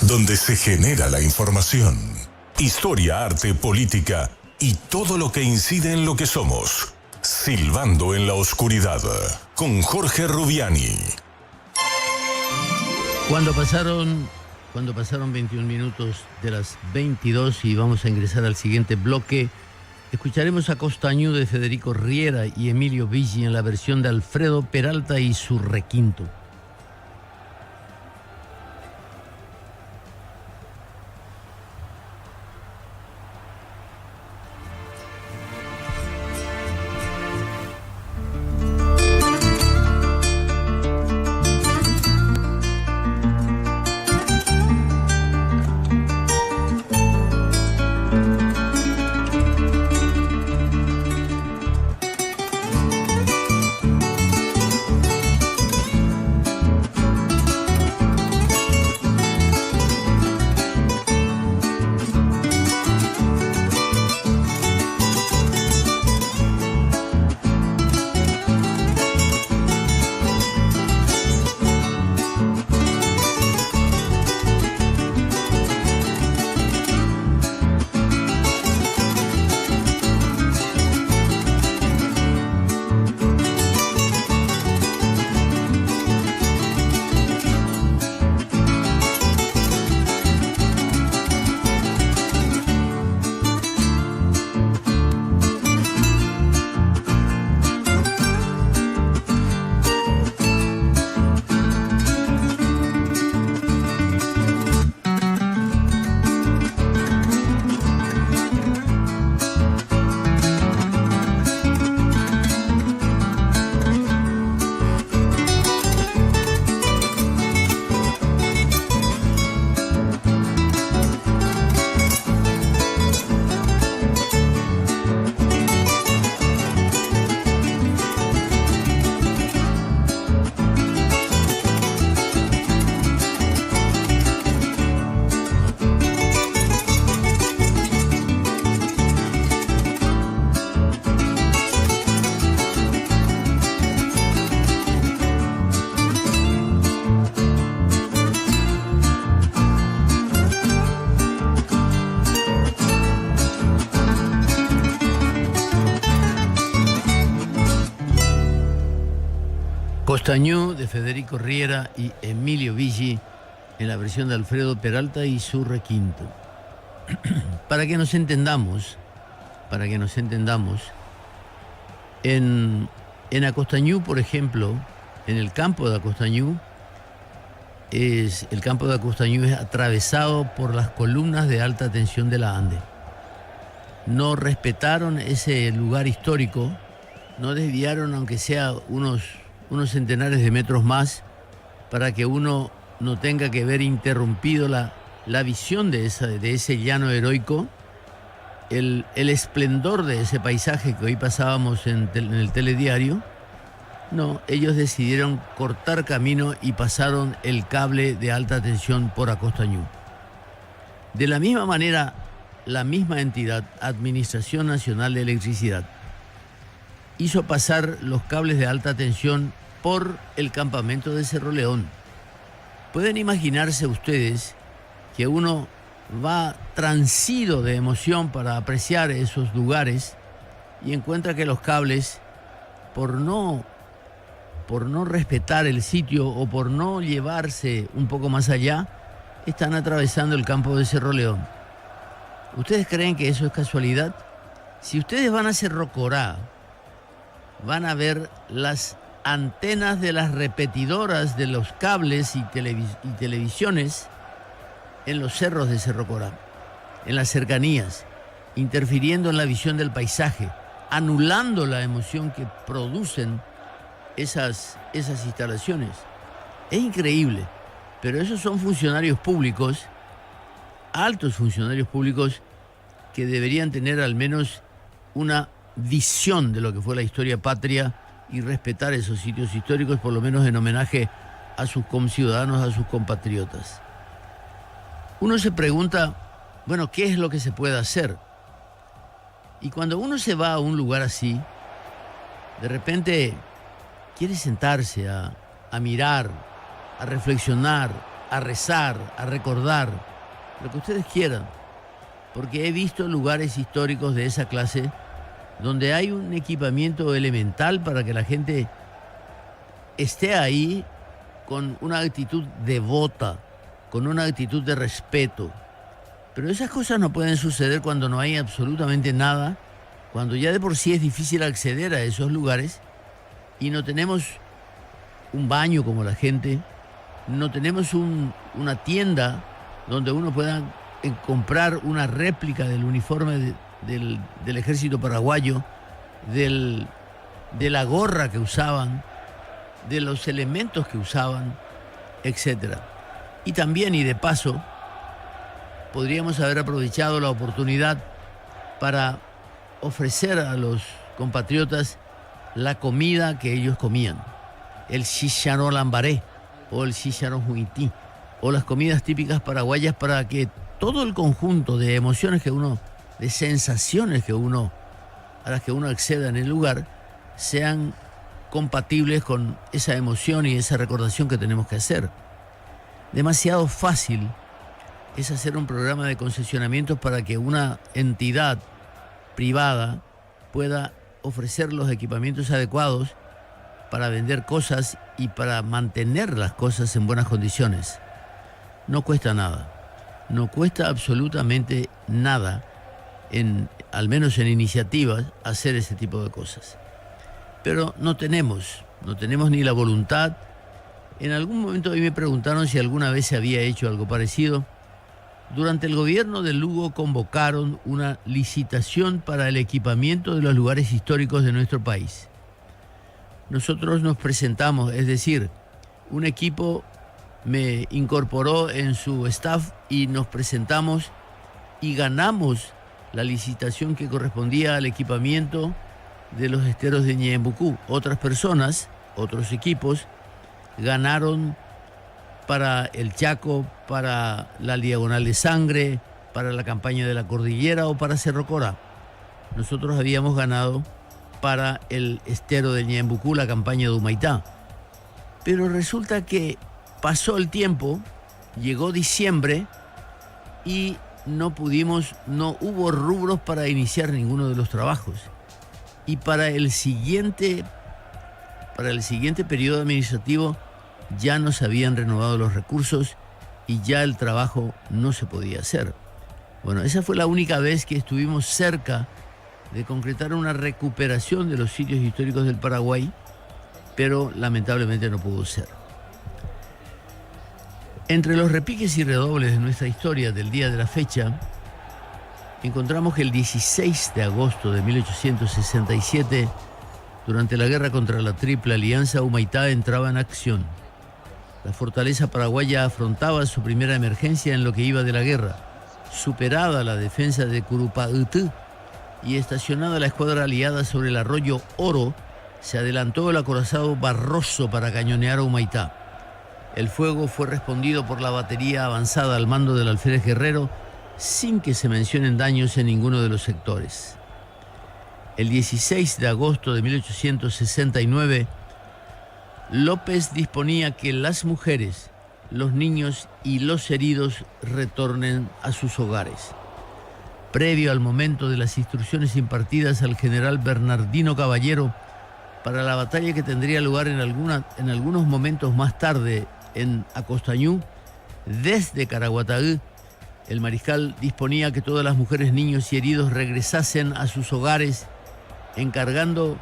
Donde se genera la información, historia, arte, política y todo lo que incide en lo que somos. Silbando en la oscuridad, con Jorge Rubiani. Cuando pasaron 21 minutos de las 22 y vamos a ingresar al siguiente bloque, escucharemos a Costañú de Federico Riera y Emilio Viggi en la versión de Alfredo Peralta y su requinto. Costañú de Federico Riera y Emilio Viggi en la versión de Alfredo Peralta y su requinto. Para que nos entendamos, en Acostañú, por ejemplo, en el campo de Acostañú, el campo de Acostañú es atravesado por las columnas de alta tensión de la Ande. No respetaron ese lugar histórico, no desviaron aunque sea unos centenares de metros más para que uno no tenga que ver interrumpido la visión de ese llano heroico, el esplendor de ese paisaje que hoy pasábamos en el telediario. No, ellos decidieron cortar camino y pasaron el cable de alta tensión por Acostañú. De la misma manera, la misma entidad, Administración Nacional de Electricidad, hizo pasar los cables de alta tensión por el campamento de Cerro León. Pueden imaginarse ustedes que uno va transido de emoción para apreciar esos lugares y encuentra que los cables, por no respetar el sitio o por no llevarse un poco más allá, están atravesando el campo de Cerro León. ¿Ustedes creen que eso es casualidad? Si ustedes van a Cerro Corá, van a ver las antenas de las repetidoras de los cables y televisiones en los cerros de Cerro Corá, en las cercanías, interfiriendo en la visión del paisaje, anulando la emoción que producen esas instalaciones. Es increíble, pero esos son funcionarios públicos, altos funcionarios públicos, que deberían tener al menos una visión de lo que fue la historia patria y respetar esos sitios históricos, por lo menos en homenaje a sus conciudadanos, a sus compatriotas. Uno se pregunta, bueno, ¿qué es lo que se puede hacer? Y cuando uno se va a un lugar así, de repente quiere sentarse a mirar, a reflexionar, a rezar, a recordar, lo que ustedes quieran, porque he visto lugares históricos de esa clase donde hay un equipamiento elemental para que la gente esté ahí con una actitud devota, con una actitud de respeto. Pero esas cosas no pueden suceder cuando no hay absolutamente nada, cuando ya de por sí es difícil acceder a esos lugares y no tenemos un baño como la gente, no tenemos una tienda donde uno pueda comprar una réplica del uniforme del ejército paraguayo, de la gorra que usaban, de los elementos que usaban, etc. Y también, y de paso, podríamos haber aprovechado la oportunidad para ofrecer a los compatriotas la comida que ellos comían, el chicharrón lambaré o el chicharrón juití, o las comidas típicas paraguayas, para que todo el conjunto de emociones de sensaciones a las que uno acceda en el lugar, sean compatibles con esa emoción y esa recordación que tenemos que hacer. Demasiado fácil es hacer un programa de concesionamientos para que una entidad privada pueda ofrecer los equipamientos adecuados para vender cosas y para mantener las cosas en buenas condiciones. No cuesta nada, no cuesta absolutamente nada, al menos en iniciativas, hacer ese tipo de cosas. Pero no tenemos ni la voluntad. En algún momento hoy me preguntaron si alguna vez se había hecho algo parecido. Durante el gobierno de Lugo convocaron una licitación para el equipamiento de los lugares históricos de nuestro país. Nosotros nos presentamos, es decir, un equipo me incorporó en su staff y nos presentamos y ganamos la licitación que correspondía al equipamiento de los esteros de Ñeembucú. Otras personas, otros equipos, ganaron para el Chaco, para la Diagonal de Sangre, para la campaña de la Cordillera o para Cerro Corá. Nosotros habíamos ganado para el estero de Ñeembucú, la campaña de Humaitá. Pero resulta que pasó el tiempo, llegó diciembre y no hubo rubros para iniciar ninguno de los trabajos. Y para el siguiente para el siguiente periodo administrativo ya no se habían renovado los recursos y ya el trabajo no se podía hacer. Bueno, esa fue la única vez que estuvimos cerca de concretar una recuperación de los sitios históricos del Paraguay, pero lamentablemente no pudo ser. Entre los repiques y redobles de nuestra historia del día de la fecha, encontramos que el 16 de agosto de 1867, durante la guerra contra la Triple Alianza, Humaitá entraba en acción. La fortaleza paraguaya afrontaba su primera emergencia en lo que iba de la guerra. Superada la defensa de Curupaitú y estacionada la escuadra aliada sobre el arroyo Oro, se adelantó el acorazado Barroso para cañonear a Humaitá. El fuego fue respondido por la batería avanzada al mando del alférez Guerrero, sin que se mencionen daños en ninguno de los sectores. El 16 de agosto de 1869, López disponía que las mujeres, los niños y los heridos retornen a sus hogares. Previo al momento de las instrucciones impartidas al general Bernardino Caballero para la batalla que tendría lugar en algunos momentos más tarde en Acostañú, desde Caraguatagú, el mariscal disponía que todas las mujeres, niños y heridos regresasen a sus hogares, encargando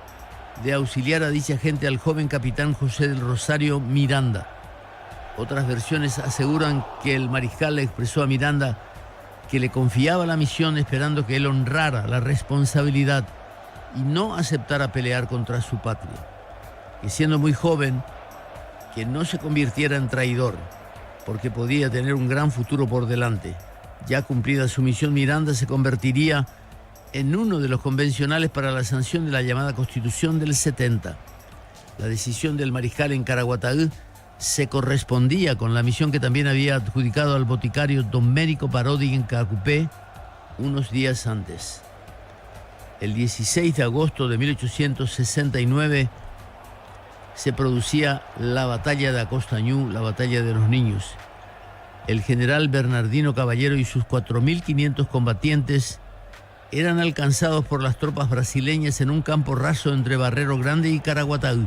de auxiliar a dicha gente al joven capitán José del Rosario Miranda. Otras versiones aseguran que el mariscal le expresó a Miranda que le confiaba la misión esperando que él honrara la responsabilidad y no aceptara pelear contra su patria. Que siendo muy joven, que no se convirtiera en traidor, porque podía tener un gran futuro por delante. Ya cumplida su misión, Miranda se convertiría en uno de los convencionales para la sanción de la llamada Constitución del 70. La decisión del mariscal en Caraguatagú se correspondía con la misión que también había adjudicado al boticario Domérico Parodi en Cacupé unos días antes. El 16 de agosto de 1869 se producía la batalla de Acostañú, la batalla de los niños. El general Bernardino Caballero y sus 4.500 combatientes eran alcanzados por las tropas brasileñas en un campo raso entre Barrero Grande y Caraguatagú.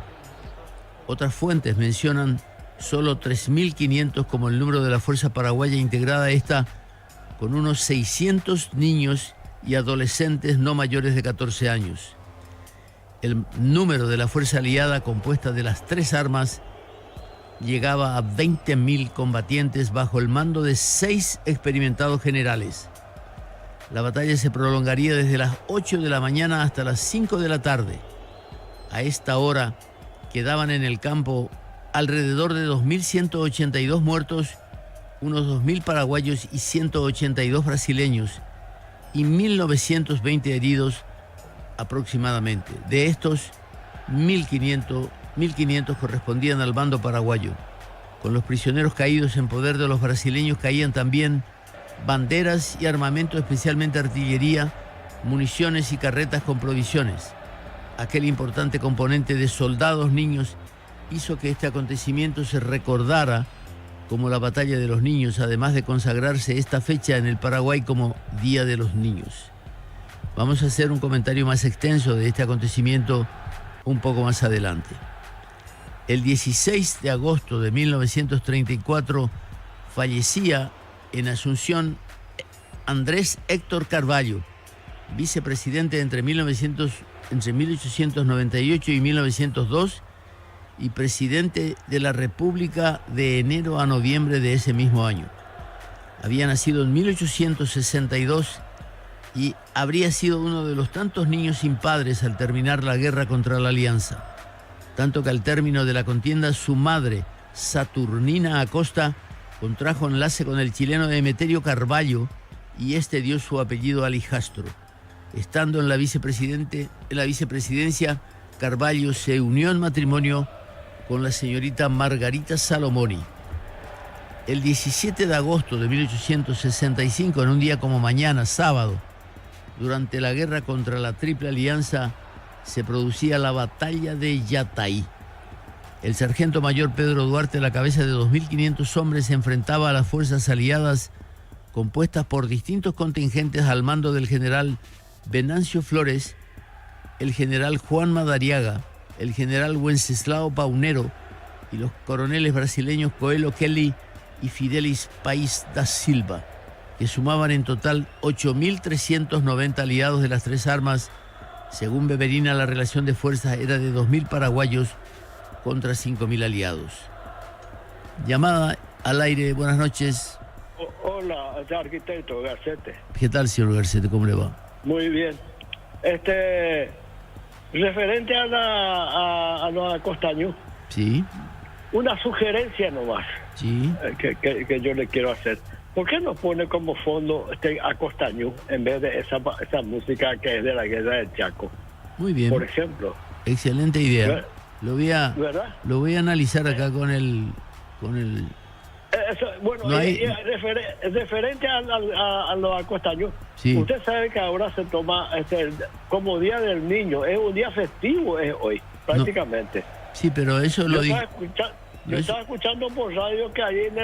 Otras fuentes mencionan solo 3.500 como el número de la fuerza paraguaya integrada esta con unos 600 niños y adolescentes no mayores de 14 años. El número de la fuerza aliada compuesta de las tres armas llegaba a 20.000 combatientes bajo el mando de 6 experimentados generales. La batalla se prolongaría desde las 8 de la mañana hasta las 5 de la tarde. A esta hora quedaban en el campo alrededor de 2.182 muertos, unos 2.000 paraguayos y 182 brasileños, y 1.920 heridos aproximadamente. De estos, 1.500 correspondían al bando paraguayo. Con los prisioneros caídos en poder de los brasileños caían también banderas y armamento, especialmente artillería, municiones y carretas con provisiones. Aquel importante componente de soldados niños hizo que este acontecimiento se recordara como la Batalla de los Niños, además de consagrarse esta fecha en el Paraguay como Día de los Niños. Vamos a hacer un comentario más extenso de este acontecimiento un poco más adelante. El 16 de agosto de 1934 fallecía en Asunción Andrés Héctor Carvalho, vicepresidente entre 1898 y 1902 y presidente de la República de enero a noviembre de ese mismo año. Había nacido en 1862 y habría sido uno de los tantos niños sin padres al terminar la guerra contra la Alianza. Tanto que al término de la contienda su madre, Saturnina Acosta, contrajo enlace con el chileno Emeterio Carvalho y este dio su apellido al hijastro. Estando en la vicepresidencia, Carvalho se unió en matrimonio con la señorita Margarita Salomoni. El 17 de agosto de 1865, en un día como mañana, sábado, durante la guerra contra la Triple Alianza, se producía la batalla de Yataí. El sargento mayor Pedro Duarte, a la cabeza de 2.500 hombres, se enfrentaba a las fuerzas aliadas compuestas por distintos contingentes al mando del general Venancio Flores, el general Juan Madariaga, el general Wenceslao Paunero y los coroneles brasileños Coelho Kelly y Fidelis País da Silva, que sumaban en total 8.390 aliados de las tres armas. Según Beverina, la relación de fuerzas era de 2.000 paraguayos contra 5.000 aliados. Llamada al aire, buenas noches. Hola, arquitecto Garcete. ¿Qué tal, señor Garcete? ¿Cómo le va? Muy bien. Referente a la Costañú. Sí. Una sugerencia nomás. Sí. Que yo le quiero hacer. ¿Por qué no pone como fondo a Costañú en vez de esa música que es de la guerra del Chaco? Muy bien. Por ejemplo. Excelente idea. Lo voy a analizar acá con el bueno, no hay... referente a lo Costañú. Sí. Usted sabe que ahora se toma como Día del Niño, es un día festivo es hoy, prácticamente. No. Sí, pero eso lo digo. Yo estaba escuchando por radio que ahí en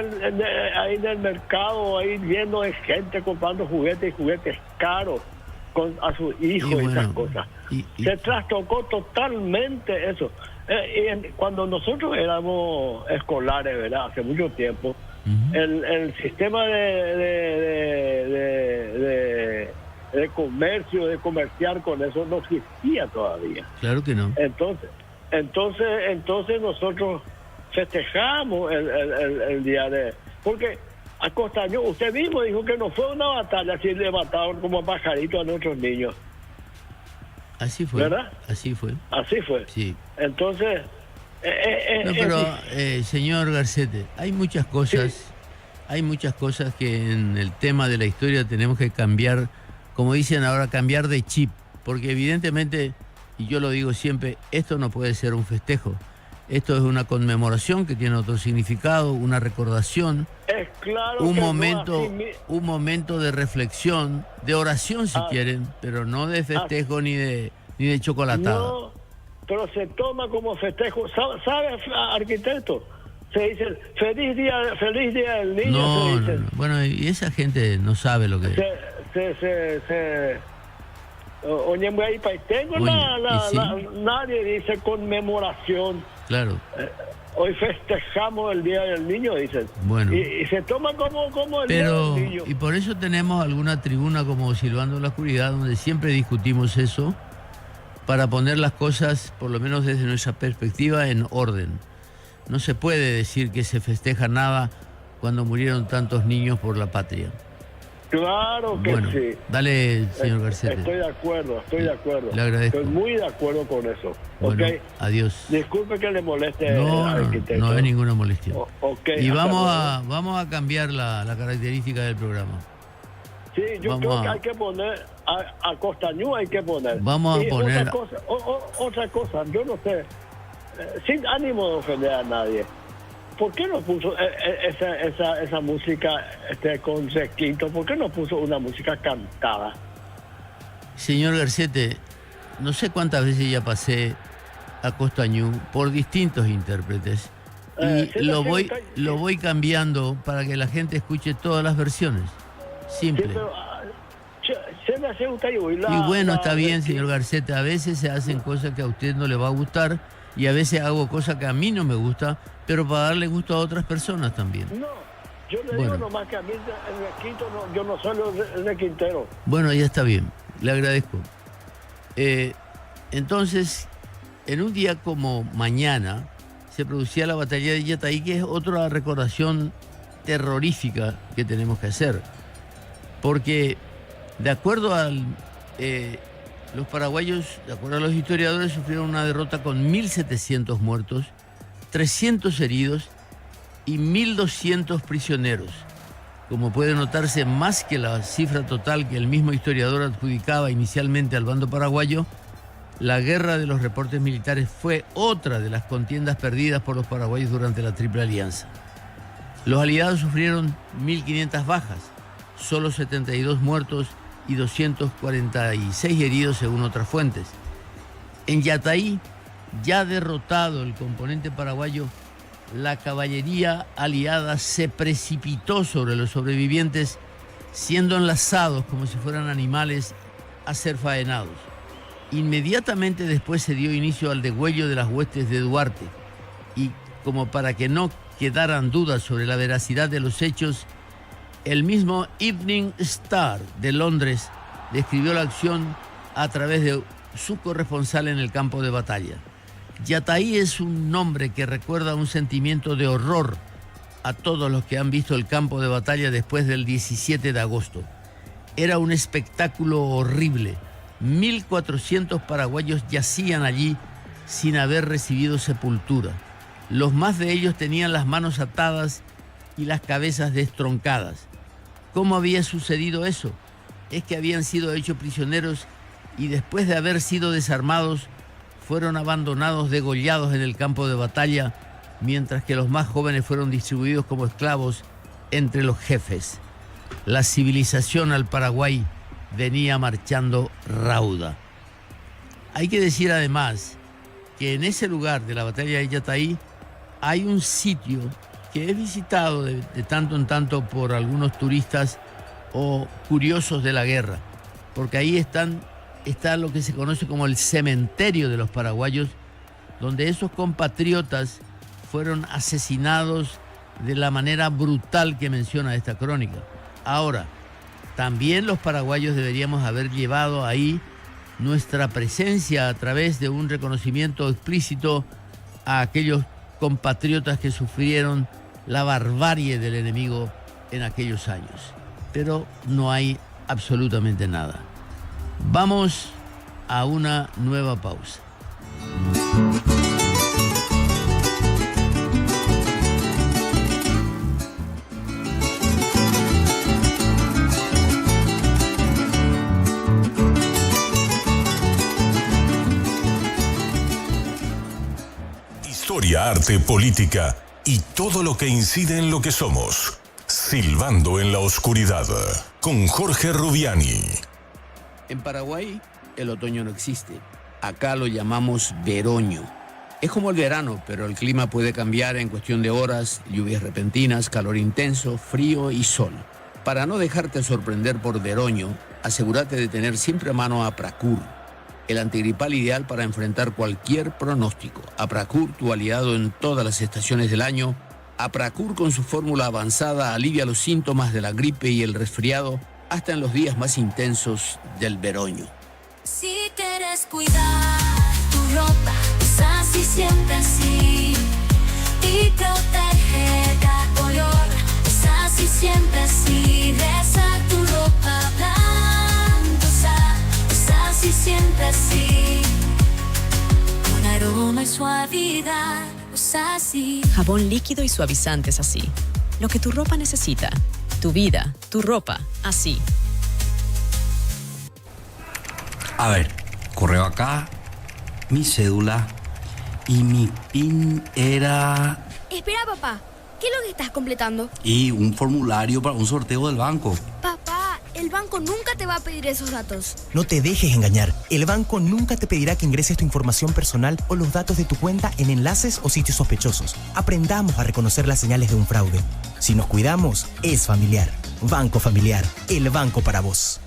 el mercado, ahí viendo de gente comprando juguetes caros a sus hijos y esas cosas. Se trastocó totalmente eso. Cuando nosotros éramos escolares, ¿verdad? Hace mucho tiempo, el sistema de comercio, de comerciar con eso no existía todavía. Claro que no. Entonces nosotros festejamos el día de... Porque a Costañú, usted mismo dijo que no fue una batalla, así le mataron como pajaritos a nuestros niños. Así fue. ¿Verdad? Así fue. Así fue. Sí. Entonces... señor Garcete, hay muchas cosas que en el tema de la historia tenemos que cambiar, como dicen ahora, cambiar de chip, porque evidentemente, y yo lo digo siempre, esto no puede ser un festejo. Esto es una conmemoración que tiene otro significado, una recordación, es claro un que momento de reflexión, de oración si quieren, pero no de festejo ni de chocolatada. No, pero se toma como festejo. ¿Sabe, arquitecto? Se dice feliz día del niño. No. Bueno, y esa gente no sabe lo que es. Nadie dice conmemoración. Claro. Hoy festejamos el Día del Niño, dicen. Bueno. Y se toma como el Día del Niño. Y por eso tenemos alguna tribuna como Silbando en la Oscuridad, donde siempre discutimos eso, para poner las cosas, por lo menos desde nuestra perspectiva, en orden. No se puede decir que se festeja nada cuando murieron tantos niños por la patria. Claro que sí. Dale, señor Garcete. Estoy de acuerdo. Le agradezco. Estoy muy de acuerdo con eso. Bueno, ¿Okay? Adiós. Disculpe que le moleste. No es ninguna molestia. Okay, y vamos a cambiar la característica del programa. Sí, yo creo que hay que poner a Costañú, hay que poner. Vamos a poner... Otra cosa, yo no sé, sin ánimo de ofender a nadie, ¿por qué no puso esa música con requinto? ¿Por qué no puso una música cantada? Señor Garcete, no sé cuántas veces ya pasé a Costañú por distintos intérpretes y lo voy cambiando para que la gente escuche todas las versiones. Simple. Sí, pero, se me hace usted y bueno, está bien, señor Garcete, a veces se hacen cosas que a usted no le va a gustar y a veces hago cosas que a mí no me gusta, pero para darle gusto a otras personas también. No, yo le digo nomás que a mí el requinto, yo no soy el requintero. Bueno, ya está bien, le agradezco. Entonces, en un día como mañana, se producía la batalla de Yataí, que es otra recordación terrorífica que tenemos que hacer. Porque, de acuerdo a los paraguayos, de acuerdo a los historiadores, sufrieron una derrota con 1.700 muertos, 300 heridos y 1.200 prisioneros. Como puede notarse, más que la cifra total que el mismo historiador adjudicaba inicialmente al bando paraguayo, la guerra de los reportes militares fue otra de las contiendas perdidas por los paraguayos durante la Triple Alianza. Los aliados sufrieron 1.500 bajas, solo 72 muertos y 246 heridos según otras fuentes. En Yataí, ya derrotado el componente paraguayo, la caballería aliada se precipitó sobre los sobrevivientes, siendo enlazados como si fueran animales a ser faenados. Inmediatamente después se dio inicio al degüello de las huestes de Duarte y, como para que no quedaran dudas sobre la veracidad de los hechos, el mismo Evening Star de Londres describió la acción a través de su corresponsal en el campo de batalla. Yataí es un nombre que recuerda un sentimiento de horror a todos los que han visto el campo de batalla después del 17 de agosto. Era un espectáculo horrible. 1.400 paraguayos yacían allí sin haber recibido sepultura. Los más de ellos tenían las manos atadas y las cabezas destroncadas. ¿Cómo había sucedido eso? Es que habían sido hechos prisioneros y después de haber sido desarmados, fueron abandonados degollados en el campo de batalla, mientras que los más jóvenes fueron distribuidos como esclavos entre los jefes. La civilización al Paraguay venía marchando rauda. Hay que decir además que en ese lugar de la batalla de Yataí hay un sitio que es visitado de tanto en tanto por algunos turistas o curiosos de la guerra, porque ahí está lo que se conoce como el cementerio de los paraguayos, donde esos compatriotas fueron asesinados de la manera brutal que menciona esta crónica. Ahora, también los paraguayos deberíamos haber llevado ahí nuestra presencia a través de un reconocimiento explícito a aquellos compatriotas que sufrieron la barbarie del enemigo en aquellos años. Pero no hay absolutamente nada. Vamos a una nueva pausa. Historia, arte, política y todo lo que incide en lo que somos. Silbando en la oscuridad, con Jorge Rubiani. En Paraguay, el otoño no existe. Acá lo llamamos veroño. Es como el verano, pero el clima puede cambiar en cuestión de horas, lluvias repentinas, calor intenso, frío y sol. Para no dejarte sorprender por veroño, asegúrate de tener siempre a mano Apracur, el antigripal ideal para enfrentar cualquier pronóstico. Apracur, tu aliado en todas las estaciones del año. Apracur, con su fórmula avanzada, alivia los síntomas de la gripe y el resfriado hasta en los días más intensos del veroño. Si quieres cuidar tu ropa, usa así siempre así y protege cada color. Usa así siempre así, reza tu ropa blanca. Usa así siempre así, con aroma y suavidad. Usa así. Jabón líquido y suavizantes así. Lo que tu ropa necesita. Tu vida, tu ropa, así. A ver, correo acá, mi cédula y mi PIN era... Espera, papá. ¿Qué es lo que estás completando? Y un formulario para un sorteo del banco. Papá, el banco nunca te va a pedir esos datos. No te dejes engañar. El banco nunca te pedirá que ingreses tu información personal o los datos de tu cuenta en enlaces o sitios sospechosos. Aprendamos a reconocer las señales de un fraude. Si nos cuidamos, es familiar. Banco Familiar, el banco para vos.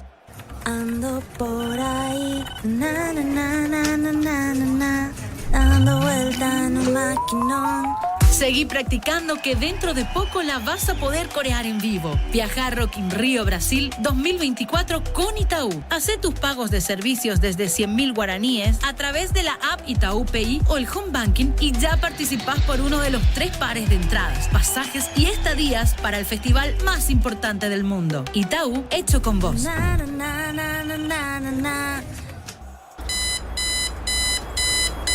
Ando por ahí, na na na na na na na, dando vuelta en un maquinón. Seguí practicando que dentro de poco la vas a poder corear en vivo. Viaja a Rock in Rio, Brasil 2024 con Itaú. Hacé tus pagos de servicios desde 100.000 guaraníes a través de la app Itaú Pay o el Home Banking y ya participás por uno de los 3 pares de entradas, pasajes y estadías para el festival más importante del mundo. Itaú, hecho con vos. Na, na, na, na, na, na, na.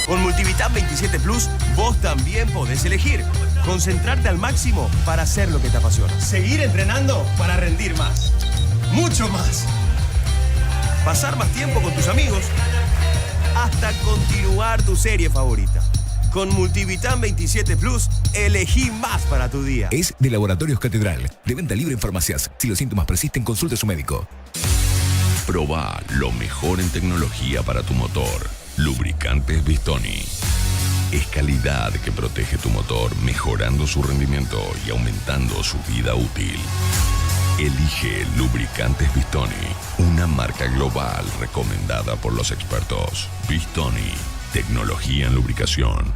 Con Multivitam 27 Plus, vos también podés elegir. Concentrarte al máximo para hacer lo que te apasiona. Seguir entrenando para rendir más. Mucho más. Pasar más tiempo con tus amigos. Hasta continuar tu serie favorita. Con Multivitam 27 Plus, elegí más para tu día. Es de Laboratorios Catedral. De venta libre en farmacias. Si los síntomas persisten, consulte a su médico. Proba lo mejor en tecnología para tu motor. Lubricantes Bistoni. Es calidad que protege tu motor, mejorando su rendimiento y aumentando su vida útil. Elige Lubricantes Bistoni, una marca global recomendada por los expertos. Bistoni, tecnología en lubricación.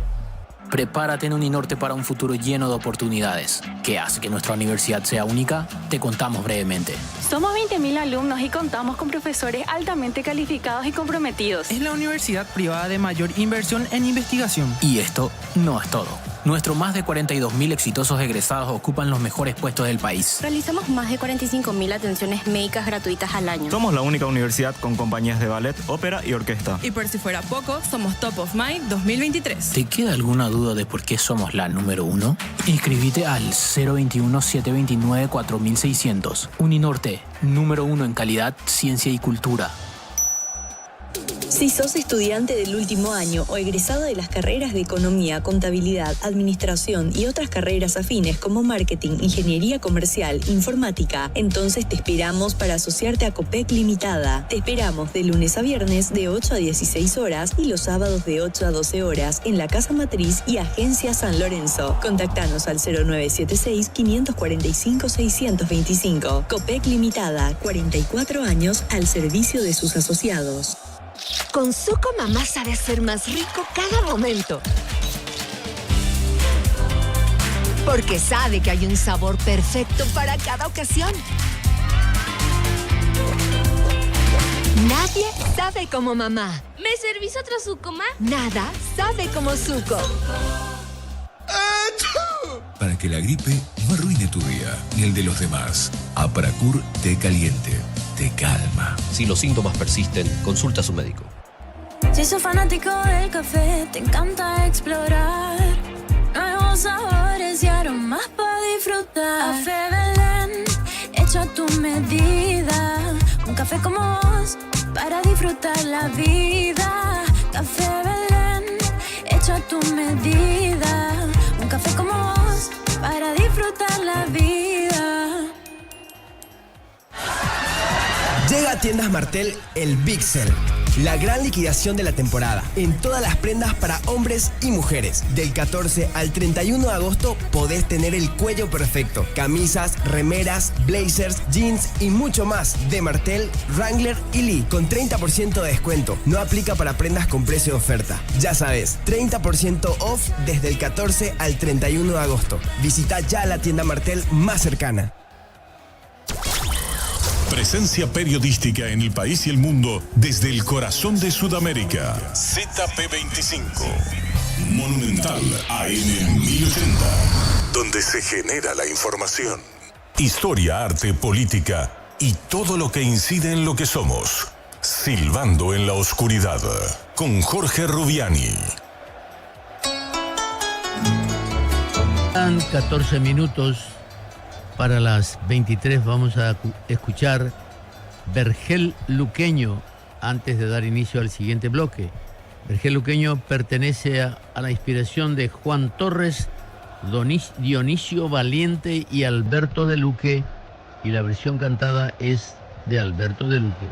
Prepárate en Uninorte para un futuro lleno de oportunidades. ¿Qué hace que nuestra universidad sea única? Te contamos brevemente. Somos 20.000 alumnos y contamos con profesores altamente calificados y comprometidos. Es la universidad privada de mayor inversión en investigación. Y esto no es todo. Nuestros más de 42.000 exitosos egresados ocupan los mejores puestos del país. Realizamos más de 45.000 atenciones médicas gratuitas al año. Somos la única universidad con compañías de ballet, ópera y orquesta. Y por si fuera poco, somos Top of Mind 2023. ¿Te queda alguna duda de por qué somos la número 1? Inscribite al 021-729-4600. Uninorte, número 1 en calidad, ciencia y cultura. Si sos estudiante del último año o egresado de las carreras de Economía, Contabilidad, Administración y otras carreras afines como Marketing, Ingeniería Comercial, Informática, entonces te esperamos para asociarte a Copec Limitada. Te esperamos de lunes a viernes de 8 a 16 horas y los sábados de 8 a 12 horas en la Casa Matriz y Agencia San Lorenzo. Contactanos al 0976-545-625. Copec Limitada, 44 años al servicio de sus asociados. Con Zuko mamá sabe hacer más rico cada momento. Porque sabe que hay un sabor perfecto para cada ocasión. Nadie sabe como mamá. ¿Me servís otro Zuko, ma? Nada sabe como Zuko. Para que la gripe no arruine tu día ni el de los demás. Apracur té caliente. Te calma. Si los síntomas persisten, consulta a su médico. Si sos fanático del café, te encanta explorar nuevos sabores y aromas para disfrutar. Café Belén, hecho a tu medida. Un café como vos, para disfrutar la vida. Café Belén, hecho a tu medida. Un café como vos, para disfrutar la vida. Llega a Tiendas Martel el Big Sale. La gran liquidación de la temporada en todas las prendas para hombres y mujeres. Del 14 al 31 de agosto podés tener el cuello perfecto. Camisas, remeras, blazers, jeans y mucho más de Martel, Wrangler y Lee con 30% de descuento. No aplica para prendas con precio de oferta. Ya sabes, 30% off desde el 14 al 31 de agosto. Visita ya la tienda Martel más cercana. Presencia periodística en el país y el mundo desde el corazón de Sudamérica. ZP25. Monumental AM 1080. Donde se genera la información. Historia, arte, política y todo lo que incide en lo que somos. Silbando en la oscuridad. Con Jorge Rubiani. 14 minutos. Para las 23 vamos a escuchar Vergel Luqueño antes de dar inicio al siguiente bloque. Vergel Luqueño pertenece a la inspiración de Juan Torres, Dionisio Valiente y Alberto de Luque, y la versión cantada es de Alberto de Luque.